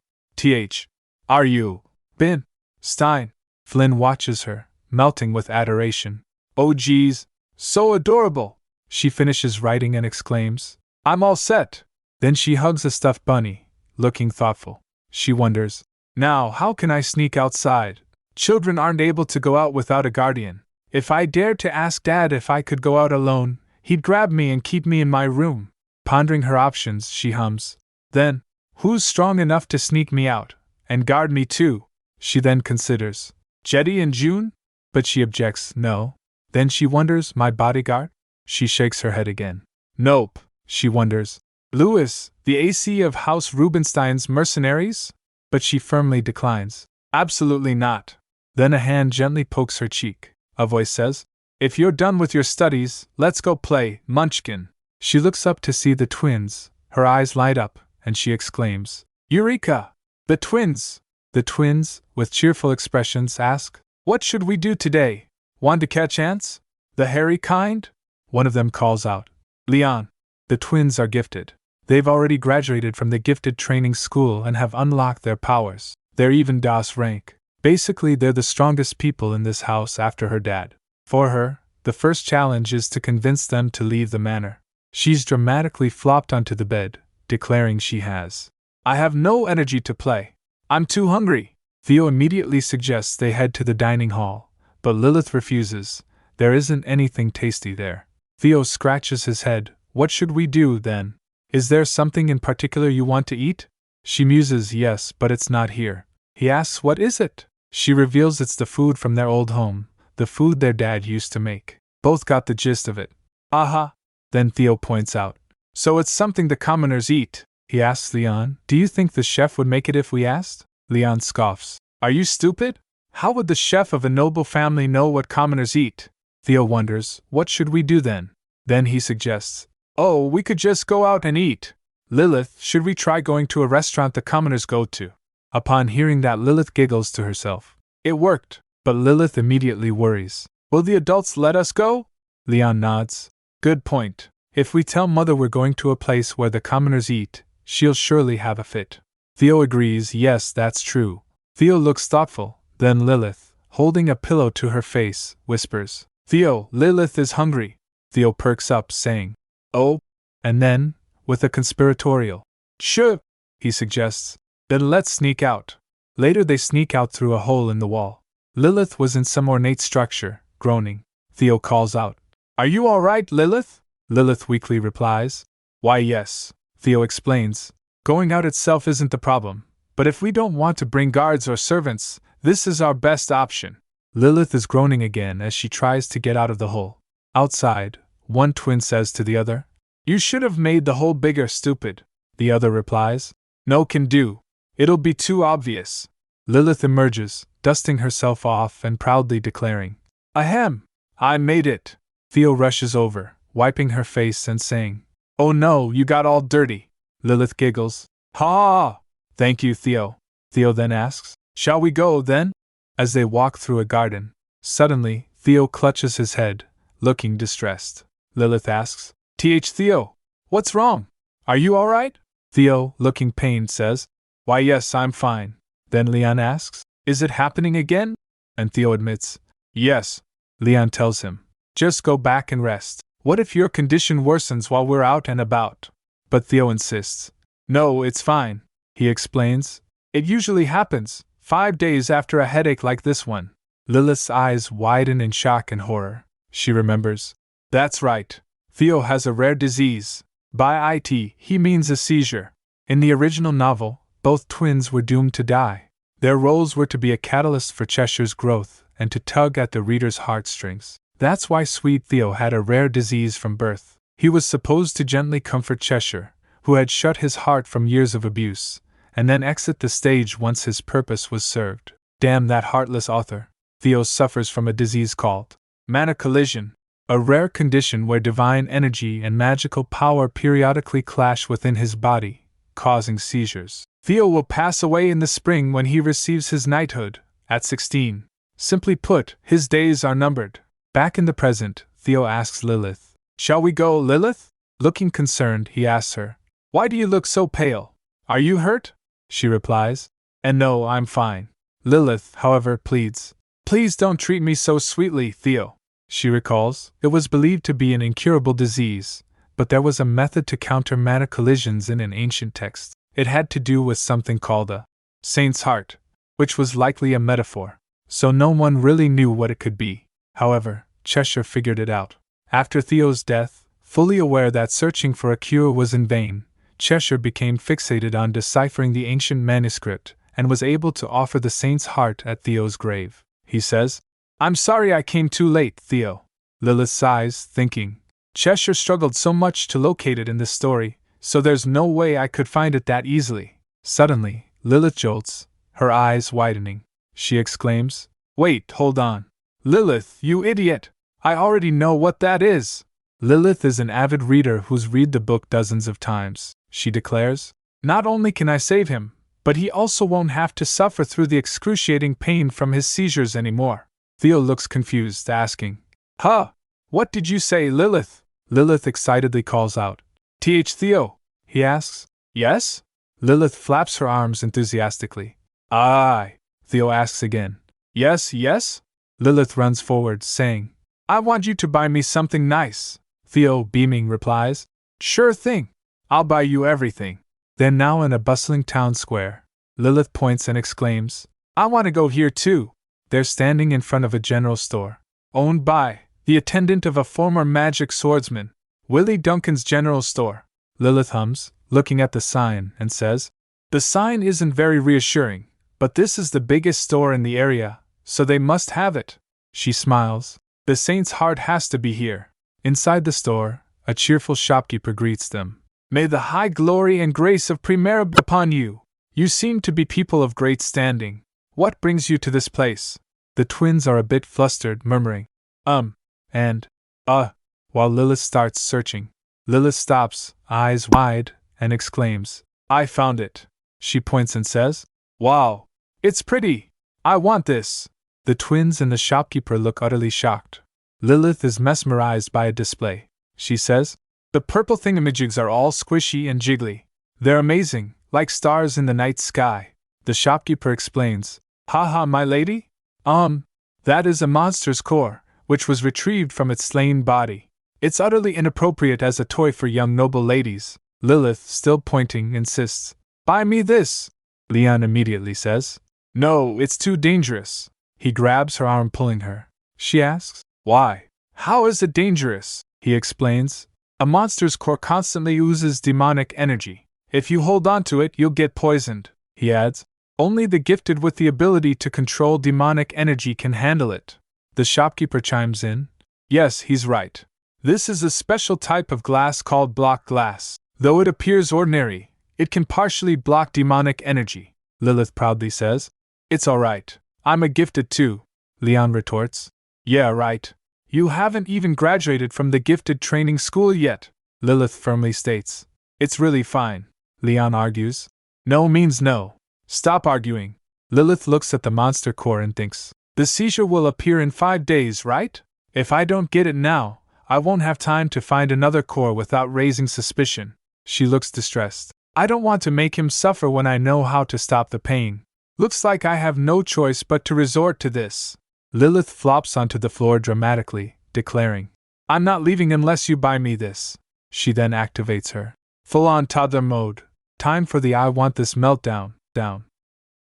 Are you? Bin. Stein. Flynn watches her, melting with adoration. Oh geez. So adorable. She finishes writing and exclaims, I'm all set. Then she hugs a stuffed bunny, looking thoughtful. She wonders, now how can I sneak outside? Children aren't able to go out without a guardian. If I dared to ask Dad if I could go out alone, he'd grab me and keep me in my room. Pondering her options, she hums. Then, who's strong enough to sneak me out, and guard me too? She then considers, Jetty and June? But she objects, no. Then she wonders, my bodyguard? She shakes her head again. Nope, she wonders. Louis, the AC of House Rubinstein's mercenaries? But she firmly declines. Absolutely not. Then a hand gently pokes her cheek. A voice says, If you're done with your studies, let's go play, Munchkin. She looks up to see the twins, her eyes light up, and she exclaims, Eureka! The twins! The twins, with cheerful expressions, ask, What should we do today? Want to catch ants? The hairy kind? One of them calls out, Leon. The twins are gifted. They've already graduated from the gifted training school and have unlocked their powers. They're even DOS rank. Basically, they're the strongest people in this house after her dad. For her, the first challenge is to convince them to leave the manor. She's dramatically flopped onto the bed, declaring she has. I have no energy to play. I'm too hungry. Theo immediately suggests they head to the dining hall, but Lilith refuses. There isn't anything tasty there. Theo scratches his head. What should we do, then? Is there something in particular you want to eat? She muses, yes, but it's not here. He asks, what is it? She reveals it's the food from their old home, the food their dad used to make. Both got the gist of it. Aha! Then Theo points out. So it's something the commoners eat. He asks Leon, do you think the chef would make it if we asked? Leon scoffs. Are you stupid? How would the chef of a noble family know what commoners eat? Theo wonders, what should we do then? Then he suggests, oh, we could just go out and eat. Lilith, should we try going to a restaurant the commoners go to? Upon hearing that, Lilith giggles to herself. It worked, but Lilith immediately worries. Will the adults let us go? Leon nods. Good point. If we tell Mother we're going to a place where the commoners eat, she'll surely have a fit. Theo agrees, yes, that's true. Theo looks thoughtful, then Lilith, holding a pillow to her face, whispers, Theo, Lilith is hungry. Theo perks up, saying, oh, and then, with a conspiratorial, sure, he suggests, then let's sneak out. Later they sneak out through a hole in the wall. Lilith was in some ornate structure, groaning. Theo calls out, are you all right, Lilith? Lilith weakly replies, why yes. Theo explains, going out itself isn't the problem, but if we don't want to bring guards or servants, this is our best option. Lilith is groaning again as she tries to get out of the hole. Outside, one twin says to the other, you should have made the hole bigger, stupid. The other replies, no can do. It'll be too obvious. Lilith emerges, dusting herself off and proudly declaring, ahem, I made it. Theo rushes over, wiping her face and saying, oh no, you got all dirty. Lilith giggles, ha! Thank you, Theo. Theo then asks, shall we go, then? As they walk through a garden, suddenly, Theo clutches his head, looking distressed. Lilith asks, Theo, what's wrong? Are you all right? Theo, looking pained, says, why yes, I'm fine. Then Leon asks, is it happening again? And Theo admits, yes. Leon tells him, just go back and rest. What if your condition worsens while we're out and about? But Theo insists, No, it's fine, he explains. It usually happens 5 days after a headache like this one. Lilith's eyes widen in shock and horror. She remembers. That's right. Theo has a rare disease. By it, he means a seizure. In the original novel, both twins were doomed to die. Their roles were to be a catalyst for Cheshire's growth and to tug at the reader's heartstrings. That's why sweet Theo had a rare disease from birth. He was supposed to gently comfort Cheshire, who had shut his heart from years of abuse, and then exit the stage once his purpose was served. Damn that heartless author. Theo suffers from a disease called mana collision, a rare condition where divine energy and magical power periodically clash within his body, causing seizures. Theo will pass away in the spring when he receives his knighthood, at 16. Simply put, his days are numbered. Back in the present, Theo asks Lilith, "Shall we go, Lilith?" Looking concerned, he asks her, "Why do you look so pale? Are you hurt?" She replies, "And no, I'm fine." Lilith, however, pleads, "Please don't treat me so sweetly, Theo." She recalls, it was believed to be an incurable disease, but there was a method to counter mana collisions in an ancient text. It had to do with something called a saint's heart, which was likely a metaphor, so no one really knew what it could be. However, Cheshire figured it out. After Theo's death, fully aware that searching for a cure was in vain, Cheshire became fixated on deciphering the ancient manuscript and was able to offer the saint's heart at Theo's grave. He says, "I'm sorry I came too late, Theo." Lilith sighs, thinking, Cheshire struggled so much to locate it in this story, so there's no way I could find it that easily. Suddenly, Lilith jolts, her eyes widening. She exclaims, "Wait, hold on. Lilith, you idiot! I already know what that is!" Lilith is an avid reader who's read the book dozens of times. She declares, "Not only can I save him, but he also won't have to suffer through the excruciating pain from his seizures anymore." Theo looks confused, asking, "Huh? What did you say, Lilith?" Lilith excitedly calls out, "Th Theo?" He asks, "Yes?" Lilith flaps her arms enthusiastically. "Aye." Theo asks again, "Yes, yes?" Lilith runs forward, saying, "I want you to buy me something nice." Theo, beaming, replies, "Sure thing. I'll buy you everything." Then now in a bustling town square, Lilith points and exclaims, "I want to go here too." They're standing in front of a general store, owned by the attendant of a former magic swordsman, Willie Duncan's general store. Lilith hums, looking at the sign, and says, "The sign isn't very reassuring, but this is the biggest store in the area, so they must have it." She smiles. "The saint's heart has to be here." Inside the store, a cheerful shopkeeper greets them. "May the high glory and grace of Primera be upon you. You seem to be people of great standing. What brings you to this place?" The twins are a bit flustered, murmuring, and, while Lilith starts searching. Lilith stops, eyes wide, and exclaims, "I found it." She points and says, "Wow! It's pretty! I want this!" The twins and the shopkeeper look utterly shocked. Lilith is mesmerized by a display. She says, "The purple thingamajigs are all squishy and jiggly. They're amazing, like stars in the night sky." The shopkeeper explains, "Haha, my lady? That is a monster's core, which was retrieved from its slain body. It's utterly inappropriate as a toy for young noble ladies." Lilith, still pointing, insists, "Buy me this." Leon immediately says, "No, it's too dangerous." He grabs her arm, pulling her. She asks, "Why? How is it dangerous?" He explains, "A monster's core constantly oozes demonic energy. If you hold on to it, you'll get poisoned." He adds, "Only the gifted with the ability to control demonic energy can handle it." The shopkeeper chimes in, "Yes, he's right. This is a special type of glass called block glass. Though it appears ordinary, it can partially block demonic energy." Lilith proudly says, "It's alright. I'm a gifted too." Leon retorts, "Yeah, right. You haven't even graduated from the gifted training school yet." Lilith firmly states, "It's really fine." Leon argues, "No means no. Stop arguing." Lilith looks at the monster core and thinks, "The seizure will appear in 5 days, right? If I don't get it now, I won't have time to find another core without raising suspicion." She looks distressed. "I don't want to make him suffer when I know how to stop the pain. Looks like I have no choice but to resort to this." Lilith flops onto the floor dramatically, declaring, "I'm not leaving unless you buy me this." She then activates her full-on toddler mode. Time for the I want this meltdown, down.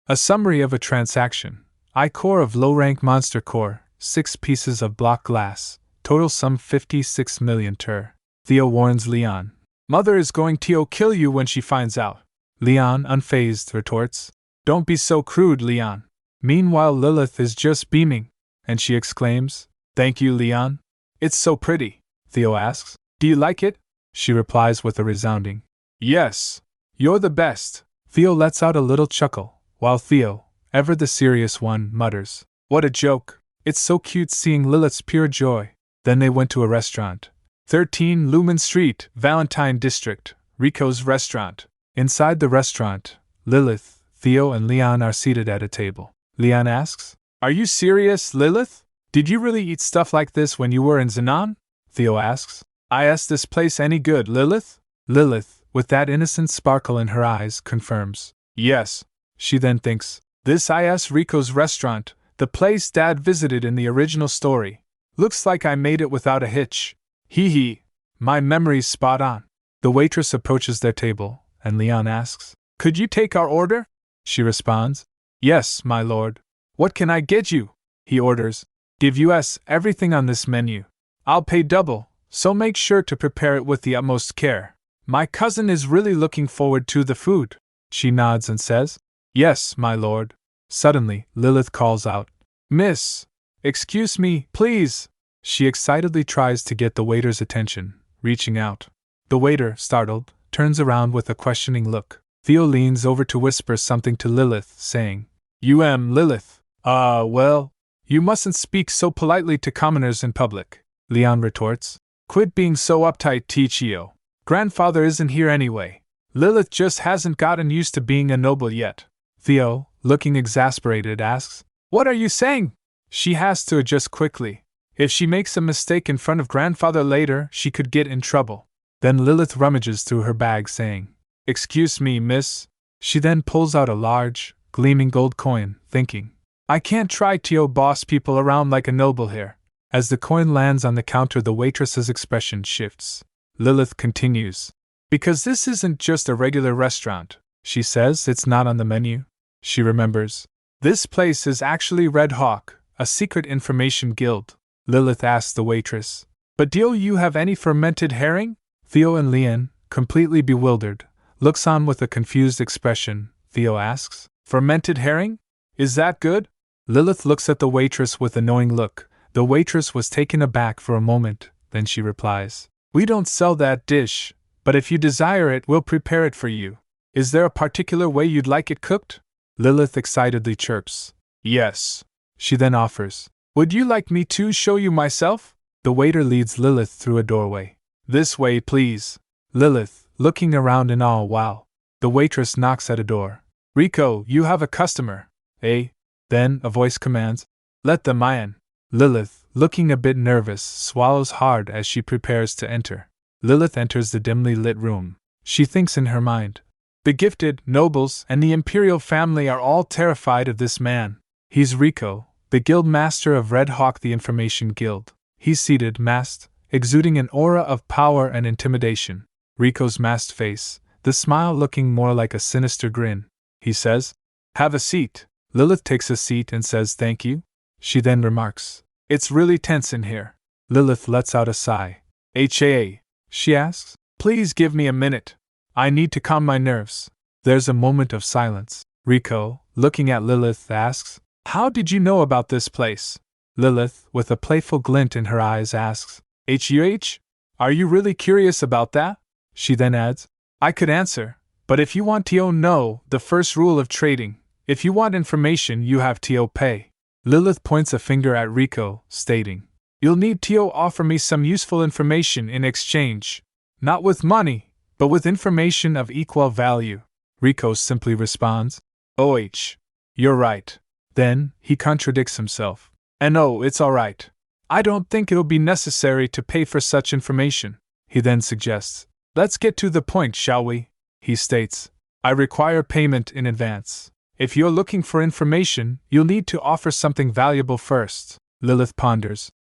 A summary of a transaction. I core of low-rank monster core, 6 pieces of block glass, total sum 56 million ter. Theo warns Leon. Mother is going to kill you when she finds out. Leon, unfazed, retorts. Don't be so crude, Leon. Meanwhile, Lilith is just beaming, and she exclaims, Thank you, Leon. It's so pretty. Theo asks, Do you like it? She replies with a resounding, Yes. You're the best. Theo lets out a little chuckle, while Theo, ever the serious one, mutters, What a joke. It's so cute seeing Lilith's pure joy. Then they went to a restaurant. 13 Lumen Street, Valentine District, Rico's restaurant. Inside the restaurant, Lilith, Theo, and Leon are seated at a table. Leon asks, Are you serious, Lilith? Did you really eat stuff like this when you were in Zenon? Theo asks, Is this place any good, Lilith? Lilith, with that innocent sparkle in her eyes, confirms, Yes. She then thinks, This is Rico's restaurant, the place Dad visited in the original story. Looks like I made it without a hitch. Hee hee. My memory's spot on. The waitress approaches their table, and Leon asks, Could you take our order? She responds, Yes, my lord. What can I get you? He orders, Give us everything on this menu. I'll pay double, so make sure to prepare it with the utmost care. My cousin is really looking forward to the food. She nods and says, Yes, my lord. Suddenly, Lilith calls out, Miss! Excuse me, please! She excitedly tries to get the waiter's attention, reaching out. The waiter, startled, turns around with a questioning look. Theo leans over to whisper something to Lilith, saying, Lilith. Well, you mustn't speak so politely to commoners in public. Leon retorts, Quit being so uptight, Tichio. Grandfather isn't here anyway. Lilith just hasn't gotten used to being a noble yet. Theo, looking exasperated, asks, What are you saying? She has to adjust quickly. If she makes a mistake in front of grandfather later, she could get in trouble. Then Lilith rummages through her bag, saying, Excuse me, miss. She then pulls out a large, gleaming gold coin, thinking, I can't try to boss people around like a noble here. As the coin lands on the counter, the waitress's expression shifts. Lilith continues, Because this isn't just a regular restaurant. She says it's not on the menu. She remembers. This place is actually Red Hawk, a secret information guild. Lilith asks the waitress, But do you have any fermented herring? Theo and Leon, completely bewildered, looks on with a confused expression. Theo asks, Fermented herring? Is that good? Lilith looks at the waitress with a knowing look. The waitress was taken aback for a moment, then she replies, We don't sell that dish, but if you desire it, we'll prepare it for you. Is there a particular way you'd like it cooked? Lilith excitedly chirps, Yes. She then offers, Would you like me to show you myself? The waiter leads Lilith through a doorway. This way, please. Lilith, looking around in awe, wow. The waitress knocks at a door. Rico, you have a customer. Eh? Then, a voice commands, Let them in. Lilith, looking a bit nervous, swallows hard as she prepares to enter. Lilith enters the dimly lit room. She thinks in her mind, The gifted, nobles, and the imperial family are all terrified of this man. He's Rico, the guild master of Red Hawk, the Information Guild. He's seated, masked, exuding an aura of power and intimidation. Rico's masked face, the smile looking more like a sinister grin. He says, Have a seat. Lilith takes a seat and says thank you. She then remarks, It's really tense in here. Lilith lets out a sigh. HAA, she asks, Please give me a minute. I need to calm my nerves. There's a moment of silence. Rico, looking at Lilith, asks, How did you know about this place? Lilith, with a playful glint in her eyes, asks, HUH? Are you really curious about that? She then adds, I could answer, but if you want to know the first rule of trading, if you want information, you have to pay. Lilith points a finger at Rico, stating, You'll need to offer me some useful information in exchange. Not with money, but with information of equal value. Rico simply responds, OH. You're right. Then, he contradicts himself. And oh, it's alright. I don't think it'll be necessary to pay for such information. He then suggests, Let's get to the point, shall we? He states, I require payment in advance. If you're looking for information, you'll need to offer something valuable first. Lilith ponders.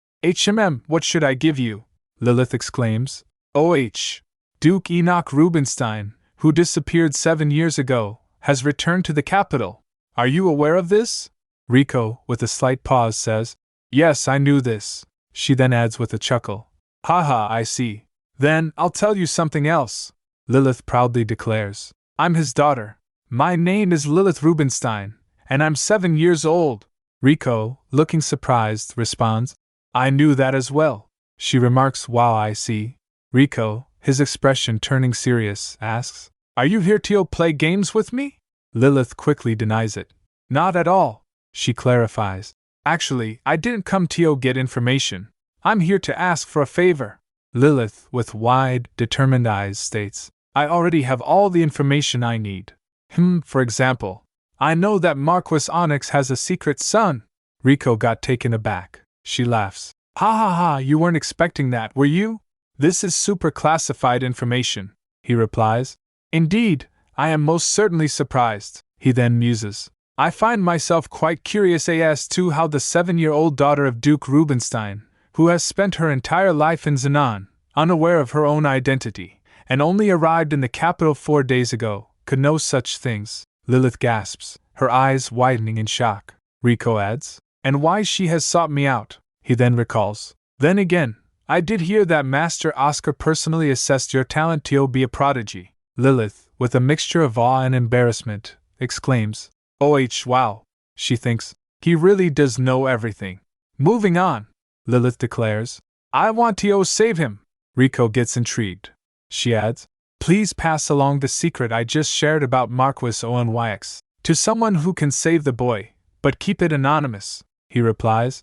What should I give you? Lilith exclaims. OH. Duke Enoch Rubinstein, who disappeared 7 years ago, has returned to the capital. Are you aware of this? Riko, with a slight pause, says, Yes, I knew this. She then adds with a chuckle, Haha, I see. Then, I'll tell you something else. Lilith proudly declares, I'm his daughter. My name is Lilith Rubinstein, and I'm 7 years old. Riko, looking surprised, responds, I knew that as well. She remarks, Wow, I see. Riko, his expression turning serious, asks, Are you here to play games with me? Lilith quickly denies it. Not at all, she clarifies. Actually, I didn't come to get information. I'm here to ask for a favor. Lilith, with wide, determined eyes, states, I already have all the information I need. For example, I know that Marquis Onyx has a secret son. Riko got taken aback. She laughs. Ha ha ha, you weren't expecting that, were you? This is super classified information, he replies. Indeed, I am most certainly surprised, he then muses. I find myself quite curious as to how the 7-year-old daughter of Duke Rubinstein, who has spent her entire life in Zenon, unaware of her own identity, and only arrived in the capital 4 days ago, could know such things. Lilith gasps, her eyes widening in shock. Riko adds, and why she has sought me out, he then recalls. Then again, I did hear that Master Oscar personally assessed your talent to be a prodigy. Lilith, with a mixture of awe and embarrassment, exclaims, wow, she thinks, he really does know everything. Moving on, Lilith declares, I want to save him. Riko gets intrigued. She adds, Please pass along the secret I just shared about Marquis Onyx to someone who can save the boy, but keep it anonymous, he replies.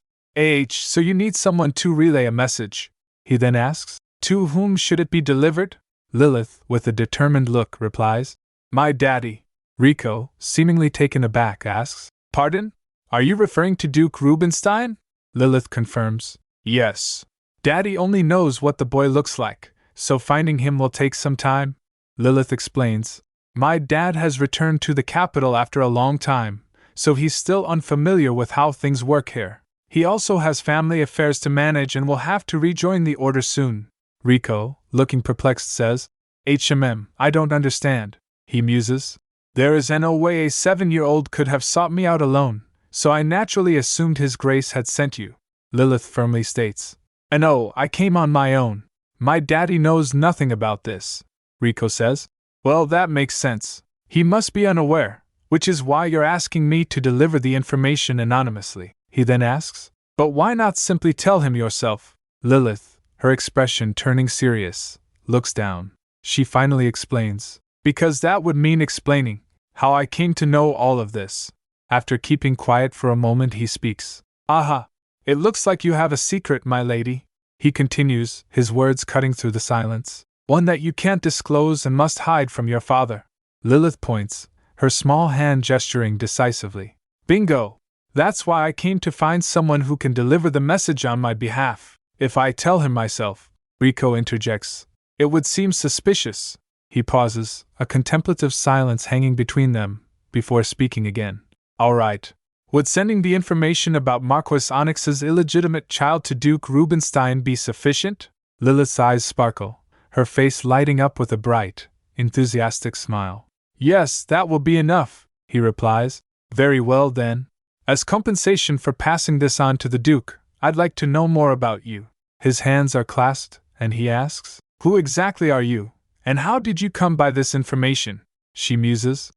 So you need someone to relay a message, he then asks. To whom should it be delivered? Lilith, with a determined look, replies, My daddy. Riko, seemingly taken aback, asks, Pardon? Are you referring to Duke Rubinstein? Lilith confirms, Yes. Daddy only knows what the boy looks like, so finding him will take some time. Lilith explains, My dad has returned to the capital after a long time, so he's still unfamiliar with how things work here. He also has family affairs to manage and will have to rejoin the order soon. Riko, looking perplexed, says, I don't understand, he muses. There is no way a 7-year-old could have sought me out alone, so I naturally assumed His Grace had sent you. Lilith firmly states, I came on my own. My daddy knows nothing about this. Riko says, Well, that makes sense. He must be unaware, which is why you're asking me to deliver the information anonymously. He then asks, But why not simply tell him yourself? Lilith, her expression turning serious, looks down. She finally explains, Because that would mean explaining how I came to know all of this. After keeping quiet for a moment, he speaks. Aha! It looks like you have a secret, my lady. He continues, his words cutting through the silence. One that you can't disclose and must hide from your father. Lilith points, her small hand gesturing decisively. Bingo! That's why I came to find someone who can deliver the message on my behalf. If I tell him myself, Riko interjects, it would seem suspicious. He pauses, a contemplative silence hanging between them, before speaking again. All right. Would sending the information about Marquis Onyx's illegitimate child to Duke Rubinstein be sufficient? Lilith's eyes sparkle, her face lighting up with a bright, enthusiastic smile. Yes, that will be enough, he replies. Very well then. As compensation for passing this on to the Duke, I'd like to know more about you. His hands are clasped, and he asks, Who exactly are you, and how did you come by this information? She muses.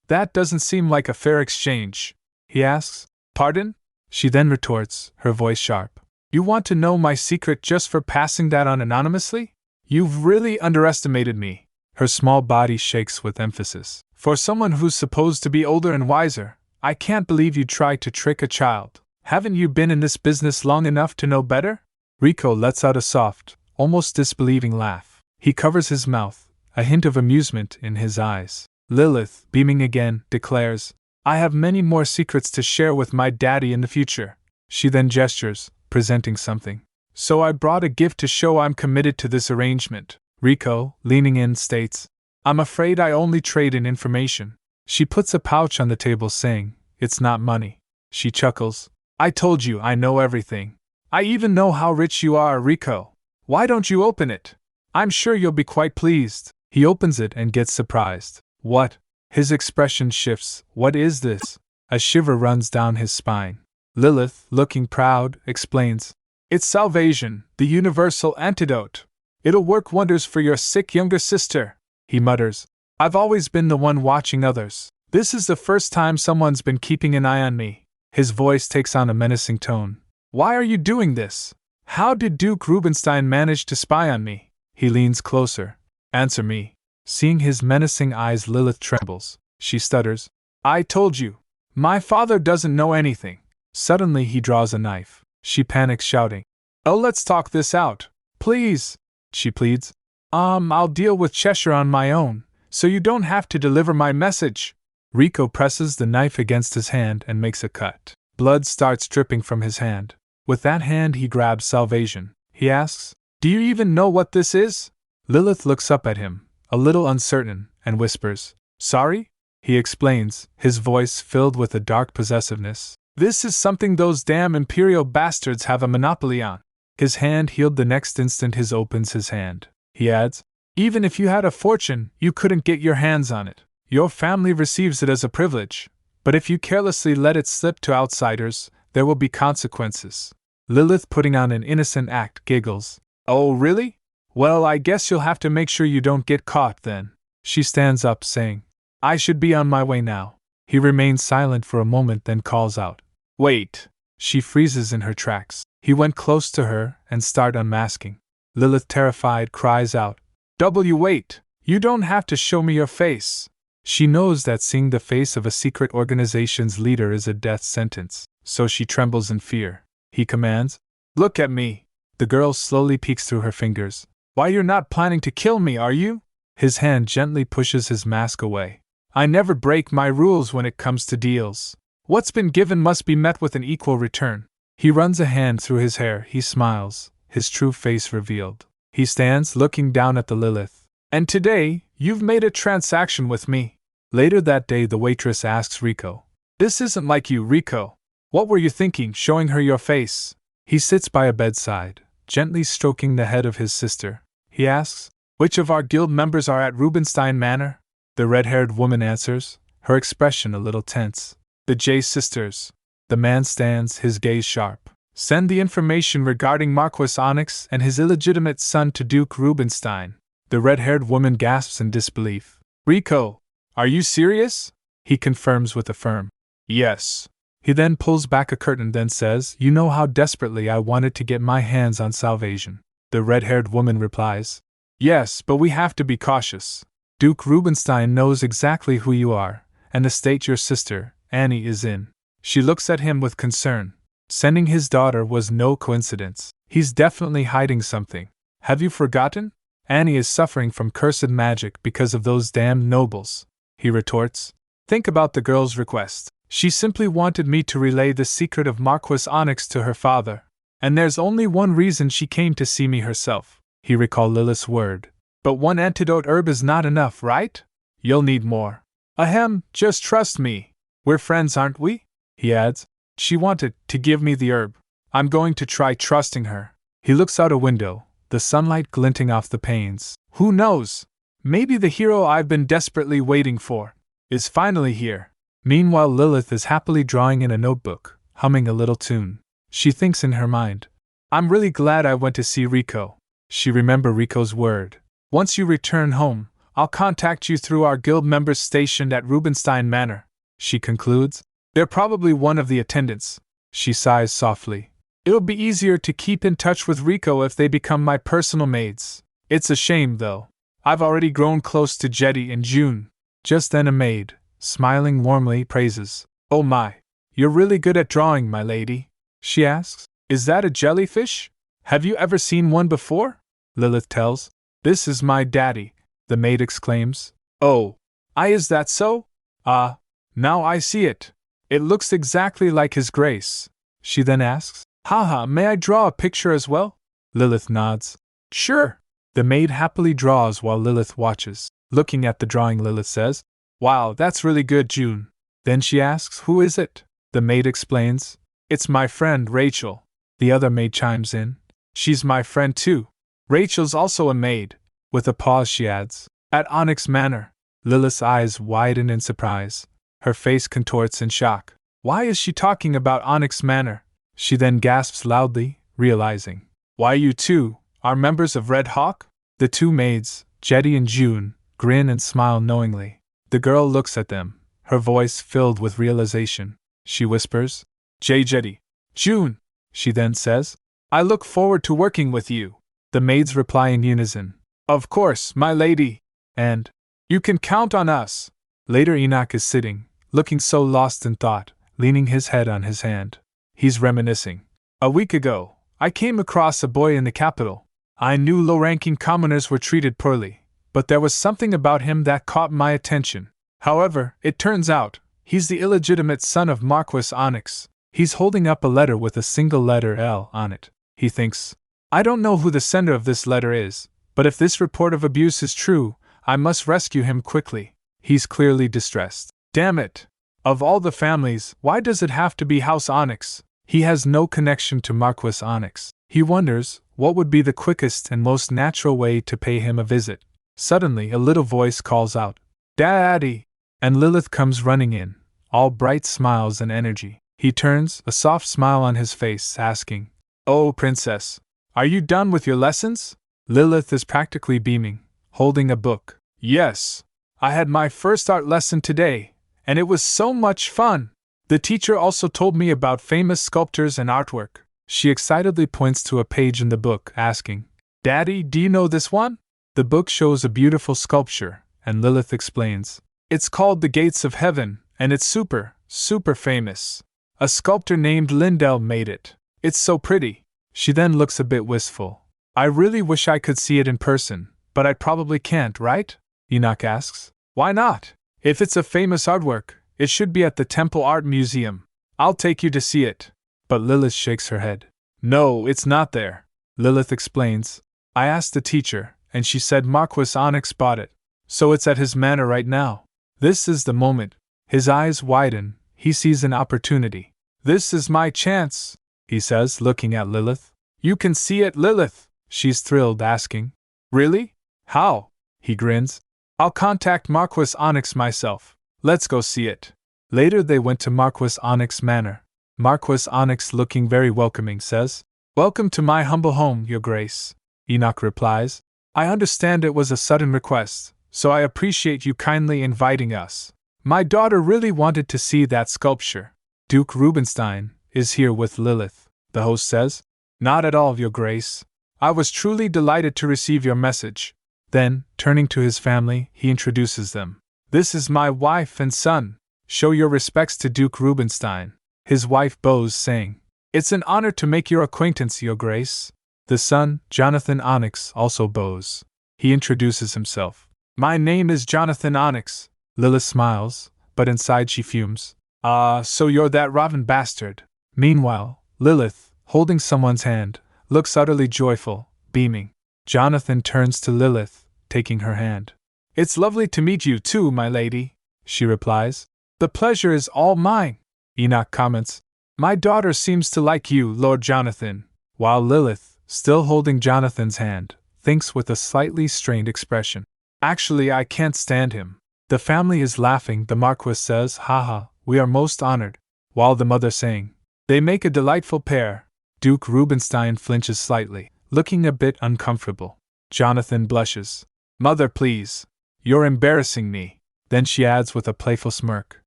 That doesn't seem like a fair exchange. He asks, Pardon? She then retorts, her voice sharp. You want to know my secret just for passing that on anonymously? You've really underestimated me. Her small body shakes with emphasis. For someone who's supposed to be older and wiser, I can't believe you tried to trick a child. Haven't you been in this business long enough to know better? Riko lets out a soft, almost disbelieving laugh. He covers his mouth, a hint of amusement in his eyes. Lilith, beaming again, declares, I have many more secrets to share with my daddy in the future. She then gestures, presenting something. So I brought a gift to show I'm committed to this arrangement. Riko, leaning in, states, I'm afraid I only trade in information. She puts a pouch on the table, saying, It's not money. She chuckles. I told you I know everything. I even know how rich you are, Riko. Why don't you open it? I'm sure you'll be quite pleased. He opens it and gets surprised. What? His expression shifts. What is this? A shiver runs down his spine. Lilith, looking proud, explains. It's salvation, the universal antidote. It'll work wonders for your sick younger sister. He mutters. I've always been the one watching others. This is the first time someone's been keeping an eye on me. His voice takes on a menacing tone. Why are you doing this? How did Duke Rubenstein manage to spy on me? He leans closer. Answer me. Seeing his menacing eyes, Lilith trembles. She stutters. I told you. My father doesn't know anything. Suddenly he draws a knife. She panics, shouting. Oh, let's talk this out. Please. She pleads. I'll deal with Cheshire on my own, so you don't have to deliver my message. Rico presses the knife against his hand and makes a cut. Blood starts dripping from his hand. With that hand he grabs Salvation. He asks, Do you even know what this is? Lilith looks up at him, a little uncertain, and whispers, Sorry? He explains, his voice filled with a dark possessiveness. This is something those damn Imperial bastards have a monopoly on. His hand healed the next instant he opens his hand. He adds, Even if you had a fortune, you couldn't get your hands on it. Your family receives it as a privilege, but if you carelessly let it slip to outsiders, there will be consequences. Lilith, putting on an innocent act, giggles. Oh, really? Well, I guess you'll have to make sure you don't get caught then. She stands up, saying, I should be on my way now. He remains silent for a moment, then calls out, Wait! She freezes in her tracks. He went close to her and started unmasking. Lilith, terrified, cries out, Wait! You don't have to show me your face. She knows that seeing the face of a secret organization's leader is a death sentence, so she trembles in fear. He commands, Look at me. The girl slowly peeks through her fingers. Why, you're not planning to kill me, are you? His hand gently pushes his mask away. I never break my rules when it comes to deals. What's been given must be met with an equal return. He runs a hand through his hair, he smiles, his true face revealed. He stands looking down at the Lilith. And today, you've made a transaction with me. Later that day, the waitress asks Rico. This isn't like you, Rico. What were you thinking, showing her your face? He sits by a bedside, gently stroking the head of his sister. He asks, Which of our guild members are at Rubenstein Manor? The red-haired woman answers, her expression a little tense. The J sisters. The man stands, his gaze sharp. Send the information regarding Marquis Onyx and his illegitimate son to Duke Rubenstein. The red-haired woman gasps in disbelief. Rico, are you serious? He confirms with a firm yes. He then pulls back a curtain, then says, You know how desperately I wanted to get my hands on Salvation. The red-haired woman replies, Yes, but we have to be cautious. Duke Rubenstein knows exactly who you are, and the state your sister, Annie, is in. She looks at him with concern. Sending his daughter was no coincidence. He's definitely hiding something. Have you forgotten? Annie is suffering from cursed magic because of those damned nobles. He retorts. Think about the girl's request. She simply wanted me to relay the secret of Marquis Onyx to her father. And there's only one reason she came to see me herself. He recalled Lilith's word. But one antidote herb is not enough, right? You'll need more. Ahem, just trust me. We're friends, aren't we? He adds. She wanted to give me the herb. I'm going to try trusting her. He looks out a window, the sunlight glinting off the panes. Who knows? Maybe the hero I've been desperately waiting for is finally here. Meanwhile, Lilith is happily drawing in a notebook, humming a little tune. She thinks in her mind, I'm really glad I went to see Rico. She remembers Rico's word. Once you return home, I'll contact you through our guild members stationed at Rubenstein Manor. She concludes, They're probably one of the attendants. She sighs softly. It'll be easier to keep in touch with Rico if they become my personal maids. It's a shame, though. I've already grown close to Jetty and June. Just then a maid, smiling warmly, praises. Oh my, you're really good at drawing, my lady. She asks, Is that a jellyfish? Have you ever seen one before? Lilith tells. This is my daddy, the maid exclaims. Oh, is that so? Now I see it. It looks exactly like His Grace. She then asks, Haha, may I draw a picture as well? Lilith nods. Sure. The maid happily draws while Lilith watches. Looking at the drawing, Lilith says, Wow, that's really good, June. Then she asks, Who is it? The maid explains, It's my friend, Rachel. The other maid chimes in, She's my friend too. Rachel's also a maid. With a pause she adds, At Onyx Manor. Lilith's eyes widen in surprise. Her face contorts in shock. Why is she talking about Onyx Manor? She then gasps loudly, realizing. Why, you two are members of Red Hawk? The two maids, Jetty and June, grin and smile knowingly. The girl looks at them, her voice filled with realization. She whispers, Jetty. June, she then says. I look forward to working with you. The maids reply in unison. Of course, my lady. And, you can count on us. Later Enoch is sitting, looking so lost in thought, leaning his head on his hand. He's reminiscing. A week ago, I came across a boy in the capital. I knew low-ranking commoners were treated poorly, but there was something about him that caught my attention. However, it turns out, he's the illegitimate son of Marquis Onyx. He's holding up a letter with a single letter L on it. He thinks, I don't know who the sender of this letter is, but if this report of abuse is true, I must rescue him quickly. He's clearly distressed. Damn it! Of all the families, why does it have to be House Onyx? He has no connection to Marquis Onyx. He wonders what would be the quickest and most natural way to pay him a visit. Suddenly, a little voice calls out, Daddy! And Lilith comes running in, all bright smiles and energy. He turns, a soft smile on his face, asking, Oh, Princess, are you done with your lessons? Lilith is practically beaming, holding a book. Yes, I had my first art lesson today, and it was so much fun. The teacher also told me about famous sculptors and artwork. She excitedly points to a page in the book, asking, Daddy, do you know this one? The book shows a beautiful sculpture, and Lilith explains, It's called The Gates of Heaven, and it's super famous. A sculptor named Lindell made it. It's so pretty. She then looks a bit wistful. I really wish I could see it in person, but I probably can't, right? Enoch asks. Why not? If it's a famous artwork, it should be at the Temple Art Museum. I'll take you to see it. But Lilith shakes her head. No, it's not there. Lilith explains. I asked the teacher, and she said Marquis Onyx bought it. So it's at his manor right now. This is the moment. His eyes widen. He sees an opportunity. This is my chance, he says, looking at Lilith. You can see it, Lilith. She's thrilled, asking. Really? How? He grins. I'll contact Marquis Onyx myself. Let's go see it. Later they went to Marquis Onyx Manor. Marquis Onyx, looking very welcoming, says, Welcome to my humble home, Your Grace. Enoch replies, I understand it was a sudden request, so I appreciate you kindly inviting us. My daughter really wanted to see that sculpture. Duke Rubinstein is here with Lilith, the host says. Not at all, Your Grace. I was truly delighted to receive your message. Then, turning to his family, he introduces them. This is my wife and son. Show your respects to Duke Rubinstein. His wife bows, saying, It's an honor to make your acquaintance, Your Grace. The son, Jonathan Onyx, also bows. He introduces himself. My name is Jonathan Onyx. Lilith smiles, but inside she fumes. So you're that rotten bastard. Meanwhile, Lilith, holding someone's hand, looks utterly joyful, beaming. Jonathan turns to Lilith, taking her hand. It's lovely to meet you too, my lady, she replies. The pleasure is all mine. Enoch comments, My daughter seems to like you, Lord Jonathan, while Lilith, still holding Jonathan's hand, thinks with a slightly strained expression. Actually, I can't stand him. The family is laughing. The Marquis says, Haha, we are most honored, while the mother saying, They make a delightful pair. Duke Rubinstein flinches slightly, looking a bit uncomfortable. Jonathan blushes. Mother, please. You're embarrassing me. Then she adds with a playful smirk,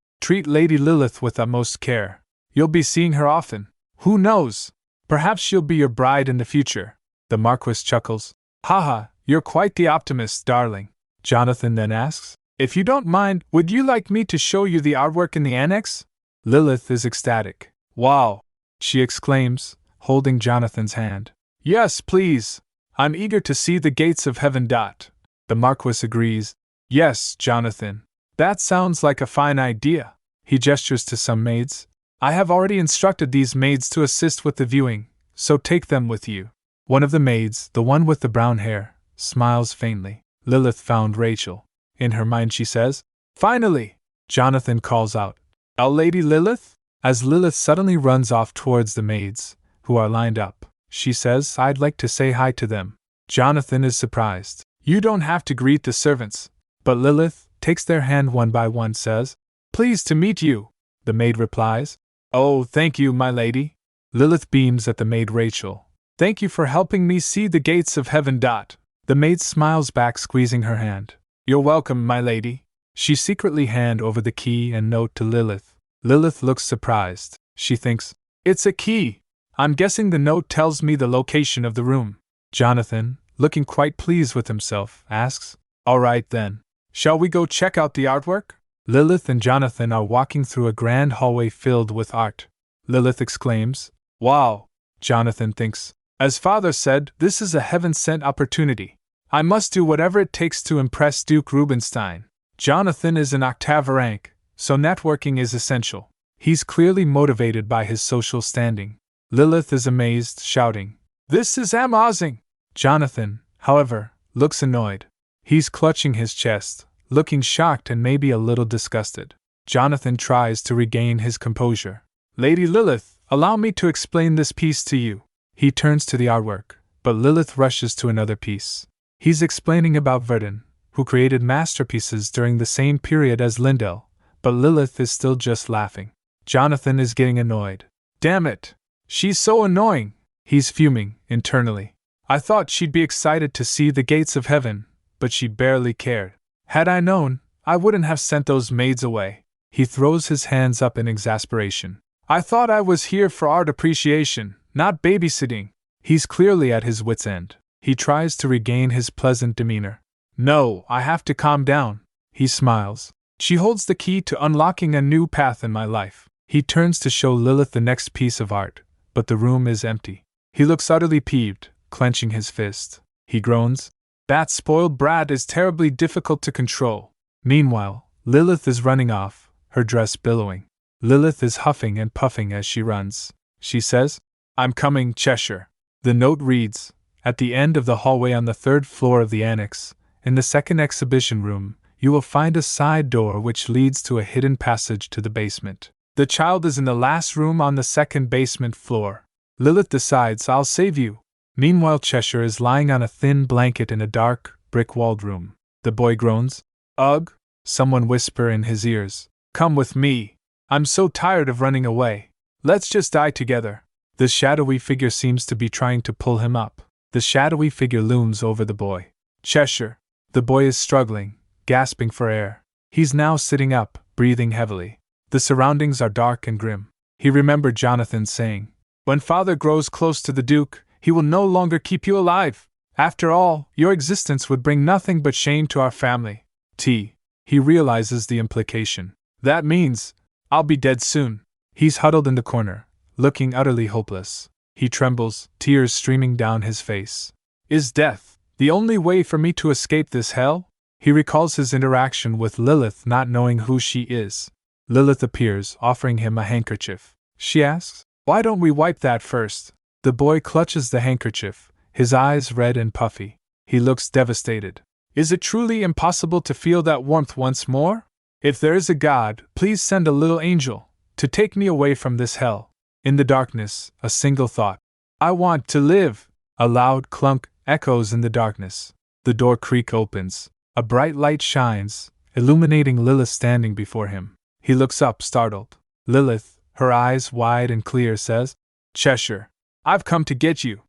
Treat Lady Lilith with utmost care. You'll be seeing her often. Who knows? Perhaps she'll be your bride in the future. The Marquis chuckles. Haha, you're quite the optimist, darling. Jonathan then asks, If you don't mind, would you like me to show you the artwork in the annex? Lilith is ecstatic. Wow! She exclaims, holding Jonathan's hand. Yes, please. I'm eager to see the gates of heaven. The Marquis agrees. Yes, Jonathan. That sounds like a fine idea. He gestures to some maids. I have already instructed these maids to assist with the viewing, so take them with you. One of the maids, the one with the brown hair, smiles faintly. Lilith found Rachel. In her mind she says, Finally! Jonathan calls out, Lady Lilith? As Lilith suddenly runs off towards the maids, who are lined up, she says, I'd like to say hi to them. Jonathan is surprised. You don't have to greet the servants. But Lilith takes their hand one by one, says, Pleased to meet you. The maid replies, Oh, thank you, my lady. Lilith beams at the maid Rachel. Thank you for helping me see the gates of heaven. The maid smiles back, squeezing her hand. You're welcome, my lady. She secretly hand over the key and note to Lilith. Lilith looks surprised. She thinks, It's a key. I'm guessing the note tells me the location of the room. Jonathan, looking quite pleased with himself, asks, All right then. Shall we go check out the artwork? Lilith and Jonathan are walking through a grand hallway filled with art. Lilith exclaims, Wow! Jonathan thinks, As father said, this is a heaven-sent opportunity. I must do whatever it takes to impress Duke Rubinstein. Jonathan is an octave rank, so networking is essential. He's clearly motivated by his social standing. Lilith is amazed, shouting, This is amazing! Jonathan, however, looks annoyed. He's clutching his chest, looking shocked and maybe a little disgusted. Jonathan tries to regain his composure. Lady Lilith, allow me to explain this piece to you. He turns to the artwork, but Lilith rushes to another piece. He's explaining about Verdun, who created masterpieces during the same period as Lindell, but Lilith is still just laughing. Jonathan is getting annoyed. Damn it! She's so annoying! He's fuming, internally. I thought she'd be excited to see the gates of heaven, but she barely cared. Had I known, I wouldn't have sent those maids away. He throws his hands up in exasperation. I thought I was here for art appreciation, not babysitting. He's clearly at his wit's end. He tries to regain his pleasant demeanor. No, I have to calm down. He smiles. She holds the key to unlocking a new path in my life. He turns to show Lilith the next piece of art, but the room is empty. He looks utterly peeved, clenching his fist. He groans, That spoiled brat is terribly difficult to control. Meanwhile, Lilith is running off, her dress billowing. Lilith is huffing and puffing as she runs. She says, I'm coming, Cheshire. The note reads, At the end of the hallway on the 3rd floor of the annex, in the 2nd exhibition room, you will find a side door which leads to a hidden passage to the basement. The child is in the last room on the 2nd basement floor. Lilith decides, I'll save you. Meanwhile, Cheshire is lying on a thin blanket in a dark, brick-walled room. The boy groans. Ugh! Someone whisper in his ears. Come with me. I'm so tired of running away. Let's just die together. The shadowy figure seems to be trying to pull him up. The shadowy figure looms over the boy. Cheshire. The boy is struggling, gasping for air. He's now sitting up, breathing heavily. The surroundings are dark and grim. He remembered Jonathan saying, When father grows close to the Duke, he will no longer keep you alive. After all, your existence would bring nothing but shame to our family. He realizes the implication. That means, I'll be dead soon. He's huddled in the corner, looking utterly hopeless. He trembles, tears streaming down his face. Is death the only way for me to escape this hell? He recalls his interaction with Lilith, not knowing who she is. Lilith appears, offering him a handkerchief. She asks, Why don't we wipe that first? The boy clutches the handkerchief, his eyes red and puffy. He looks devastated. Is it truly impossible to feel that warmth once more? If there is a God, please send a little angel to take me away from this hell. In the darkness, a single thought. I want to live. A loud clunk echoes in the darkness. The door creak opens. A bright light shines, illuminating Lilith standing before him. He looks up, startled. Lilith, her eyes wide and clear, says, Cheshire, I've come to get you.